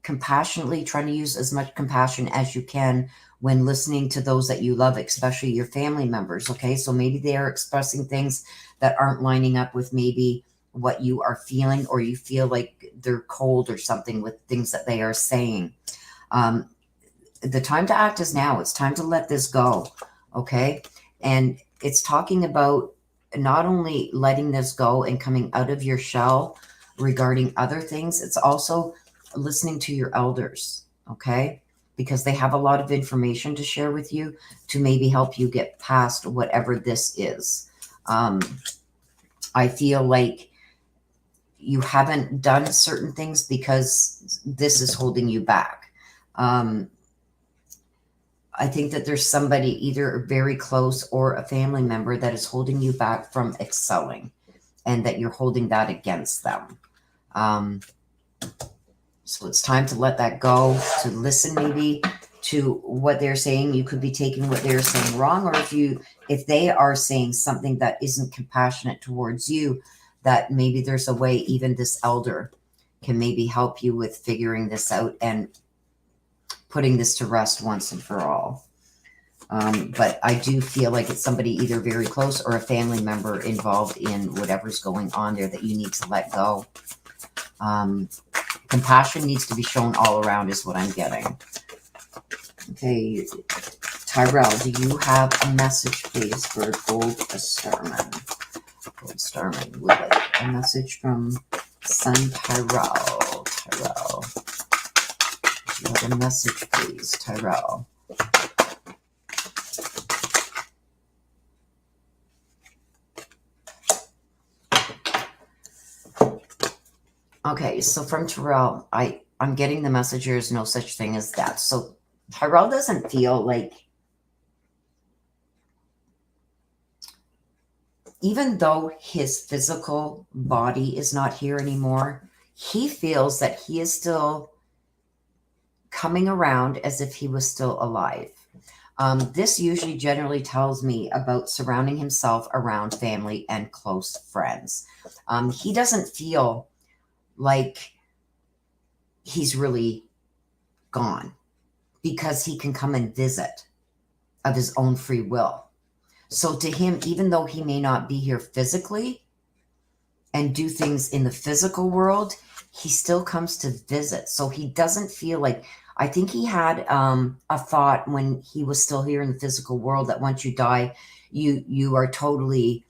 compassionately trying to use as much compassion as you can when listening to those that you love, especially your family members. Okay, so maybe they are expressing things that aren't lining up with maybe what you are feeling, or you feel like they're cold or something with things that they are saying. Um, the time to act is now. It's time to let this go. Okay, and it's talking about not only letting this go and coming out of your shell regarding other things, it's also listening to your elders. Okay, because they have a lot of information to share with you to maybe help you get past whatever this is. I feel like you haven't done certain things because this is holding you back. I think that there's somebody either very close or a family member that is holding you back from excelling, and that you're holding that against them. So it's time to let that go, to listen maybe to what they're saying. You could be taking what they're saying wrong, or if they are saying something that isn't compassionate towards you, that maybe there's a way even this elder can maybe help you with figuring this out and putting this to rest once and for all. But I do feel like it's somebody either very close or a family member involved in whatever's going on there that you need to let go. Compassion needs to be shown all around is what I'm getting. Okay, Tyrell, do you have a message, please, for Gold Starman? Gold Starman would like a message from Son Tyrell. Tyrell, do you have a message, please, Tyrell? Okay, so from Tyrell, I'm getting the message there's no such thing as that. So Tyrell doesn't feel like, even though his physical body is not here anymore, he feels that he is still coming around as if he was still alive. This usually generally tells me about surrounding himself around family and close friends. He doesn't feel like he's really gone, because he can come and visit of his own free will. So to him, even though he may not be here physically and do things in the physical world, he still comes to visit. So he doesn't feel like, I think he had a thought when he was still here in the physical world that once you die, you are totally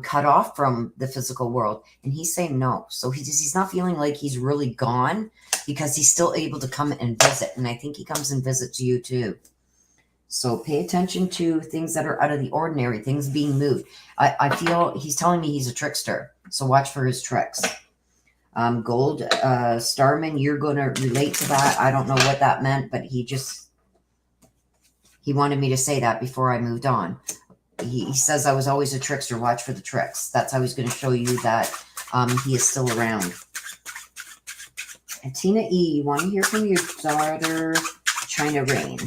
cut off from the physical world. And he's saying no. So he's not feeling like he's really gone, because he's still able to come and visit. And I think he comes and visits you too. So pay attention to things that are out of the ordinary, things being moved. I feel he's telling me he's a trickster. So watch for his tricks. Gold Starman, you're going to relate to that. I don't know what that meant, but he wanted me to say that before I moved on. He says I was always a trickster. Watch for the tricks. That's how he's going to show you that he is still around. And Tina E., you want to hear from your daughter, China Rain.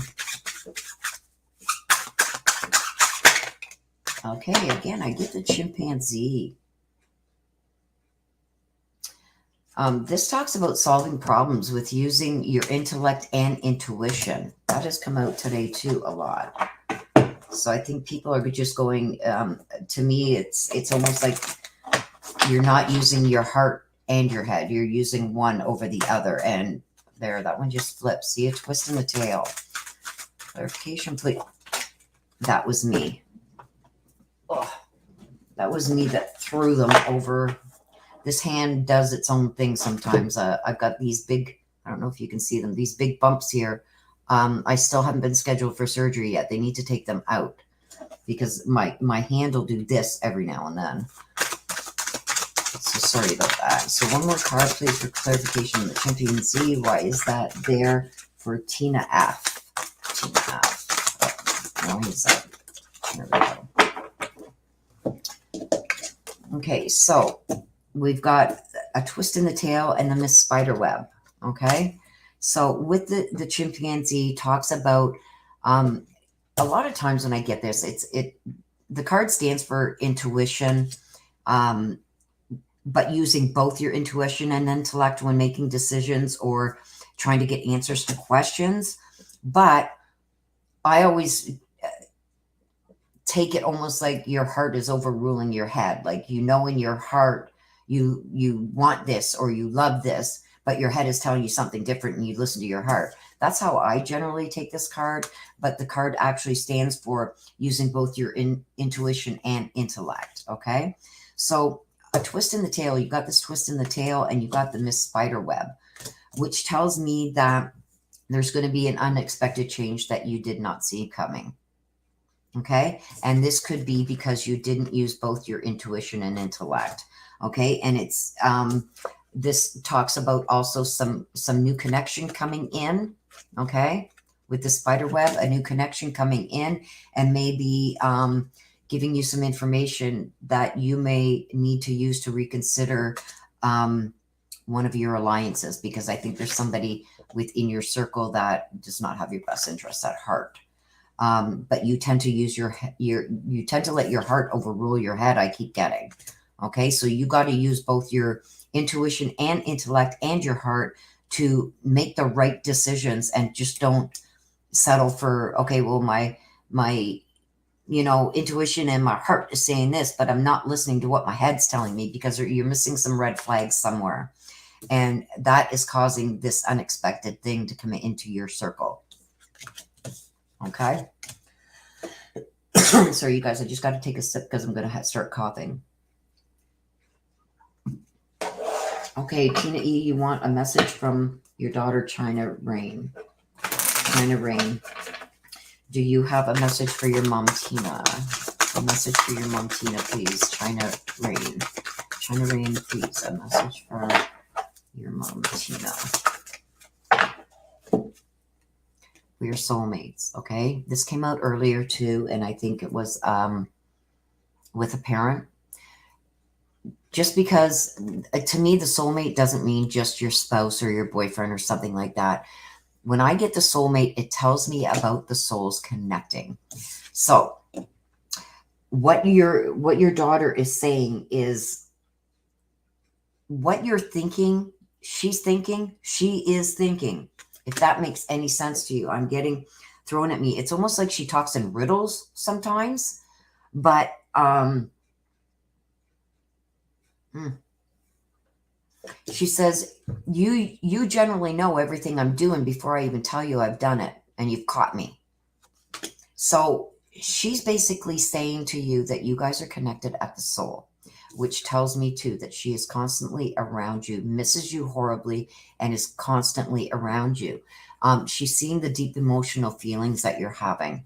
Okay, again, I get the chimpanzee. This talks about solving problems with using your intellect and intuition. That has come out today too a lot. So I think people are just going, to me, it's almost like you're not using your heart and your head. You're using one over the other. And there, that one just flips. See a twist in the tail. Clarification, please. That was me. Oh, that was me that threw them over. This hand does its own thing sometimes. I've got these big, I don't know if you can see them, these big bumps here. I still haven't been scheduled for surgery yet. They need to take them out because my hand will do this every now and then. So sorry about that. So one more card, please, for clarification. The chimpanzee, why is that there for Tina F? Tina F. Oh, why is that? There we go. Okay, so we've got a twist in the tail and then this spider web. Okay, so with the chimpanzee talks about a lot of times when I get this, the card stands for intuition, um, but using both your intuition and intellect when making decisions or trying to get answers to questions. But I always take it almost like your heart is overruling your head. Like, you know, in your heart, you want this or you love this, but your head is telling you something different and you listen to your heart. That's how I generally take this card. But the card actually stands for using both your intuition and intellect. Okay. So a twist in the tail, you got this twist in the tail and you got the Miss Spiderweb, which tells me that there's going to be an unexpected change that you did not see coming. Okay. And this could be because you didn't use both your intuition and intellect. Okay. And it's, this talks about also some new connection coming in. Okay. With the spider web, a new connection coming in, and maybe, giving you some information that you may need to use to reconsider, one of your alliances, because I think there's somebody within your circle that does not have your best interests at heart. But you tend to use you tend to let your heart overrule your head. I keep getting. Okay. So you got to use both your intuition and intellect and your heart to make the right decisions, and just don't settle for, okay, well, my, intuition and my heart is saying this, but I'm not listening to what my head's telling me, because you're missing some red flags somewhere. And that is causing this unexpected thing to come into your circle. Okay. Sorry, you guys, I just got to take a sip because I'm going to start coughing. Okay, Tina E., you want a message from your daughter, China Rain. China Rain, do you have a message for your mom, Tina? A message for your mom, Tina, please. China Rain. China Rain, please. A message for your mom, Tina. We are soulmates, okay? This came out earlier too, and I think it was with a parent. Just because, to me, the soulmate doesn't mean just your spouse or your boyfriend or something like that. When I get the soulmate, it tells me about the souls connecting. So what your daughter is saying is, what you're thinking, she's thinking, she is thinking. If that makes any sense to you, I'm getting thrown at me. It's almost like she talks in riddles sometimes, but she says, you generally know everything I'm doing before I even tell you I've done it, and you've caught me. So she's basically saying to you that you guys are connected at the soul, which tells me too that she is constantly around you, misses you horribly, and is constantly around you. She's seeing the deep emotional feelings that you're having,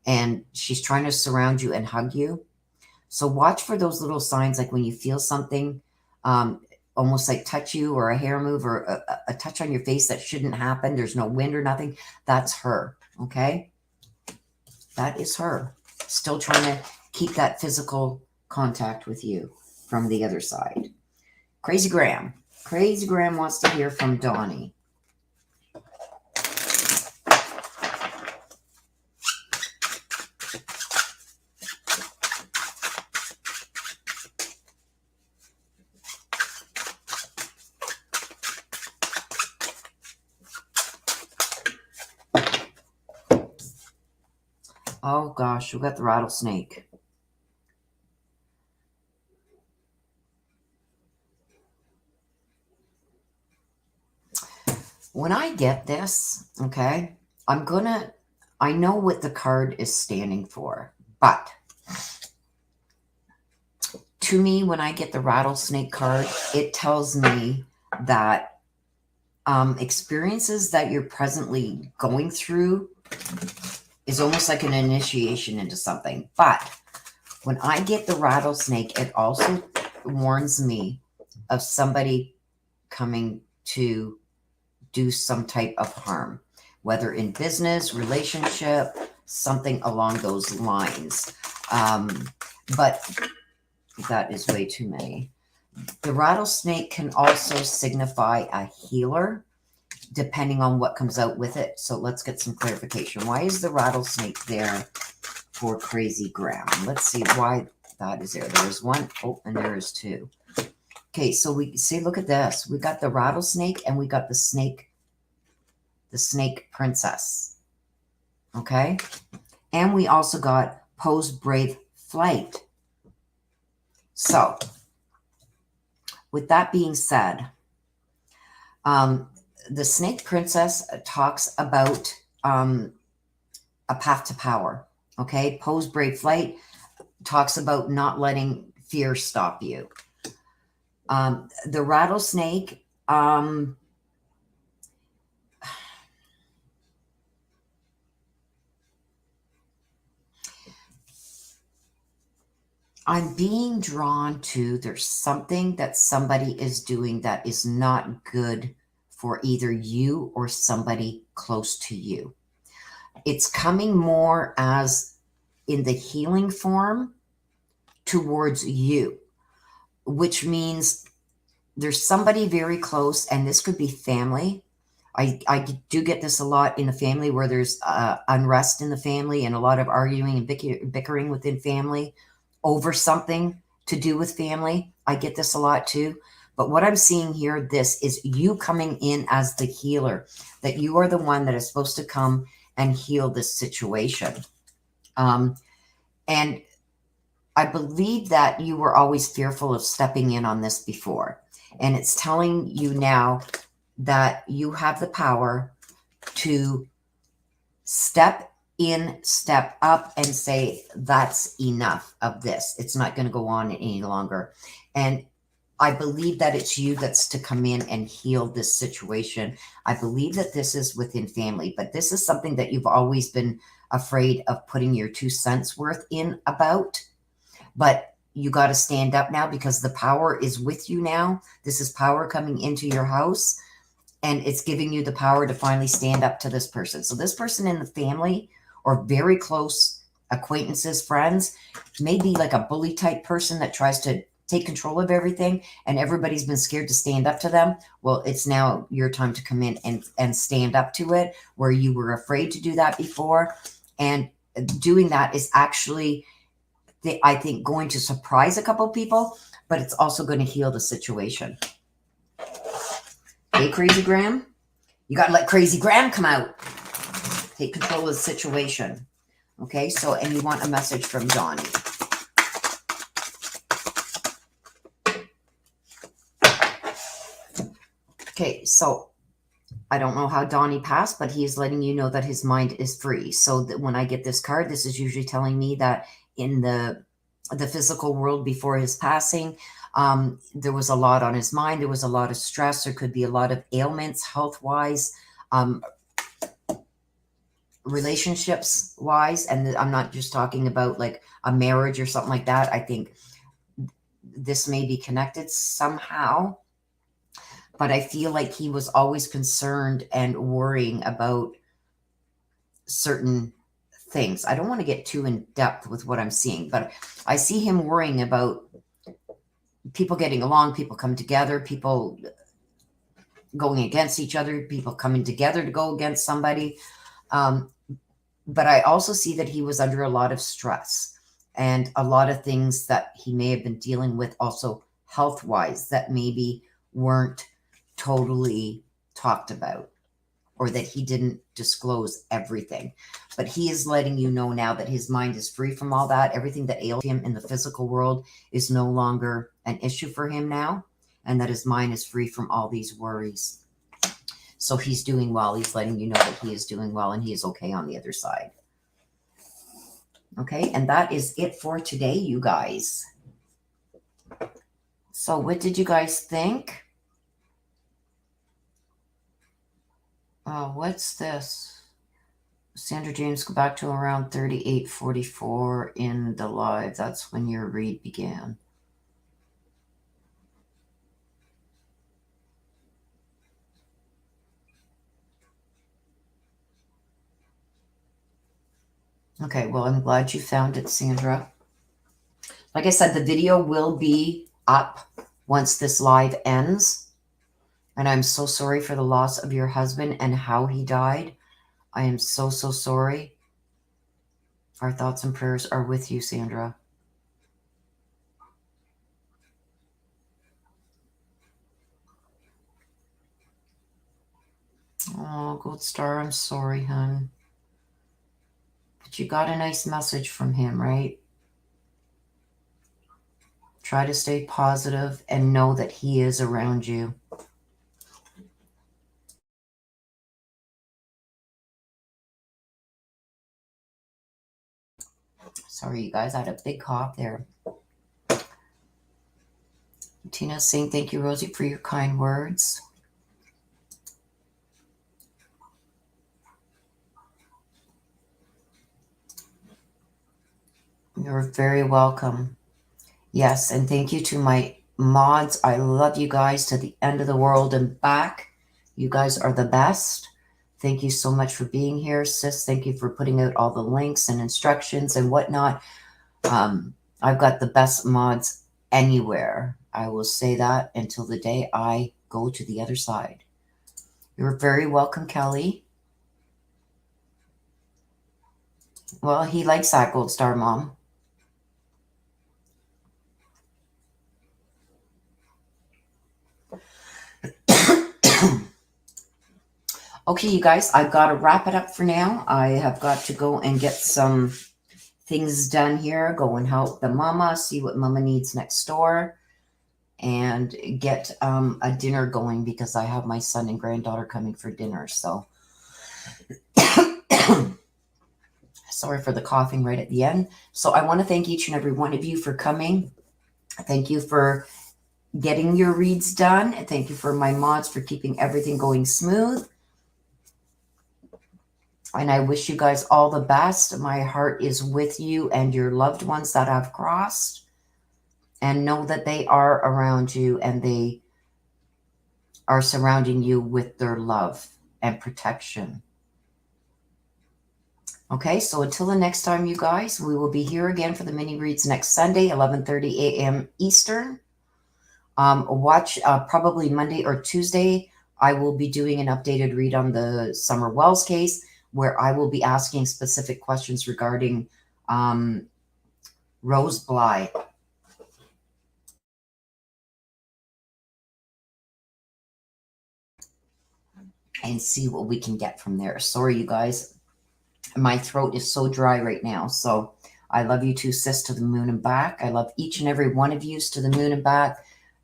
and she's trying to surround you and hug you. So watch for those little signs, like when you feel something, almost like touch you, or a hair move, or a touch on your face that shouldn't happen. There's no wind or nothing. That's her. Okay. That is her still trying to keep that physical contact with you from the other side. Crazy Graham. Crazy Graham wants to hear from Donnie. Oh gosh, we got the rattlesnake. When I get this, okay, I know what the card is standing for, but to me, when I get the rattlesnake card, it tells me that experiences that you're presently going through is almost like an initiation into something. But when I get the rattlesnake, it also warns me of somebody coming to do some type of harm, whether in business, relationship, something along those lines. But that is way too many. The rattlesnake can also signify a healer. depending on what comes out with it. So let's get some clarification. Why is the rattlesnake there for Crazy Graham? Let's see why that is there. There's one. Oh, and there is two. Okay, so we see, look at this. We got the rattlesnake and we got the snake princess. Okay. And we also got Poe's brave flight. So with that being said, the snake princess talks about a path to power. Okay. Poe's brave flight talks about not letting fear stop you. The rattlesnake, I'm being drawn to, there's something that somebody is doing that is not good for either you or somebody close to you. It's coming more as in the healing form towards you, which means there's somebody very close, and this could be family. I do get this a lot in a family where there's unrest in the family and a lot of arguing and bickering within family over something to do with family. I get this a lot too. But what I'm seeing here, this is you coming in as the healer, that you are the one that is supposed to come and heal this situation. And I believe that you were always fearful of stepping in on this before. And it's telling you now that you have the power to step in, step up, and say, that's enough of this. It's not going to go on any longer. And I believe that it's you that's to come in and heal this situation. I believe that this is within family, but this is something that you've always been afraid of putting your 2 cents worth in about. But you got to stand up now because the power is with you now. This is power coming into your house, and it's giving you the power to finally stand up to this person. So this person in the family or very close acquaintances, friends, maybe like a bully type person that tries to take control of everything, and everybody's been scared to stand up to them. Well, it's now your time to come in and stand up to it, where you were afraid to do that before. And doing that is actually, I think, going to surprise a couple people, but it's also going to heal the situation. Hey, Crazy Graham, you got to let Crazy Graham come out. Take control of the situation. Okay, so, and you want a message from Donnie. Okay, so I don't know how Donnie passed, but he is letting you know that his mind is free. So that when I get this card, this is usually telling me that in the physical world before his passing, there was a lot on his mind. There was a lot of stress. There could be a lot of ailments, health-wise, relationships-wise. And I'm not just talking about like a marriage or something like that. I think this may be connected somehow. But I feel like he was always concerned and worrying about certain things. I don't want to get too in depth with what I'm seeing, but I see him worrying about people getting along, people coming together, people going against each other, people coming together to go against somebody. But I also see that he was under a lot of stress and a lot of things that he may have been dealing with also health-wise that maybe weren't totally talked about, or that he didn't disclose everything. But he is letting you know now that his mind is free from all that. Everything that ailed him in the physical world is no longer an issue for him now, and that his mind is free from all these worries. So he's doing well. He's letting you know that he is doing well and he is okay on the other side. Okay, and that is it for today, you guys. So what did you guys think? What's this? Sandra James, go back to around 38:44 in the live. That's when your read began. Okay, well, I'm glad you found it, Sandra. Like I said, the video will be up once this live ends. And I'm so sorry for the loss of your husband and how he died. I am so, so sorry. Our thoughts and prayers are with you, Sandra. Oh, Gold Star, I'm sorry, hon. But you got a nice message from him, right? Try to stay positive and know that he is around you. Sorry, you guys, I had a big cough there. Tina's saying, thank you, Rosie, for your kind words. You're very welcome. Yes, and thank you to my mods. I love you guys to the end of the world and back. You guys are the best. Thank you so much for being here, sis. Thank you for putting out all the links and instructions and whatnot. I've got the best mods anywhere. I will say that until the day I go to the other side. You're very welcome, Kelly. Well, he likes that Gold Star, Mom. Okay, you guys, I've got to wrap it up for now. I have got to go and get some things done here. Go and help the mama, see what mama needs next door, and get a dinner going because I have my son and granddaughter coming for dinner. So sorry for the coughing right at the end. So I want to thank each and every one of you for coming. Thank you for getting your reads done. And thank you for my mods for keeping everything going smooth. And I wish you guys all the best. My heart is with you and your loved ones that have crossed. And know that they are around you and they are surrounding you with their love and protection. Okay, so until the next time, you guys, we will be here again for the mini reads next Sunday, 11:30 a.m. Eastern. Watch probably Monday or Tuesday. I will be doing an updated read on the Summer Wells case where I will be asking specific questions regarding Rose Bly. And see what we can get from there. Sorry, you guys. My throat is so dry right now. So I love you too, sis, to the moon and back. I love each and every one of you to the moon and back.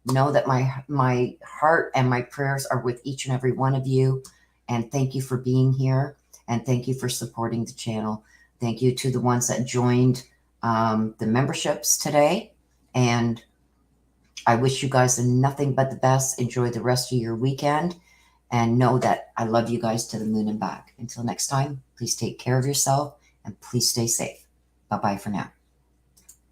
Know that my heart and my prayers are with each and every one of you. And thank you for being here. And thank you for supporting the channel. Thank you to the ones that joined the memberships today. And I wish you guys nothing but the best. Enjoy the rest of your weekend. And know that I love you guys to the moon and back. Until next time, please take care of yourself and please stay safe. Bye-bye for now.